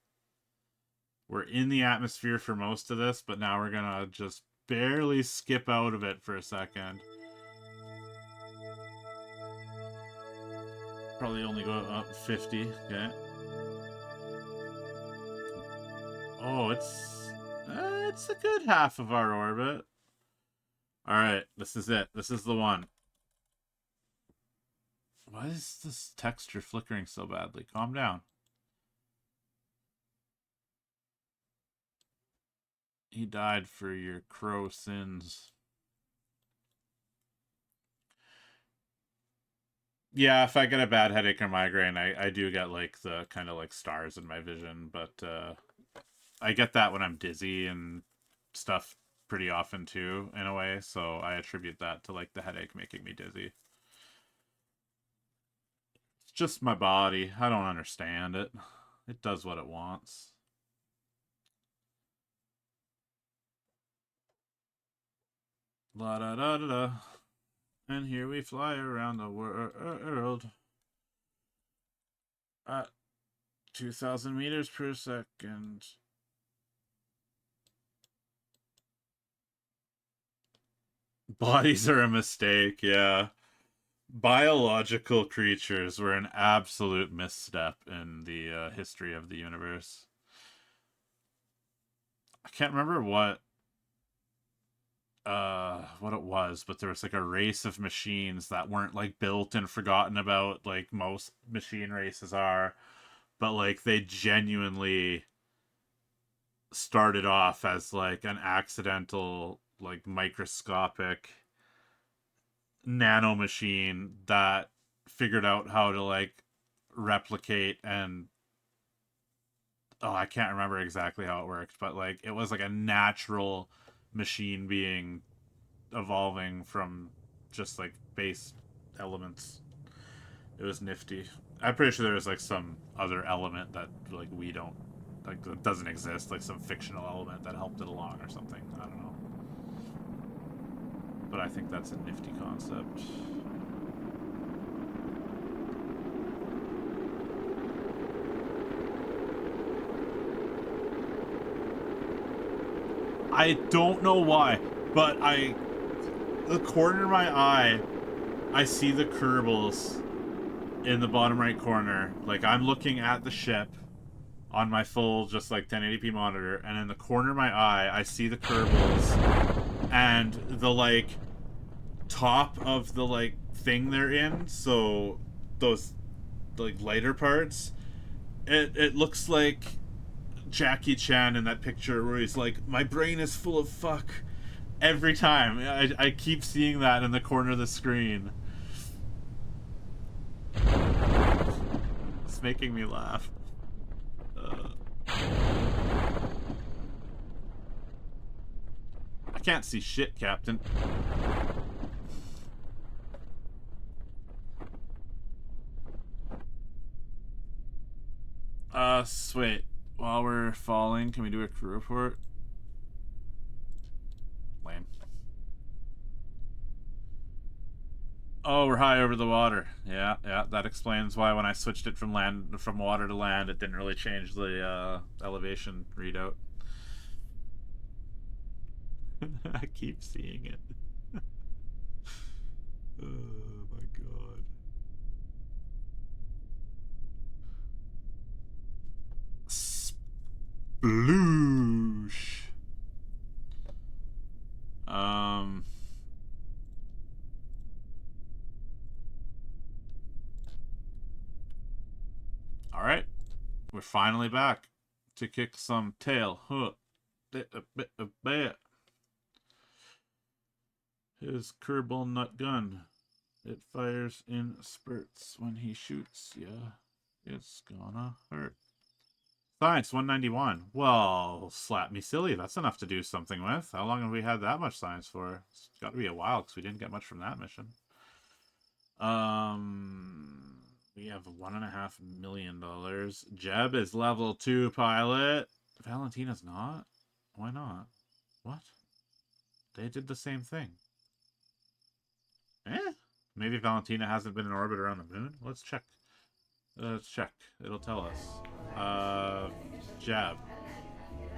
We're in the atmosphere for most of this, but now we're gonna just barely skip out of it for a second. Probably only go up 50, okay. Oh, it's a good half of our orbit. Alright, this is it. This is the one. Why is this texture flickering so badly? Calm down. He died for your crow sins. Yeah, if I get a bad headache or migraine, I do get like the kind of like stars in my vision, but I get that when I'm dizzy and stuff pretty often too, in a way, so I attribute that to like the headache making me dizzy. It's just my body. I don't understand it. It does what it wants. La da da da da. And here we fly around the world at 2,000 meters per second. Bodies are a mistake, yeah. Biological creatures were an absolute misstep in the history of the universe. I can't remember what it was, but there was like a race of machines that weren't like built and forgotten about like most machine races are, but like they genuinely started off as like an accidental like microscopic nano machine that figured out how to like replicate and I can't remember exactly how it worked, but like it was like a natural machine being evolving from just like base elements. It was nifty. I'm pretty sure there was like some other element that like we don't like that doesn't exist, like some fictional element that helped it along or something. I don't know. But I think that's a nifty concept. I don't know why, but the corner of my eye, I see the Kerbals in the bottom right corner. Like I'm looking at the ship on my full just like 1080p monitor, and in the corner of my eye, I see the Kerbals and the like top of the like thing they're in. So those like lighter parts, it looks like Jackie Chan in that picture where he's like, "My brain is full of fuck." Every time, I keep seeing that in the corner of the screen. It's making me laugh. I can't see shit, Captain. Wait. While we're falling, can we do a crew report? Lame. Oh, we're high over the water. Yeah, that explains why when I switched it from water to land, it didn't really change the elevation readout. I keep seeing it. Oh my god. Sploosh. Alright. We're finally back to kick some tail. Huh. His Kerbal nut gun. It fires in spurts. When he shoots yeah, it's gonna hurt. Science 191. Well, slap me silly. That's enough to do something with. How long have we had that much science for? It's got to be a while because we didn't get much from that mission. We have $1.5 million. Jeb is level 2 pilot. Valentina's not? Why not? What? They did the same thing. Eh? Maybe Valentina hasn't been in orbit around the moon? Let's check. Let's check. It'll tell us. Jab.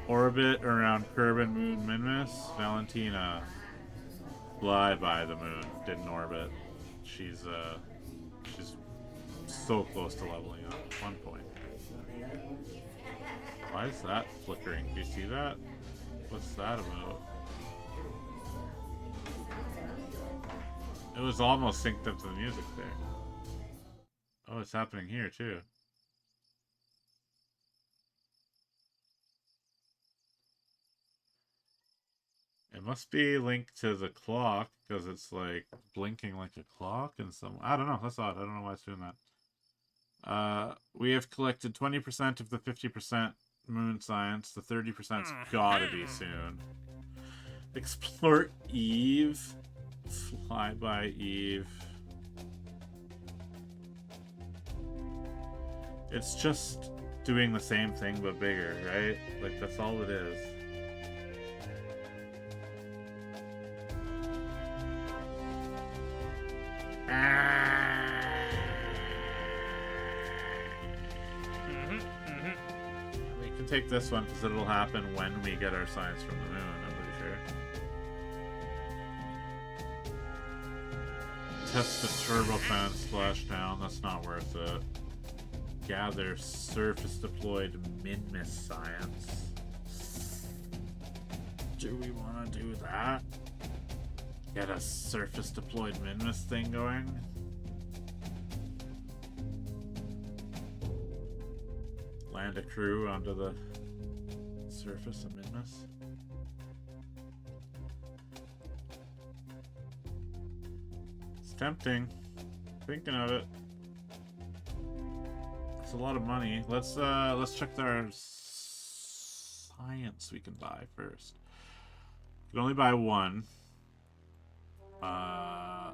Orbit around Kerbin, Moon, Minmus. Valentina. Fly by the moon. Didn't orbit. She's so close to leveling up. 1 point. Why is that flickering? Do you see that? What's that about? It was almost synced up to the music there. Oh, it's happening here too. It must be linked to the clock because it's like blinking like a clock and some. I don't know. That's odd. I don't know why it's doing that. We have collected 20% of the 50% moon science. The 30%'s gotta be soon. Explore Eve. Fly by Eve. It's just doing the same thing but bigger, right? Like, that's all it is. We can take this one because it'll happen when we get our science from the moon, I'm pretty sure. Test the turbofan splashdown, that's not worth it. Gather surface deployed Minmus science. Do we want to do that? Get a surface deployed Minmus thing going? Land a crew onto the surface of Minmus? It's tempting. Thinking of it. It's a lot of money. Let's check our science we can buy first. You can only buy one. I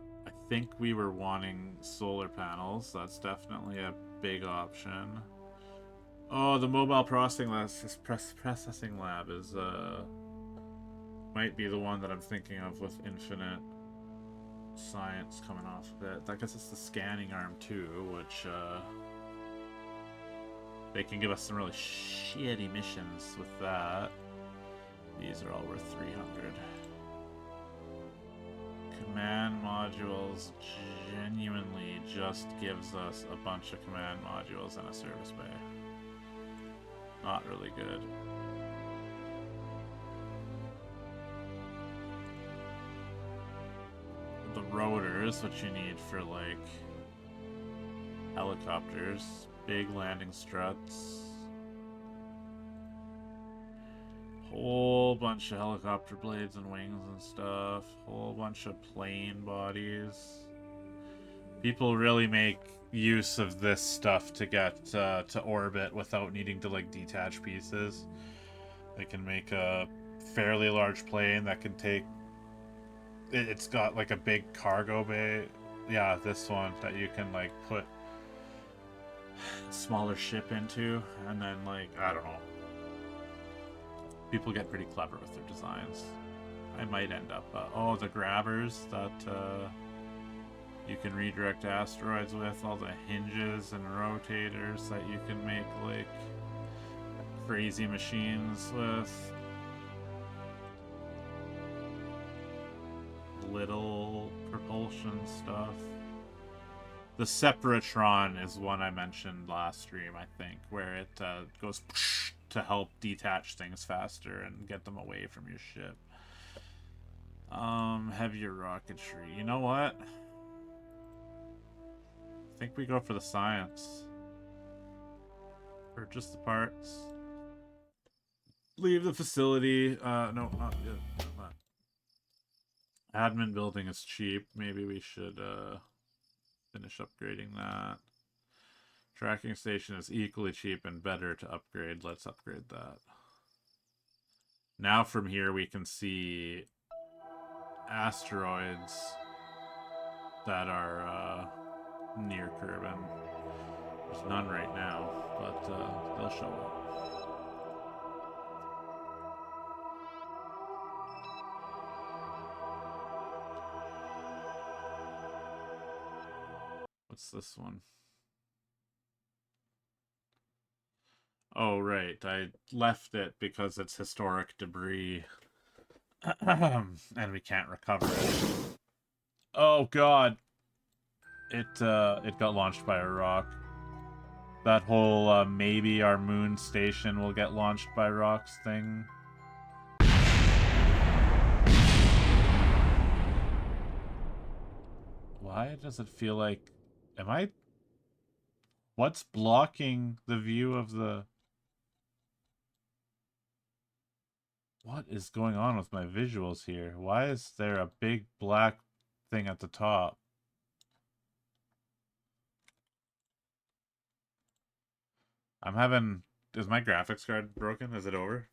think we were wanting solar panels. That's definitely a big option. Oh, the mobile processing lab is might be the one that I'm thinking of with infinite science coming off of it. I guess it's the scanning arm too, which they can give us some really shitty missions with that. These are all worth 300. Command modules genuinely just gives us a bunch of command modules and a service bay. Not really good. The rotors, what you need for like helicopters, big landing struts, whole bunch of helicopter blades and wings and stuff, whole bunch of plane bodies. People really make use of this stuff to get to orbit without needing to like detach pieces. They can make a fairly large plane that can take. It's got like a big cargo bay. Yeah, this one that you can like put smaller ship into, and then like I don't know. People get pretty clever with their designs. I might end up. Oh, the grabbers that you can redirect asteroids with, all the hinges and rotators that you can make like crazy machines with. Little propulsion stuff. The Separatron is one I mentioned last stream, I think, where it goes to help detach things faster and get them away from your ship. Heavier rocketry. You know what? I think we go for the science. Purchase the parts. Leave the facility. No, not good. Not. Admin building is cheap. Maybe we should finish upgrading that. Tracking station is equally cheap and better to upgrade. Let's upgrade that. Now from here we can see asteroids that are near Kerbin. There's none right now, but they'll show up. What's this one? Oh, right. I left it because it's historic debris. And we can't recover it. Oh god. It got launched by a rock. That whole maybe our moon station will get launched by rocks thing. Why does it feel like... Am I... What's blocking the view of the... What is going on with my visuals here? Why is there a big black thing at the top? I'm having... Is my graphics card broken? Is it over?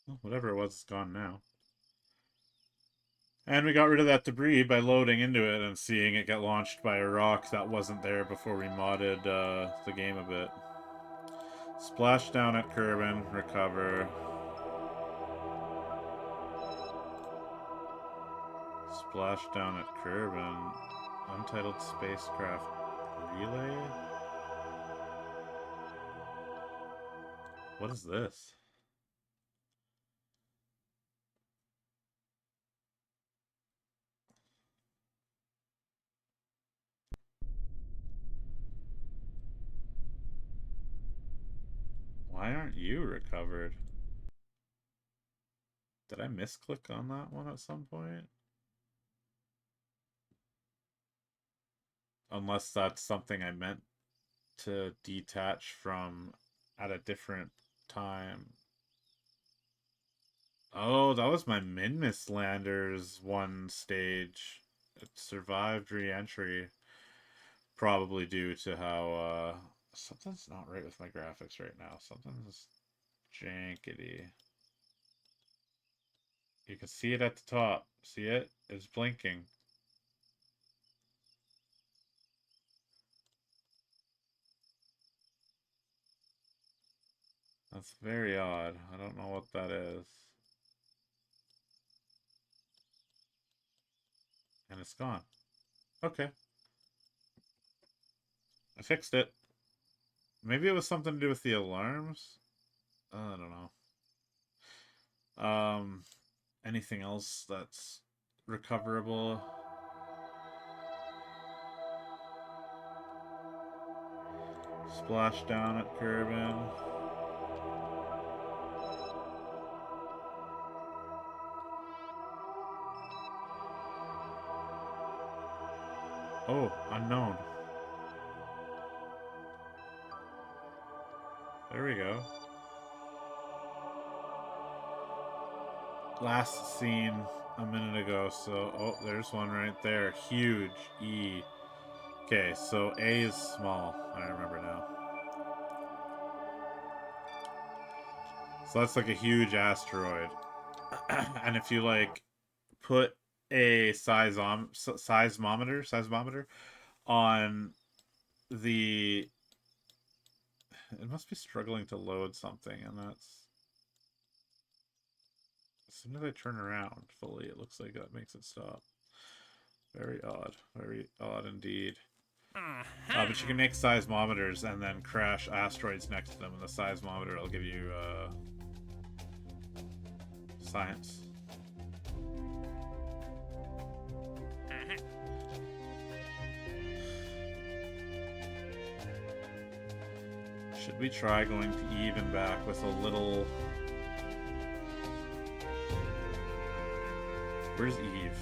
Well, whatever it was, it's gone now. And we got rid of that debris by loading into it and seeing it get launched by a rock that wasn't there before we modded the game a bit. Splash down at Kerbin, recover. Splash down at Kerbin. Untitled spacecraft relay? What is this? Why aren't you recovered? Did I misclick on that one at some point? Unless that's something I meant to detach from at a different time. Oh, that was my Minmus Landers one stage. It survived re-entry. Probably due to how, something's not right with my graphics right now. Something's jankety. You can see it at the top. See it? It's blinking. That's very odd. I don't know what that is. And it's gone. Okay. I fixed it. Maybe it was something to do with the alarms? I don't know. Anything else that's recoverable? Splash down at Kerbin. Oh, unknown. There we go. Last seen a minute ago, so... Oh, there's one right there. Huge. E. Okay, so A is small. I remember now. So that's like a huge asteroid. And if you, like, put a seismometer on the... It must be struggling to load something, and that's... As soon as I turn around fully, it looks like that makes it stop. Very odd. Very odd indeed. But you can make seismometers and then crash asteroids next to them, and the seismometer will give you science. Should we try going to Eve and back with a little... Where's Eve?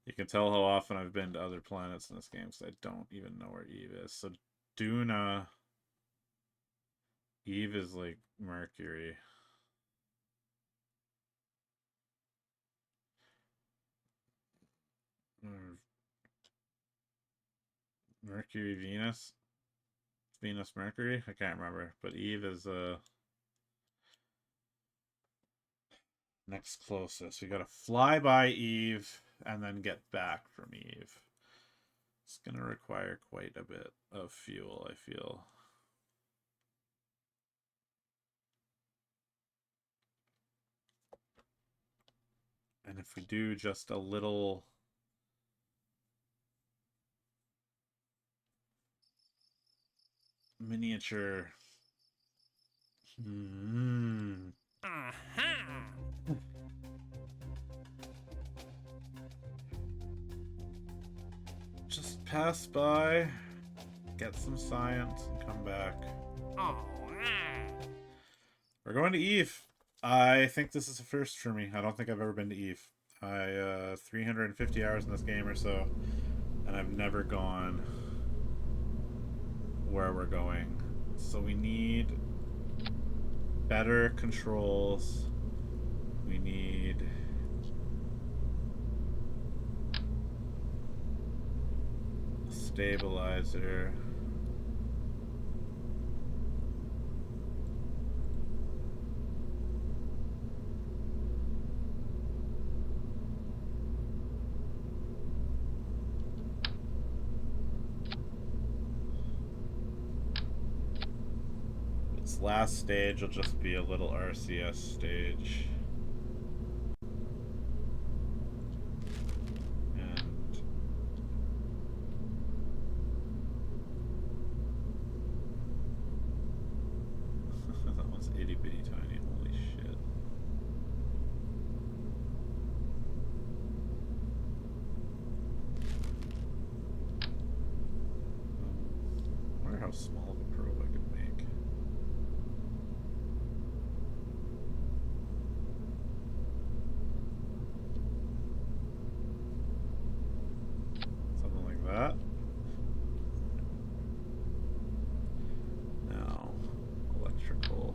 You can tell how often I've been to other planets in this game, because I don't even know where Eve is. So Duna... Eve is like Mercury. Mercury, Venus? Venus, Mercury? I can't remember. But Eve is next closest. We gotta fly by Eve and then get back from Eve. It's gonna require quite a bit of fuel, I feel. if we do just a little miniature. Just pass by, get some science, and come back. We're going to Eve. I think this is a first for me. I don't think I've ever been to Eve. 350 hours in this game or so, and I've never gone where we're going. So we need better controls. We need a stabilizer. Last stage will just be a little RCS stage. And that one's itty bitty tiny, holy shit. I wonder how small of a probe I could make. That. Now, electrical.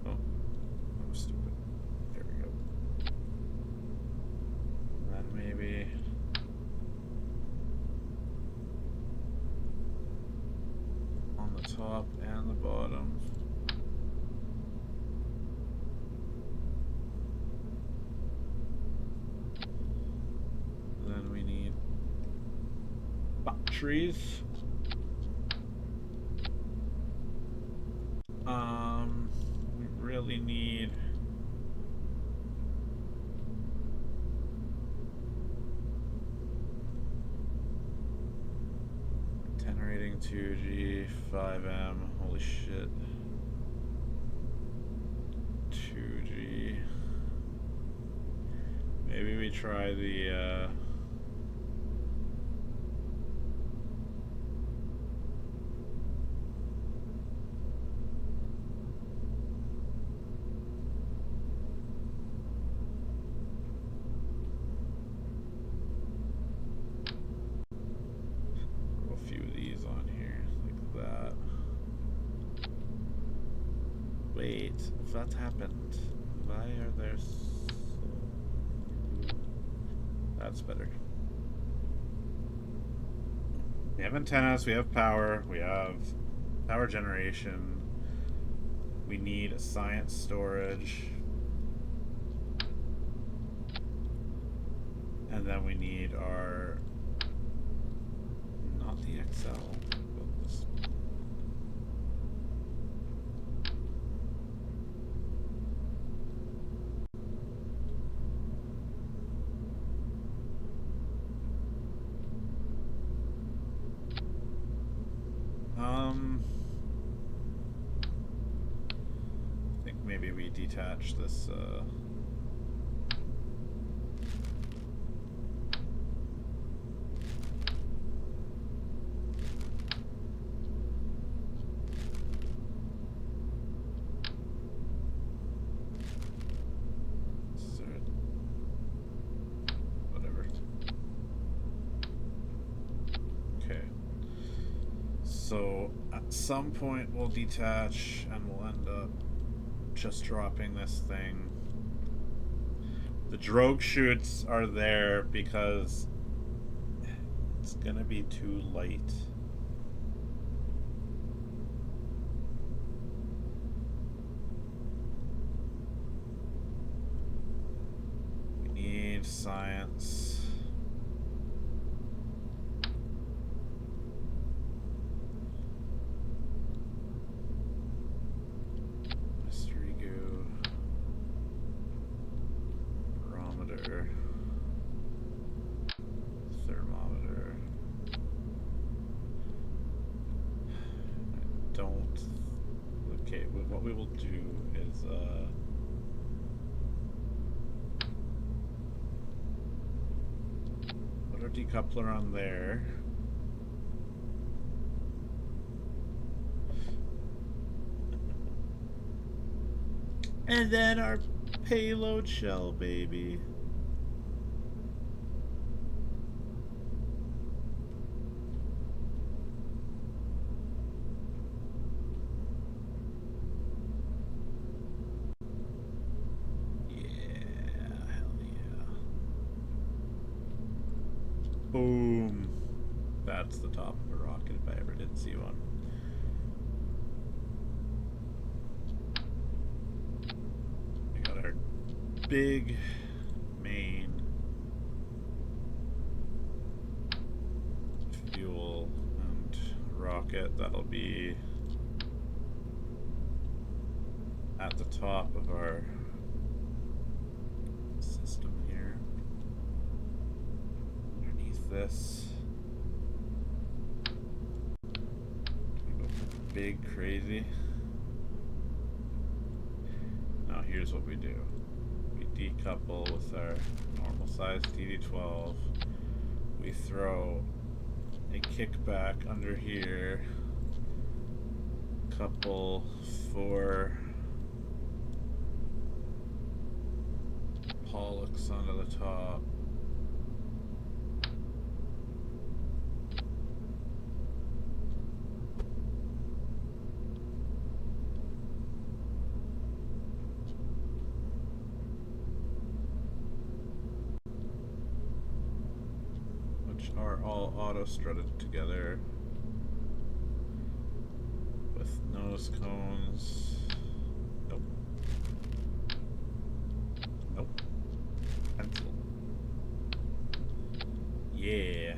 Oh, I'm stupid. There we go. And then maybe on the top and the bottom. Then we need batteries. We really need generating 2G, 5M, holy shit. 2G. Maybe we try the that happened. Why are there so... That's better. We have antennas, we have power, we have power generation. We need a science storage. And then we need our... not the XL. I think maybe we detach this, whatever. Okay. So at some point we'll detach and we'll end up just dropping this thing. The drogue chutes are there because it's gonna be too light. We need science. what we will do is put our decoupler on there. And then our payload shell, baby. Boom. That's the top of a rocket if I ever did see one. We got our big main fuel and rocket. That'll be at the top of our system here. This we go big crazy. Now here's what we do. We decouple with our normal size TD12. We throw a kickback under here, couple for Pollux onto the top. Are all auto strutted together with nose cones. Nope. Nope. Pencil. Yeah.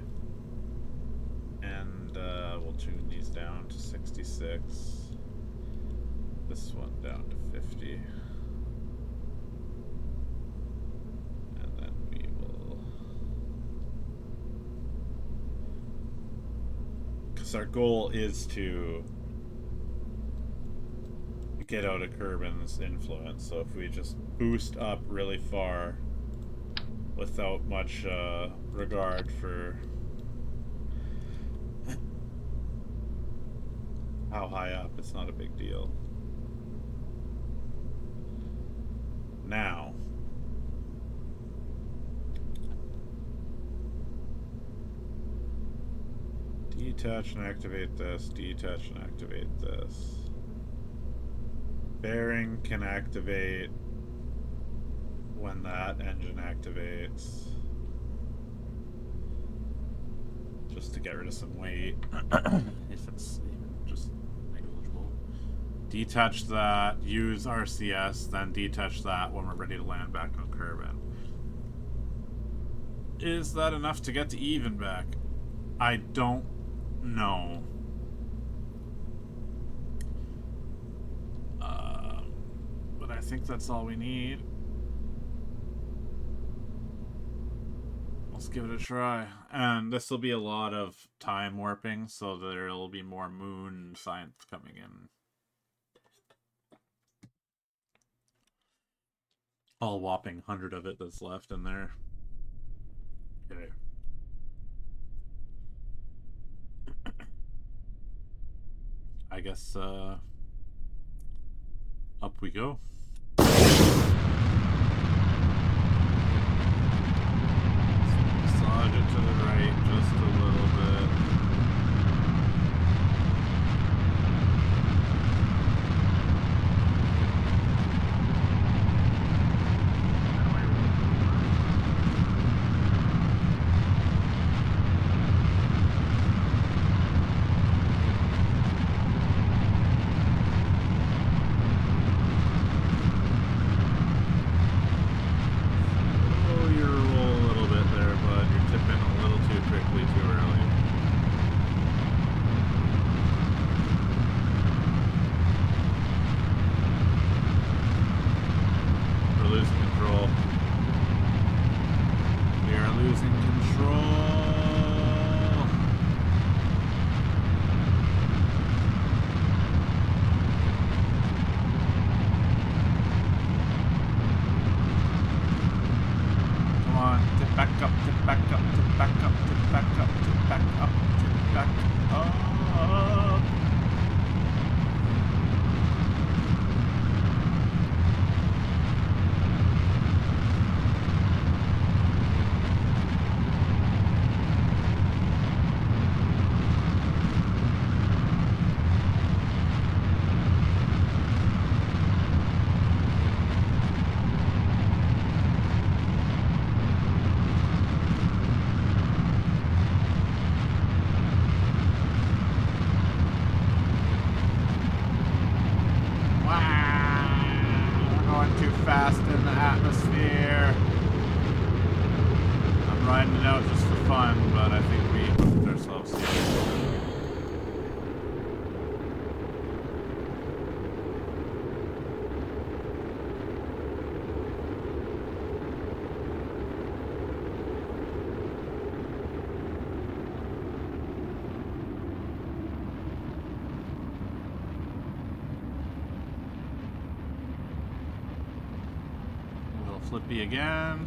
And we'll tune these down to 66. This one down to 50. Our goal is to get out of Kerbin's influence, so if we just boost up really far without much regard for how high up, it's not a big deal. Now detach and activate this, detach and activate this. Bearing can activate when that engine activates. Just to get rid of some weight, if it's even just negligible. Detach that, use RCS, then detach that when we're ready to land back on Kerbin. Is that enough to get to even back? I don't know. But I think that's all we need. Let's give it a try. And this will be a lot of time warping, so there will be more moon science coming in. All whopping 100 of it that's left in there. Okay. I guess up we go. Massage it to the right just a little bit. back up, tip back up, tip back up, tip back up, tip back up, tip back up. Flippy again.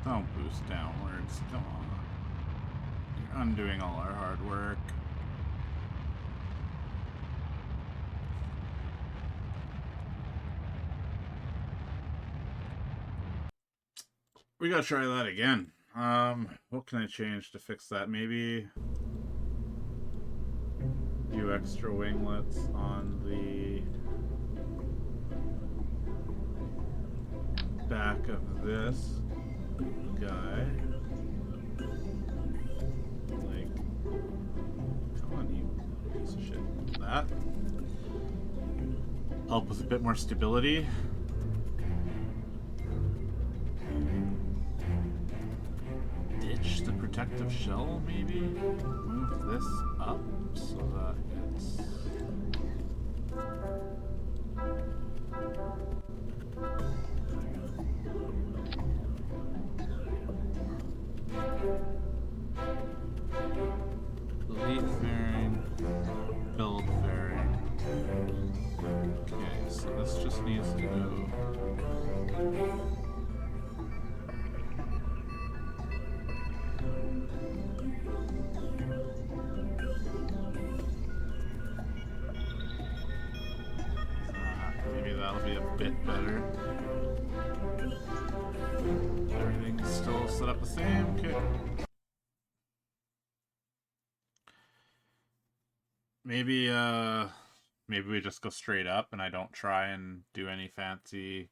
Don't boost downwards. Come on. You're undoing all our hard work. We gotta try that again. What can I change to fix that? Maybe a few extra winglets on the back of this guy. Like, come on, you piece of shit. That. Help with a bit more stability. Ditch the protective shell, maybe? Move this up so that it's... Delete fairing, build fairing. Okay, so this just needs to go... Maybe that'll be a bit better. Everything's still set up the same. Okay. Maybe we just go straight up and I don't try and do any fancy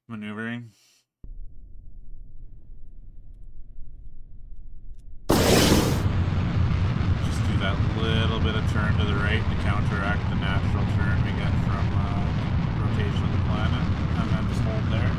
maneuvering. Just do that little bit of turn to the right to counteract the natural turn we get from rotation of the planet, and then just hold there.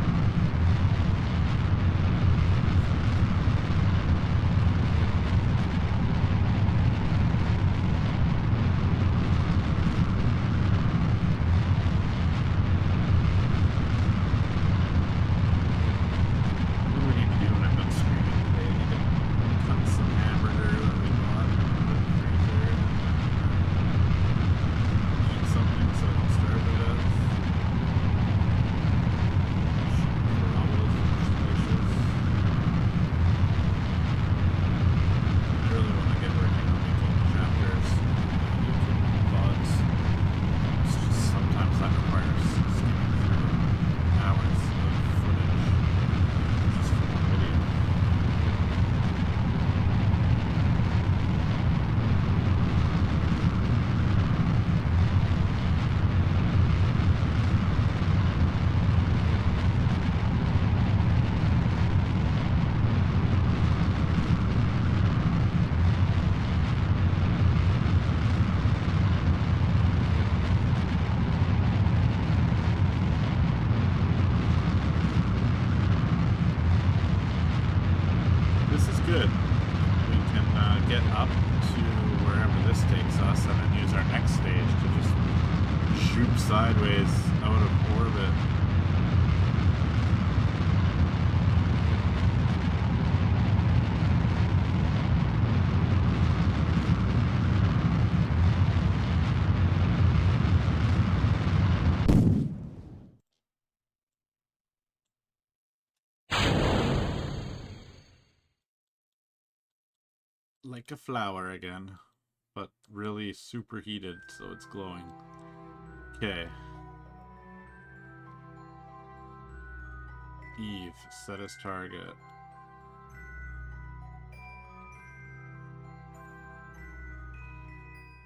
Sideways out of orbit. like a flower again, but really superheated, so it's glowing. Okay. Eve, set as target.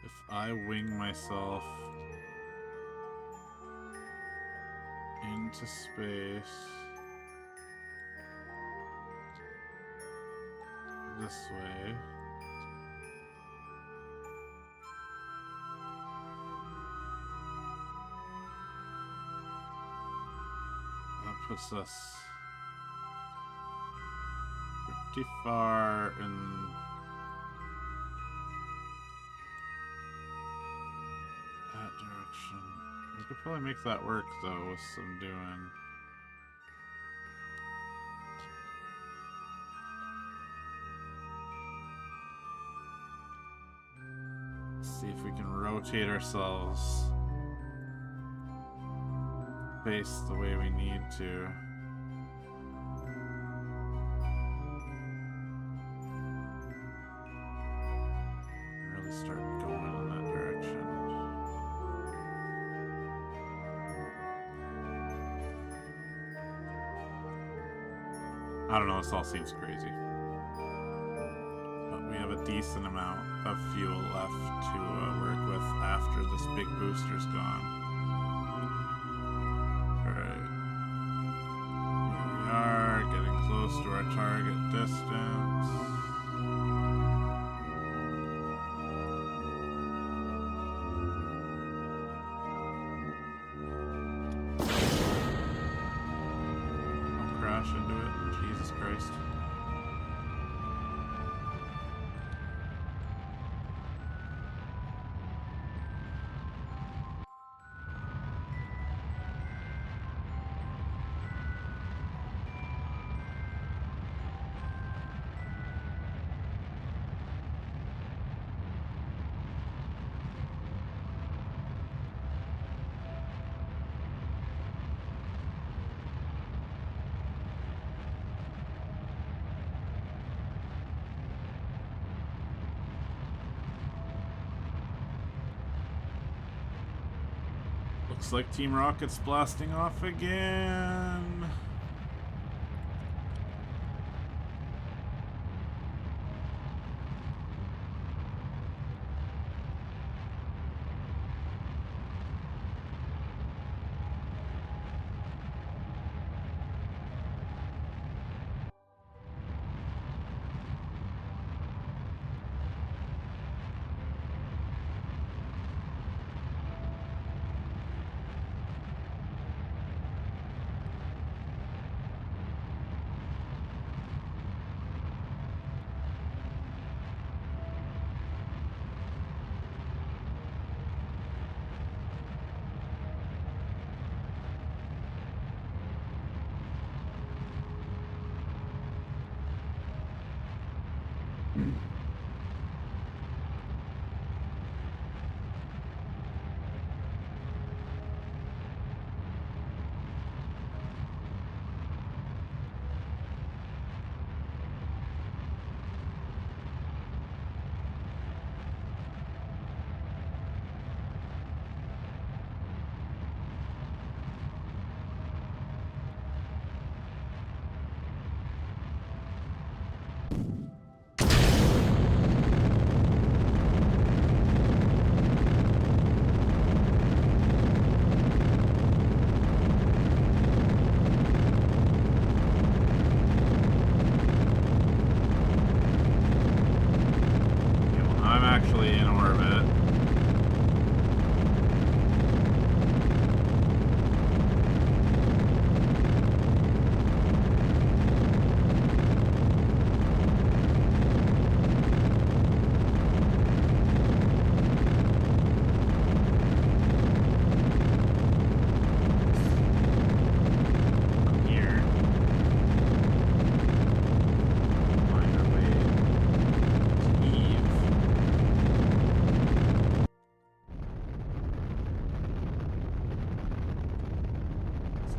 If I wing myself into space this way, that puts us pretty far in that direction. We could probably make that work though with some doing. See if we can rotate ourselves face the way we need to. Really start going in that direction. I don't know, this all seems crazy. We have a decent amount of fuel left to work with after this big booster's gone. Alright. Here we are, getting close to our target distance. Don't crash into it, Jesus Christ. Looks like Team Rocket's blasting off again.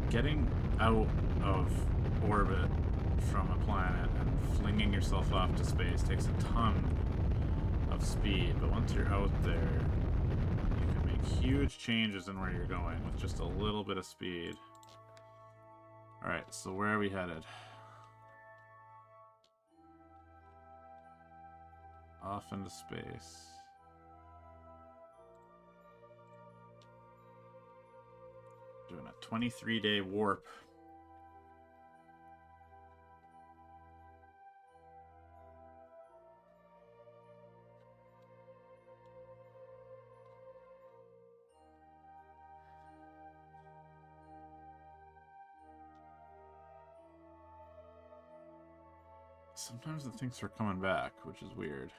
Getting out of orbit from a planet and flinging yourself off to space takes a ton of speed, but once you're out there, you can make huge changes in where you're going with just a little bit of speed. Alright, so where are we headed? Off into space. Doing a 23-day warp. Sometimes the things are coming back, which is weird.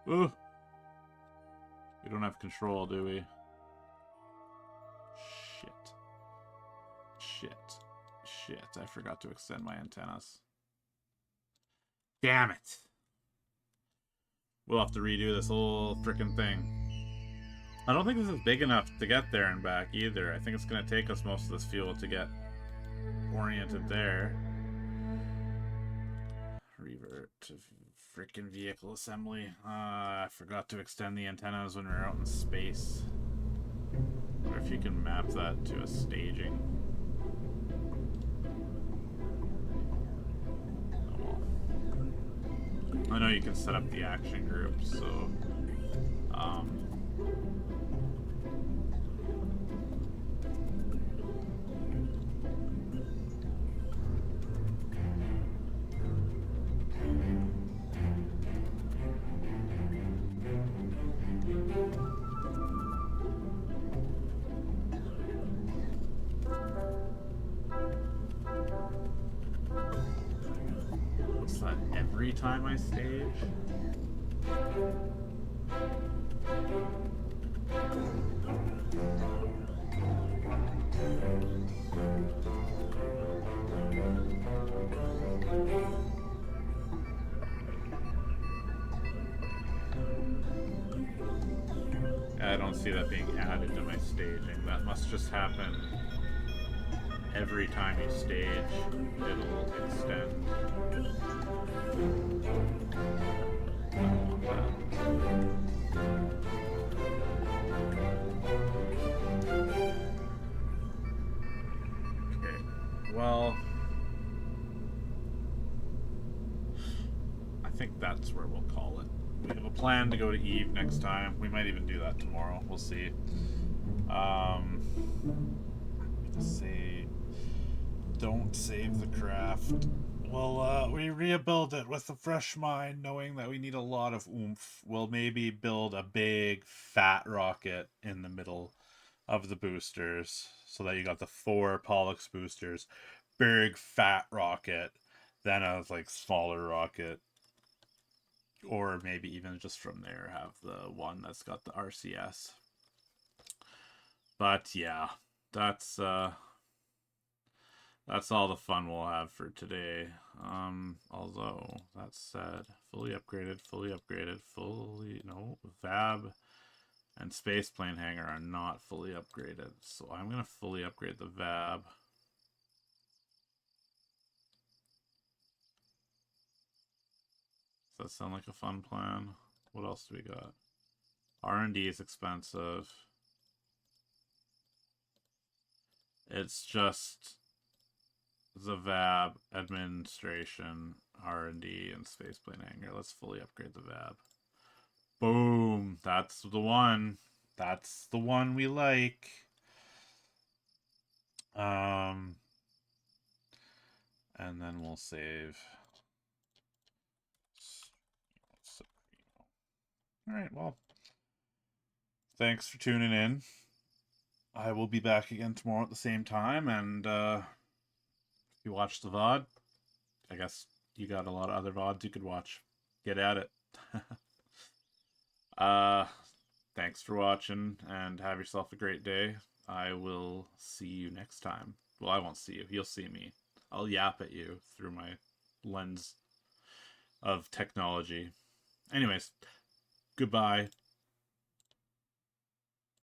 Ooh! We don't have control, do we? Shit. Shit. Shit. I forgot to extend my antennas. Damn it! We'll have to redo this whole frickin' thing. I don't think this is big enough to get there and back either. I think it's gonna take us most of this fuel to get oriented there. Revert to frickin' vehicle assembly. I forgot to extend the antennas when we were out in space. Or if you can map that to a staging. Oh well. I know you can set up the action group, so what's that every time I stage? I don't see that being added to my staging. That must just happen every time you stage. It'll extend. I don't want that. Okay. Well, I think that's where we'll call it. We have a plan to go to Eve next time. We might even do that tomorrow. We'll see. Say, don't save the craft. Well, we rebuild it with a fresh mind, knowing that we need a lot of oomph. We'll maybe build a big, fat rocket in the middle of the boosters, so that you got the 4 Pollux boosters. Big, fat rocket. Then a, like, smaller rocket. Or maybe even just from there have the one that's got the RCS. But yeah, that's all the fun we'll have for today. Although that said, fully upgraded, VAB and spaceplane hangar are not fully upgraded. So I'm gonna fully upgrade the VAB. Does that sound like a fun plan? What else do we got? R&D is expensive. It's just the VAB, administration, R&D, and spaceplane hangar. Let's fully upgrade the VAB. Boom! That's the one. That's the one we like. And then we'll save. Alright, well. Thanks for tuning in. I will be back again tomorrow at the same time, and if you watch the VOD, I guess you got a lot of other VODs you could watch. Get at it. Thanks for watching, and have yourself a great day. I will see you next time. Well, I won't see you. You'll see me. I'll yap at you through my lens of technology. Anyways, goodbye.